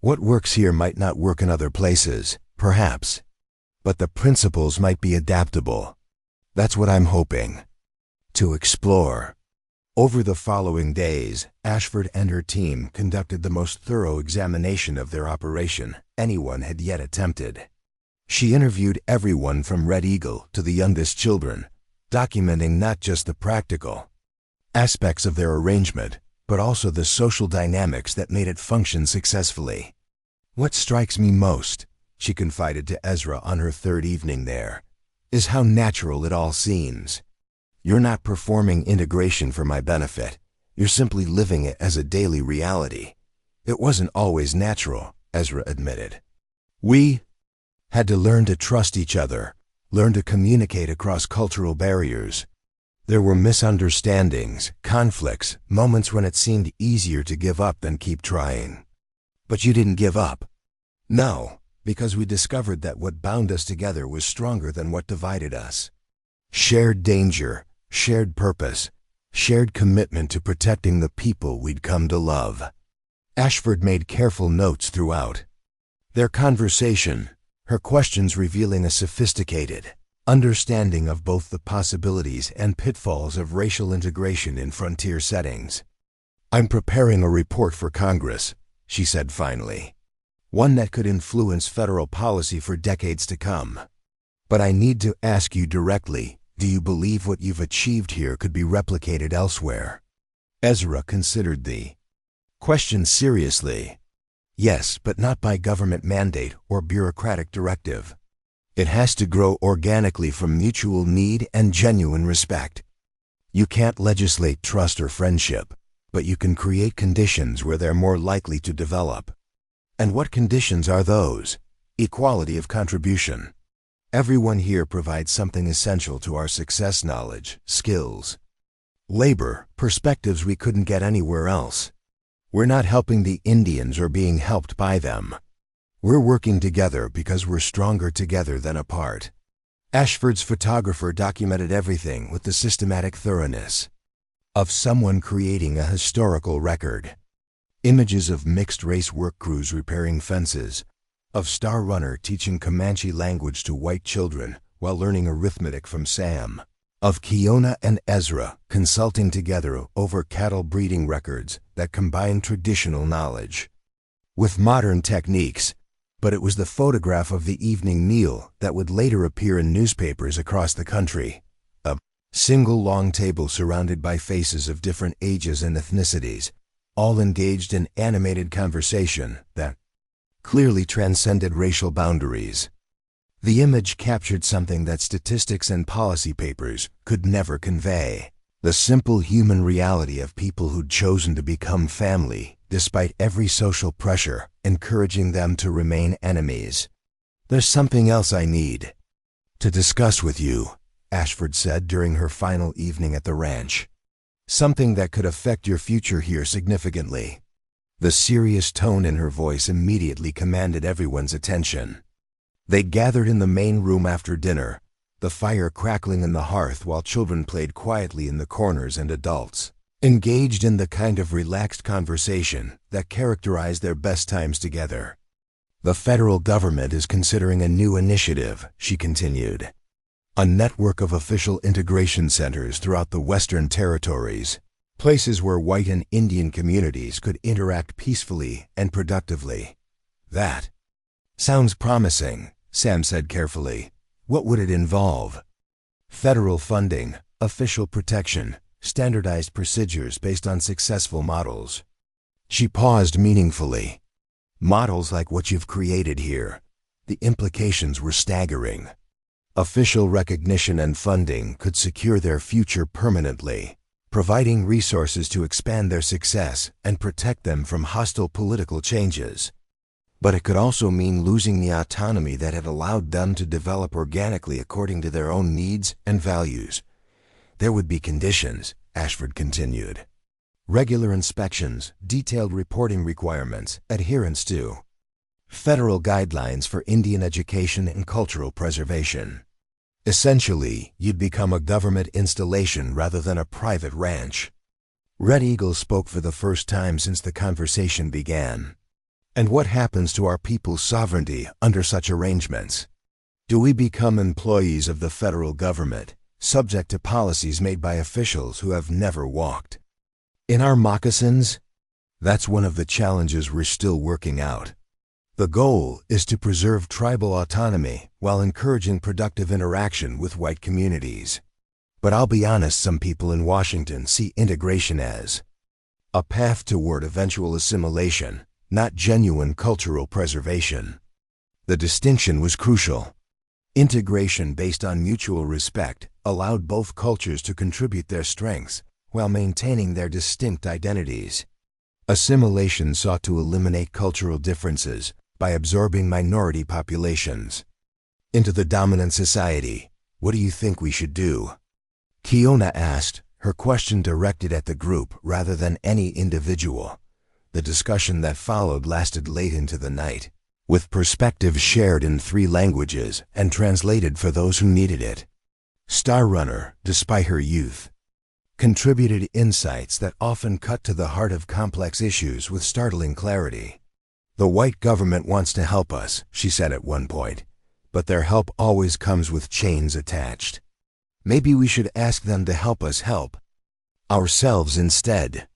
"What works here might not work in other places, perhaps, but the principles might be adaptable. That's what I'm hoping to explore." Over the following days, Ashford and her team conducted the most thorough examination of their operation anyone had yet attempted. She interviewed everyone from Red Eagle to the youngest children, documenting not just the practical aspects of their arrangement, but also the social dynamics that made it function successfully. "What strikes me most," she confided to Ezra on her 3rd evening there, "is how natural it all seems. You're not performing integration for my benefit. You're simply living it as a daily reality." "It wasn't always natural," Ezra admitted. "We had to learn to trust each other, learn to communicate across cultural barriers. There were misunderstandings, conflicts, moments when it seemed easier to give up than keep trying." "But you didn't give up." "No, because we discovered that what bound us together was stronger than what divided us. Shared danger, shared purpose, shared commitment to protecting the people we'd come to love." Ashford made careful notes throughout their conversation, her questions revealing a sophisticated understanding of both the possibilities and pitfalls of racial integration in frontier settings. "I'm preparing a report for Congress," she said finally, "one that could influence federal policy for decades to come. But I need to ask you directly, do you believe what you've achieved here could be replicated elsewhere? Ezra considered the question seriously. Yes, but not by government mandate or bureaucratic directive. It has to grow organically from mutual need and genuine respect. You can't legislate trust or friendship, but you can create conditions where they're more likely to develop. And what conditions are those? Equality of contribution. Everyone here provides something essential to our success: knowledge, skills, labor, perspectives we couldn't get anywhere else. We're not helping the Indians or being helped by them. We're working together because we're stronger together than apart. Ashford's photographer documented everything with the systematic thoroughness of someone creating a historical record. Images of mixed-race work crews repairing fences, of Star Runner teaching Comanche language to white children while learning arithmetic from Sam, of Kiona and Ezra consulting together over cattle breeding records that combine traditional knowledge with modern techniques. But it was the photograph of the evening meal that would later appear in newspapers across the country. A single long table surrounded by faces of different ages and ethnicities, all engaged in animated conversation that clearly transcended racial boundaries. The image captured something that statistics and policy papers could never convey: the simple human reality of people who'd chosen to become family despite every social pressure encouraging them to remain enemies. There's something else I need to discuss with you, Ashford said during her final evening at the ranch. Something that could affect your future here significantly. The serious tone in her voice immediately commanded everyone's attention. They gathered in the main room after dinner, the fire crackling in the hearth while children played quietly in the corners and adults engaged in the kind of relaxed conversation that characterized their best times together. The federal government is considering a new initiative, she continued. A network of official integration centers throughout the Western Territories, places where white and Indian communities could interact peacefully and productively. That sounds promising, Sam said carefully. What would it involve? Federal funding, official protection, standardized procedures based on successful models. She paused meaningfully. Models like what you've created here. The implications were staggering. Official recognition and funding could secure their future permanently, providing resources to expand their success and protect them from hostile political changes. But it could also mean losing the autonomy that had allowed them to develop organically according to their own needs and values. There would be conditions, Ashford continued. Regular inspections, detailed reporting requirements, adherence to federal guidelines for Indian education and cultural preservation. Essentially, you'd become a government installation rather than a private ranch. Red Eagle spoke for the first time since the conversation began. And what happens to our people's sovereignty under such arrangements? Do we become employees of the federal government, subject to policies made by officials who have never walked in our moccasins? That's one of the challenges we're still working out. The goal is to preserve tribal autonomy while encouraging productive interaction with white communities. But I'll be honest, some people in Washington see integration as a path toward eventual assimilation, not genuine cultural preservation. The distinction was crucial. Integration based on mutual respect allowed both cultures to contribute their strengths while maintaining their distinct identities. Assimilation sought to eliminate cultural differences by absorbing minority populations into the dominant society. What do you think we should do? Kiona asked, her question directed at the group rather than any individual. The discussion that followed lasted late into the night, with perspectives shared in 3 languages and translated for those who needed it. Star Runner, despite her youth, contributed insights that often cut to the heart of complex issues with startling clarity. The white government wants to help us, she said at one point, but their help always comes with chains attached. Maybe we should ask them to help us help ourselves instead.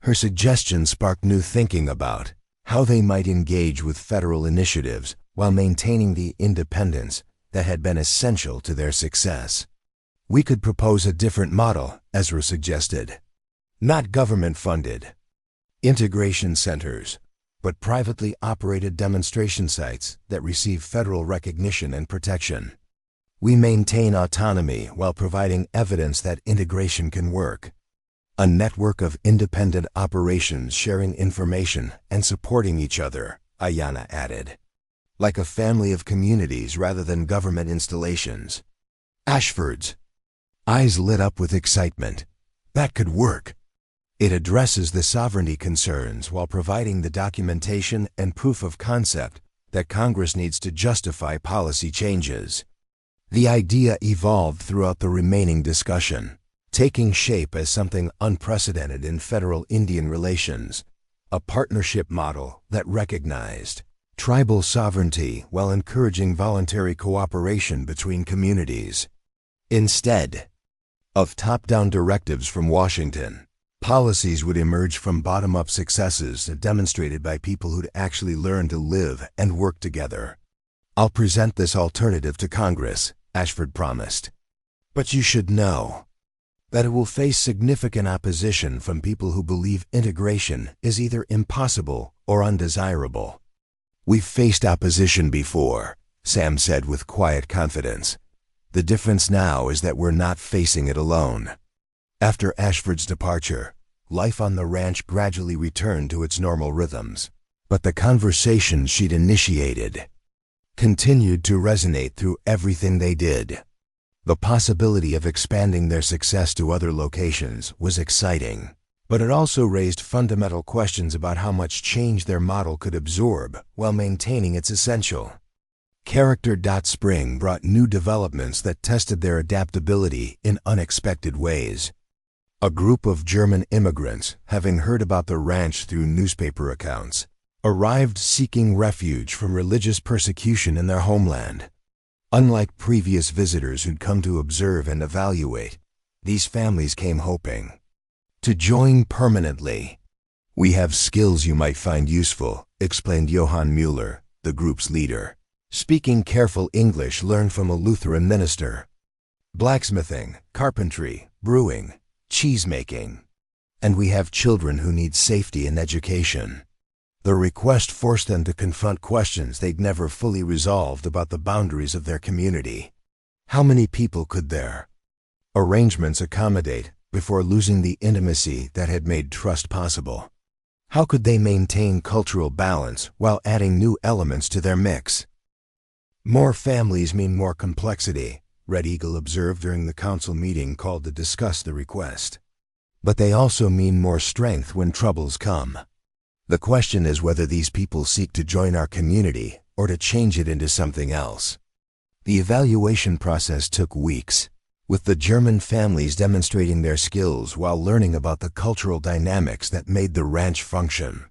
Her suggestion sparked new thinking about how they might engage with federal initiatives while maintaining the independence that had been essential to their success. We could propose a different model, Ezra suggested. Not government-funded integration centers, but privately operated demonstration sites that receive federal recognition and protection. We maintain autonomy while providing evidence that integration can work. A network of independent operations sharing information and supporting each other, Ayana added. Like a family of communities rather than government installations. Ashford's eyes lit up with excitement. That could work. It addresses the sovereignty concerns while providing the documentation and proof of concept that Congress needs to justify policy changes. The idea evolved throughout the remaining discussion, taking shape as something unprecedented in federal Indian relations, a partnership model that recognized tribal sovereignty while encouraging voluntary cooperation between communities. Instead of top-down directives from Washington, policies would emerge from bottom-up successes demonstrated by people who'd actually learned to live and work together. I'll present this alternative to Congress, Ashford promised. But you should know that it will face significant opposition from people who believe integration is either impossible or undesirable. We've faced opposition before, Sam said with quiet confidence. The difference now is that we're not facing it alone. After Ashford's departure, life on the ranch gradually returned to its normal rhythms. But the conversations she'd initiated continued to resonate through everything they did. The possibility of expanding their success to other locations was exciting, but it also raised fundamental questions about how much change their model could absorb while maintaining its essential character. Spring brought new developments that tested their adaptability in unexpected ways. A group of German immigrants, having heard about the ranch through newspaper accounts, arrived seeking refuge from religious persecution in their homeland. Unlike previous visitors who'd come to observe and evaluate, these families came hoping to join permanently. We have skills you might find useful, explained Johann Mueller, the group's leader. Speaking careful English learned from a Lutheran minister. Blacksmithing, carpentry, brewing, cheese-making. And we have children who need safety and education. The request forced them to confront questions they'd never fully resolved about the boundaries of their community. How many people could their arrangements accommodate before losing the intimacy that had made trust possible? How could they maintain cultural balance while adding new elements to their mix? More families mean more complexity, Red Eagle observed during the council meeting called to discuss the request. But they also mean more strength when troubles come. The question is whether these people seek to join our community or to change it into something else. The evaluation process took weeks, with the German families demonstrating their skills while learning about the cultural dynamics that made the ranch function.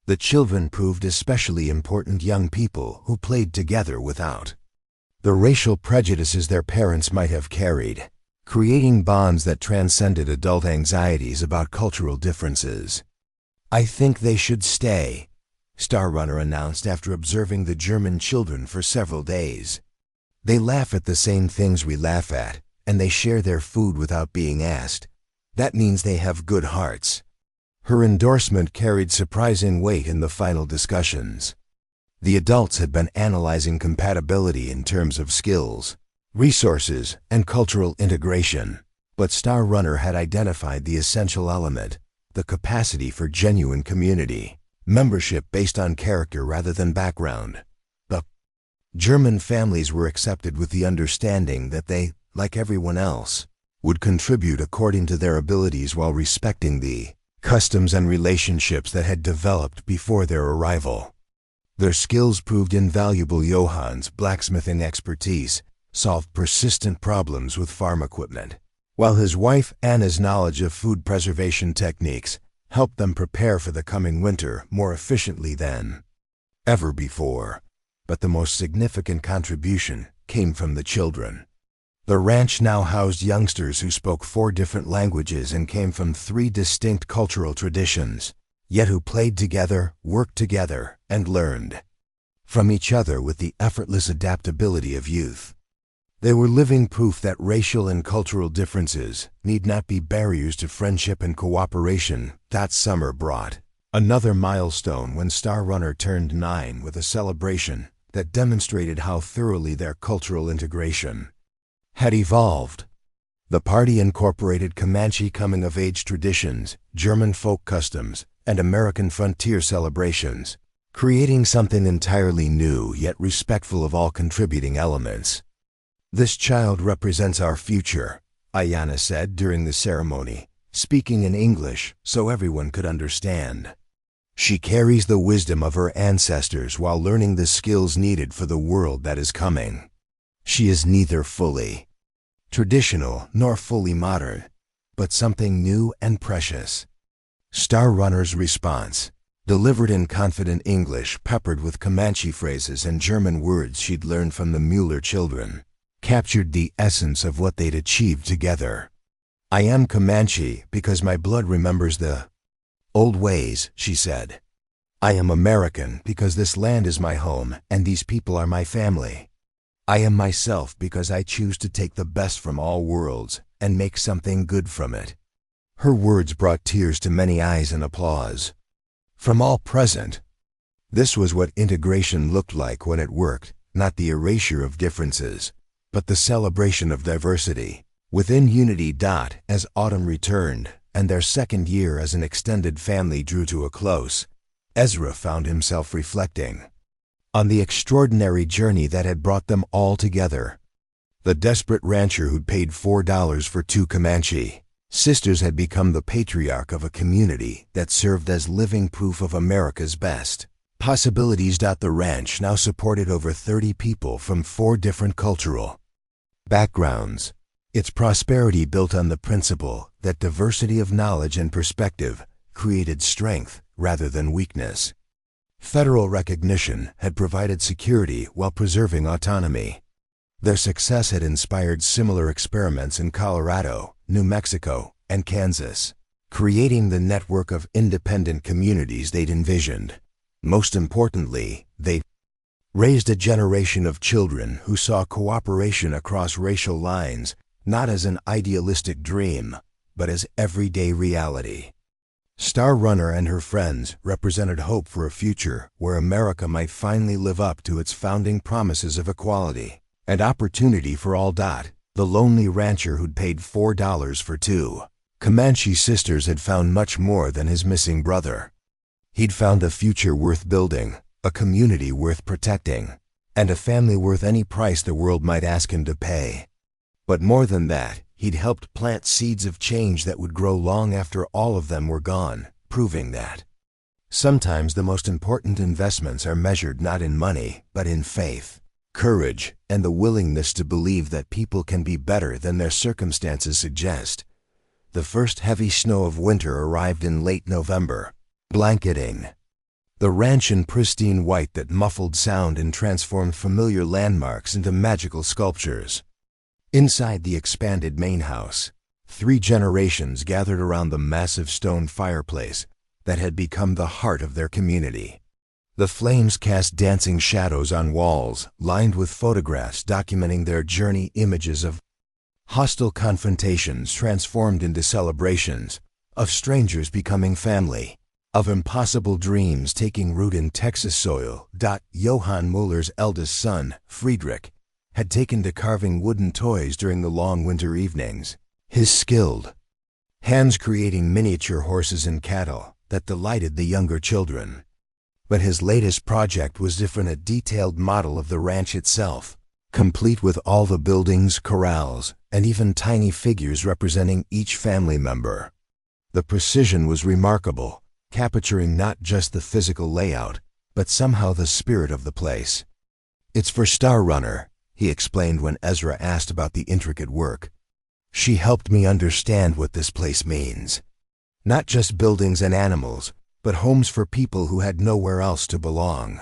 The children proved especially important young people who played together without the racial prejudices their parents might have carried, creating bonds that transcended adult anxieties about cultural differences. I think they should stay, Star Runner announced after observing the German children for several days. They laugh at the same things we laugh at, and they share their food without being asked. That means they have good hearts. Her endorsement carried surprising weight in the final discussions. The adults had been analyzing compatibility in terms of skills, resources, and cultural integration, but Star Runner had identified the essential element, the capacity for genuine community, membership based on character rather than background. The German families were accepted with the understanding that they, like everyone else, would contribute according to their abilities while respecting the customs and relationships that had developed before their arrival. Their skills proved invaluable. Johann's blacksmithing expertise solved persistent problems with farm equipment, while his wife Anna's knowledge of food preservation techniques helped them prepare for the coming winter more efficiently than ever before. But the most significant contribution came from the children. The ranch now housed youngsters who spoke 4 different languages and came from 3 distinct cultural traditions, yet who played together, worked together, and learned from each other with the effortless adaptability of youth. They were living proof that racial and cultural differences need not be barriers to friendship and cooperation. That summer brought another milestone when Star Runner turned 9 with a celebration that demonstrated how thoroughly their cultural integration had evolved. The party incorporated Comanche coming-of-age traditions, German folk customs, and American frontier celebrations, creating something entirely new yet respectful of all contributing elements. "This child represents our future," Ayanna said during the ceremony, speaking in English so everyone could understand. "She carries the wisdom of her ancestors while learning the skills needed for the world that is coming. She is neither fully traditional nor fully modern, but something new and precious." Star Runner's response, delivered in confident English peppered with Comanche phrases and German words she'd learned from the Mueller children, captured the essence of what they'd achieved together. "I am Comanche because my blood remembers the old ways," she said. "I am American because this land is my home and these people are my family. I am myself because I choose to take the best from all worlds and make something good from it." Her words brought tears to many eyes and applause from all present. This was what integration looked like when it worked, not the erasure of differences, but the celebration of diversity within unity. As autumn returned and their second year as an extended family drew to a close, Ezra found himself reflecting on the extraordinary journey that had brought them all together. The desperate rancher who'd paid $4 for 2 Comanche sisters had become the patriarch of a community that served as living proof of America's best possibilities. The ranch now supported over 30 people from 4 different cultural backgrounds. Its prosperity built on the principle that diversity of knowledge and perspective created strength rather than weakness. Federal recognition had provided security while preserving autonomy. Their success had inspired similar experiments in Colorado, New Mexico, and Kansas, creating the network of independent communities they'd envisioned. Most importantly, they raised a generation of children who saw cooperation across racial lines not as an idealistic dream, but as everyday reality. Star Runner and her friends represented hope for a future where America might finally live up to its founding promises of equality and opportunity for all. The lonely rancher who'd paid $4 for 2 Comanche sisters had found much more than his missing brother. He'd found a future worth building, a community worth protecting, and a family worth any price the world might ask him to pay. But more than that, he'd helped plant seeds of change that would grow long after all of them were gone, proving that sometimes the most important investments are measured not in money, but in faith, courage, and the willingness to believe that people can be better than their circumstances suggest. The first heavy snow of winter arrived in late November, blanketing the ranch in pristine white that muffled sound and transformed familiar landmarks into magical sculptures. Inside the expanded main house, 3 generations gathered around the massive stone fireplace that had become the heart of their community. The flames cast dancing shadows on walls lined with photographs documenting their journey, images of hostile confrontations transformed into celebrations, of strangers becoming family, of impossible dreams taking root in Texas soil. Johann Mueller's eldest son, Friedrich, had taken to carving wooden toys during the long winter evenings, his skilled hands creating miniature horses and cattle that delighted the younger children. But his latest project was different, a detailed model of the ranch itself, complete with all the buildings, corrals, and even tiny figures representing each family member. The precision was remarkable, capturing not just the physical layout, but somehow the spirit of the place. "It's for Star Runner," he explained when Ezra asked about the intricate work. "She helped me understand what this place means. Not just buildings and animals, but homes for people who had nowhere else to belong."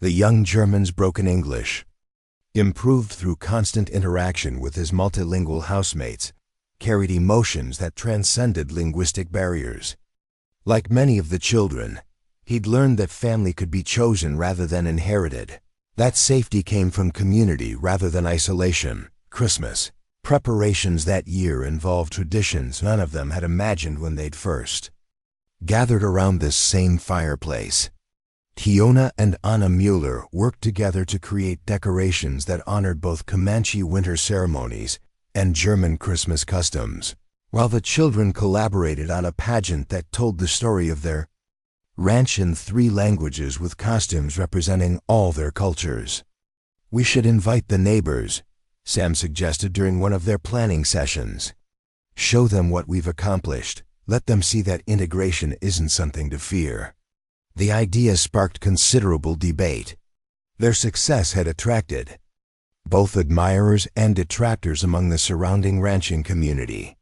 The young German's broken English, improved through constant interaction with his multilingual housemates, carried emotions that transcended linguistic barriers. Like many of the children, he'd learned that family could be chosen rather than inherited. That safety came from community rather than isolation, Christmas. Preparations that year involved traditions none of them had imagined when they'd first gathered around this same fireplace. Tiona and Anna Mueller worked together to create decorations that honored both Comanche winter ceremonies and German Christmas customs, while the children collaborated on a pageant that told the story of their ranch in 3 languages with costumes representing all their cultures. "We should invite the neighbors," Sam suggested during one of their planning sessions. "Show them what we've accomplished. Let them see that integration isn't something to fear." The idea sparked considerable debate. Their success had attracted both admirers and detractors among the surrounding ranching community.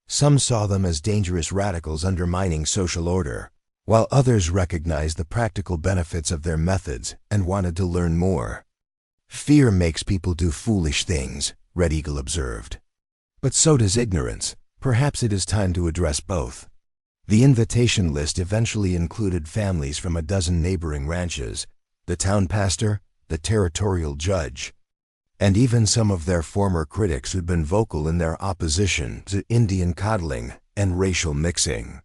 Some saw them as dangerous radicals undermining social order, while others recognized the practical benefits of their methods and wanted to learn more. "Fear makes people do foolish things," Red Eagle observed. "But so does ignorance. Perhaps it is time to address both." The invitation list eventually included families from a dozen neighboring ranches, the town pastor, the territorial judge, and even some of their former critics who'd been vocal in their opposition to Indian coddling and racial mixing.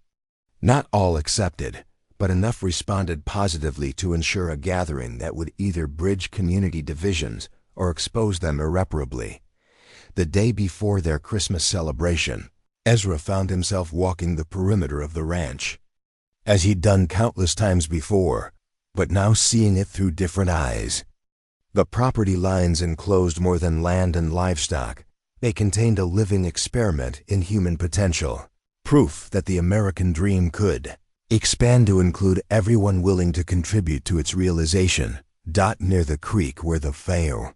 Not all accepted, but enough responded positively to ensure a gathering that would either bridge community divisions or expose them irreparably. The day before their Christmas celebration, Ezra found himself walking the perimeter of the ranch, as he'd done countless times before, but now seeing it through different eyes. The property lines enclosed more than land and livestock. They contained a living experiment in human potential, proof that the American dream could expand to include everyone willing to contribute to its realization. Near the creek where the Fayette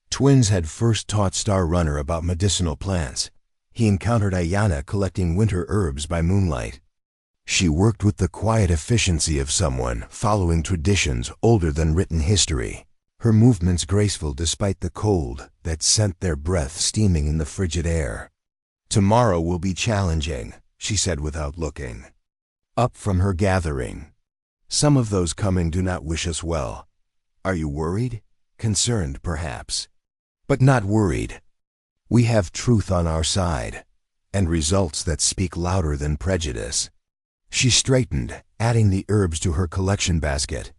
twins had first taught Star Runner about medicinal plants, he encountered Ayanna collecting winter herbs by moonlight. She worked with the quiet efficiency of someone following traditions older than written history, her movements graceful despite the cold that sent their breath steaming in the frigid air. "Tomorrow will be challenging," she said without looking up from her gathering. "Some of those coming do not wish us well. Are you worried? Concerned, perhaps. But not worried. We have truth on our side, and results that speak louder than prejudice." She straightened, adding the herbs to her collection basket.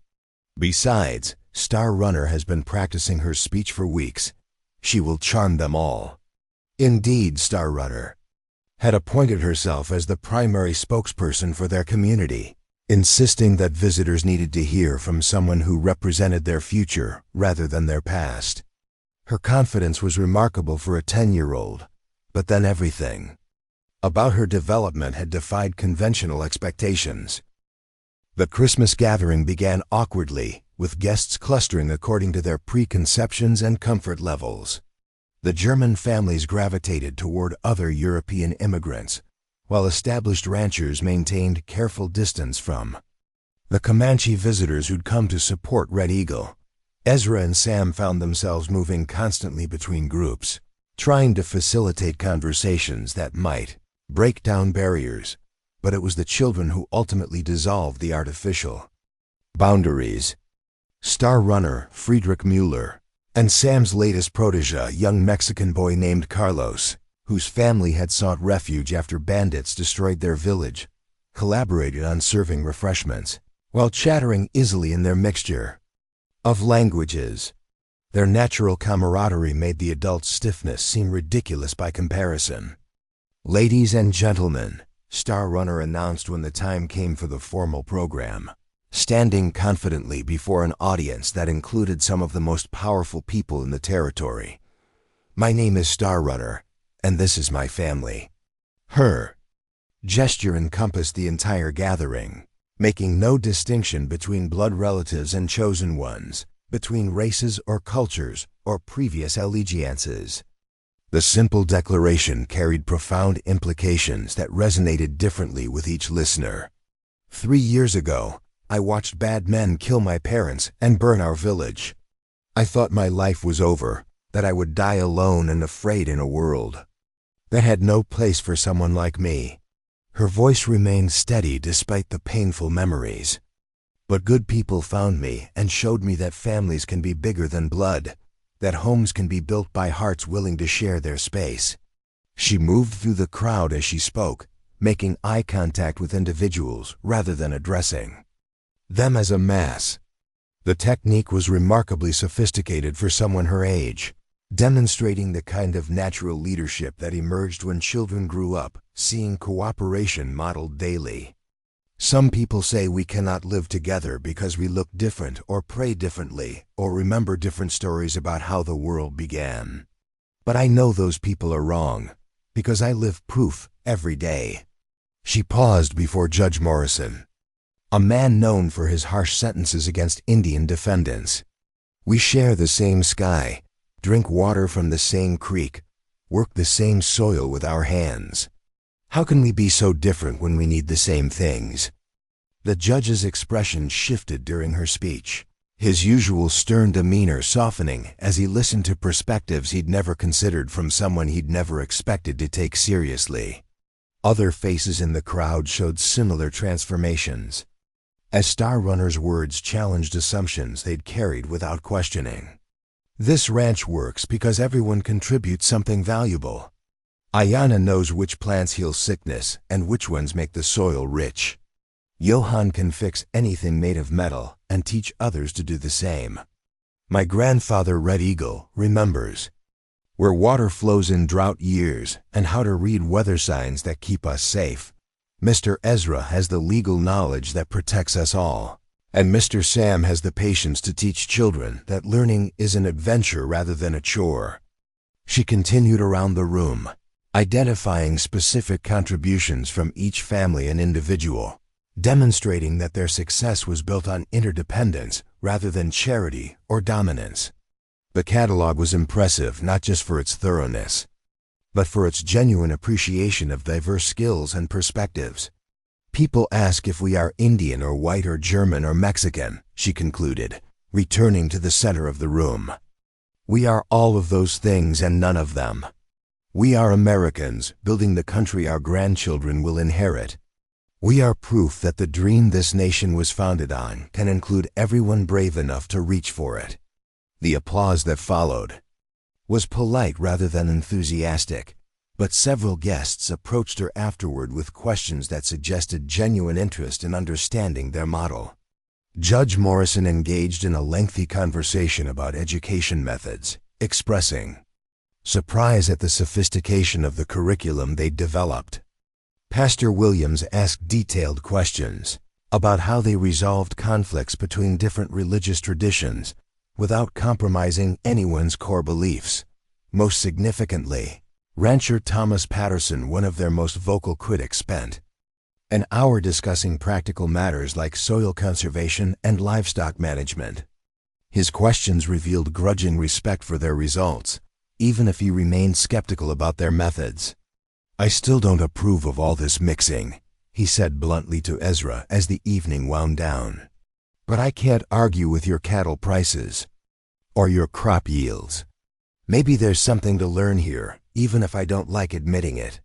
"Besides, Star Runner has been practicing her speech for weeks. She will charm them all." Indeed, Star Runner had appointed herself as the primary spokesperson for their community, insisting that visitors needed to hear from someone who represented their future rather than their past. Her confidence was remarkable for a 10-year-old, but then everything about her development had defied conventional expectations. The Christmas gathering began awkwardly, with guests clustering according to their preconceptions and comfort levels. The German families gravitated toward other European immigrants, while established ranchers maintained careful distance from the Comanche visitors who'd come to support Red Eagle. Ezra and Sam found themselves moving constantly between groups, trying to facilitate conversations that might break down barriers, but it was the children who ultimately dissolved the artificial boundaries. Star Runner, Friedrich Mueller, and Sam's latest protege, a young Mexican boy named Carlos, whose family had sought refuge after bandits destroyed their village, collaborated on serving refreshments, while chattering easily in their mixture of languages. Their natural camaraderie made the adults' stiffness seem ridiculous by comparison. "Ladies and gentlemen," Star Runner announced when the time came for the formal program, standing confidently before an audience that included some of the most powerful people in the territory. "My name is Star Runner, and this is my family." Her gesture encompassed the entire gathering, making no distinction between blood relatives and chosen ones, between races or cultures or previous allegiances. The simple declaration carried profound implications that resonated differently with each listener. 3 years ago, I watched bad men kill my parents and burn our village. I thought my life was over, that I would die alone and afraid in a world that had no place for someone like me. Her voice remained steady despite the painful memories. "But good people found me and showed me that families can be bigger than blood, that homes can be built by hearts willing to share their space. She moved through the crowd as she spoke, making eye contact with individuals rather than addressing them as a mass. The technique was remarkably sophisticated for someone her age, demonstrating the kind of natural leadership that emerged when children grew up, seeing cooperation modeled daily. Some people say we cannot live together because we look different or pray differently or remember different stories about how the world began. But I know those people are wrong, because I live proof every day. She paused before Judge Morrison, a man known for his harsh sentences against Indian defendants. We share the same sky, drink water from the same creek, work the same soil with our hands. How can we be so different when we need the same things? The judge's expression shifted during her speech, his usual stern demeanor softening as he listened to perspectives he'd never considered from someone he'd never expected to take seriously. Other faces in the crowd showed similar transformations, as Star Runner's words challenged assumptions they'd carried without questioning. This ranch works because everyone contributes something valuable. Ayana knows which plants heal sickness and which ones make the soil rich. Johann can fix anything made of metal and teach others to do the same. My grandfather Red Eagle remembers where water flows in drought years and how to read weather signs that keep us safe. Mr. Ezra has the legal knowledge that protects us all. And Mr. Sam has the patience to teach children that learning is an adventure rather than a chore. She continued around the room, identifying specific contributions from each family and individual, demonstrating that their success was built on interdependence rather than charity or dominance. The catalog was impressive not just for its thoroughness, but for its genuine appreciation of diverse skills and perspectives. People ask if we are Indian or white or German or Mexican, she concluded, returning to the center of the room. We are all of those things and none of them. We are Americans, building the country our grandchildren will inherit. We are proof that the dream this nation was founded on can include everyone brave enough to reach for it. The applause that followed was polite rather than enthusiastic, but several guests approached her afterward with questions that suggested genuine interest in understanding their model. Judge Morrison engaged in a lengthy conversation about education methods, expressing surprise at the sophistication of the curriculum they'd developed. Pastor Williams asked detailed questions about how they resolved conflicts between different religious traditions without compromising anyone's core beliefs. Most significantly, rancher Thomas Patterson, one of their most vocal critics, spent an hour discussing practical matters like soil conservation and livestock management. His questions revealed grudging respect for their results, even if he remained skeptical about their methods. I still don't approve of all this mixing, he said bluntly to Ezra as the evening wound down. But I can't argue with your cattle prices or your crop yields. Maybe there's something to learn here, even if I don't like admitting it.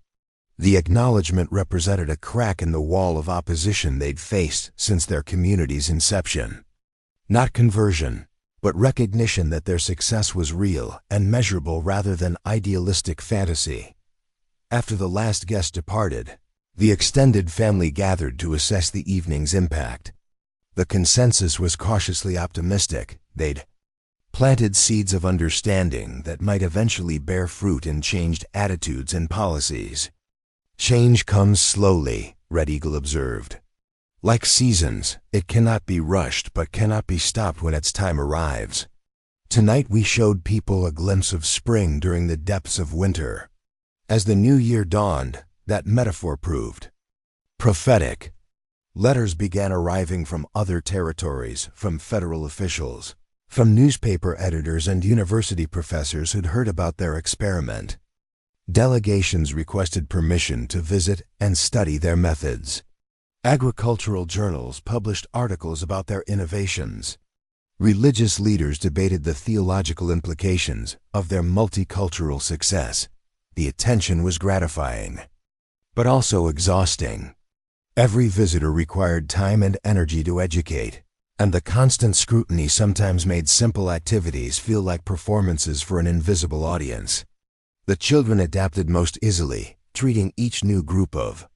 The acknowledgement represented a crack in the wall of opposition they'd faced since their community's inception. Not conversion, but recognition that their success was real and measurable rather than idealistic fantasy. After the last guest departed, the extended family gathered to assess the evening's impact. The consensus was cautiously optimistic. They'd planted seeds of understanding that might eventually bear fruit in changed attitudes and policies. Change comes slowly, Red Eagle observed. Like seasons, it cannot be rushed but cannot be stopped when its time arrives. Tonight we showed people a glimpse of spring during the depths of winter. As the new year dawned, that metaphor proved prophetic. Letters began arriving from other territories, from federal officials, from newspaper editors and university professors who'd heard about their experiment. Delegations requested permission to visit and study their methods. Agricultural journals published articles about their innovations. Religious leaders debated the theological implications of their multicultural success. The attention was gratifying, but also exhausting. Every visitor required time and energy to educate, And the constant scrutiny sometimes made simple activities feel like performances for an invisible audience. The children adapted most easily, treating each new group of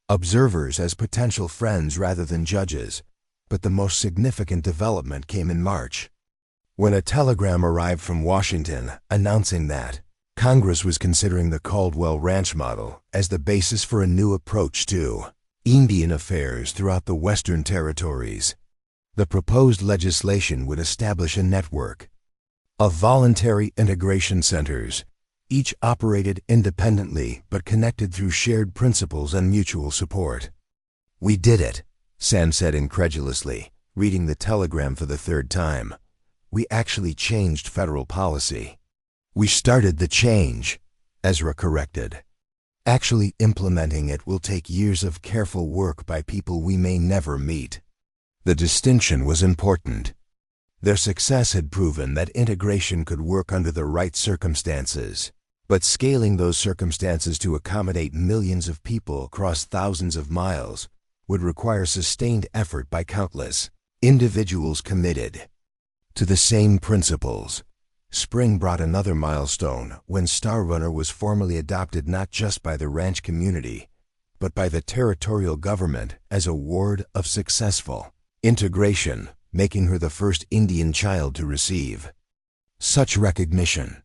observers as potential friends rather than judges. But the most significant development came in March, when a telegram arrived from Washington announcing that Congress was considering the Caldwell Ranch model as the basis for a new approach to Indian affairs throughout the Western Territories. The proposed legislation would establish a network of voluntary integration centers, each operated independently but connected through shared principles and mutual support. "We did it," Sam said incredulously, reading the telegram for the third time. "We actually changed federal policy." "We started the change," Ezra corrected. "Actually implementing it will take years of careful work by people we may never meet." The distinction was important. Their success had proven that integration could work under the right circumstances, but scaling those circumstances to accommodate millions of people across thousands of miles would require sustained effort by countless individuals committed to the same principles. Spring brought another milestone when Star Runner was formally adopted not just by the ranch community, but by the territorial government as a ward of successful integration, making her the first Indian child to receive such recognition.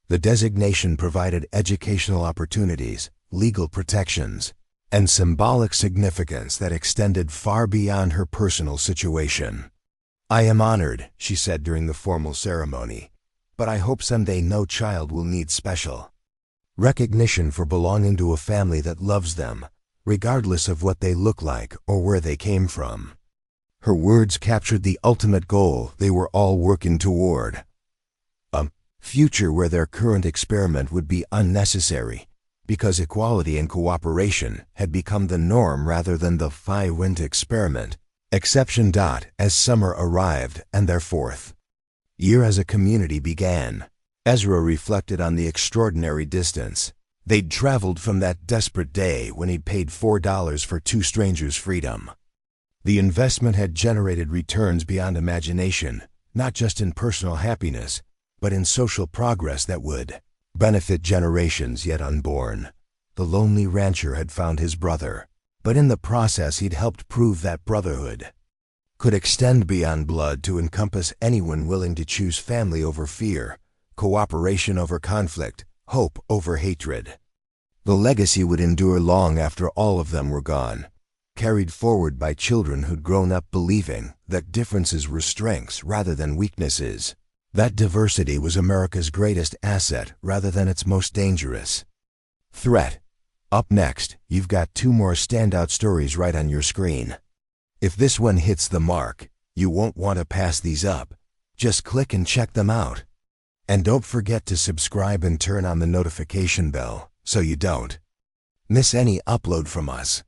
The designation provided educational opportunities, legal protections, and symbolic significance that extended far beyond her personal situation. "I am honored," she said during the formal ceremony, "but I hope someday no child will need special recognition for belonging to a family that loves them, regardless of what they look like or where they came from." Her words captured the ultimate goal they were all working toward: a future where their current experiment would be unnecessary, because equality and cooperation had become the norm rather than the five-wint experiment. Exception. As summer arrived and their fourth year as a community began, Ezra reflected on the extraordinary distance they'd traveled from that desperate day when he'd paid $4 for two strangers' freedom. The investment had generated returns beyond imagination, not just in personal happiness, but in social progress that would benefit generations yet unborn. The lonely rancher had found his brother, but in the process he'd helped prove that brotherhood could extend beyond blood to encompass anyone willing to choose family over fear, cooperation over conflict, hope over hatred. The legacy would endure long after all of them were gone, carried forward by children who'd grown up believing that differences were strengths rather than weaknesses, that diversity was America's greatest asset rather than its most dangerous threat. Up next, you've got two more standout stories right on your screen. If this one hits the mark, you won't want to pass these up. Just click and check them out. And don't forget to subscribe and turn on the notification bell so you don't miss any upload from us.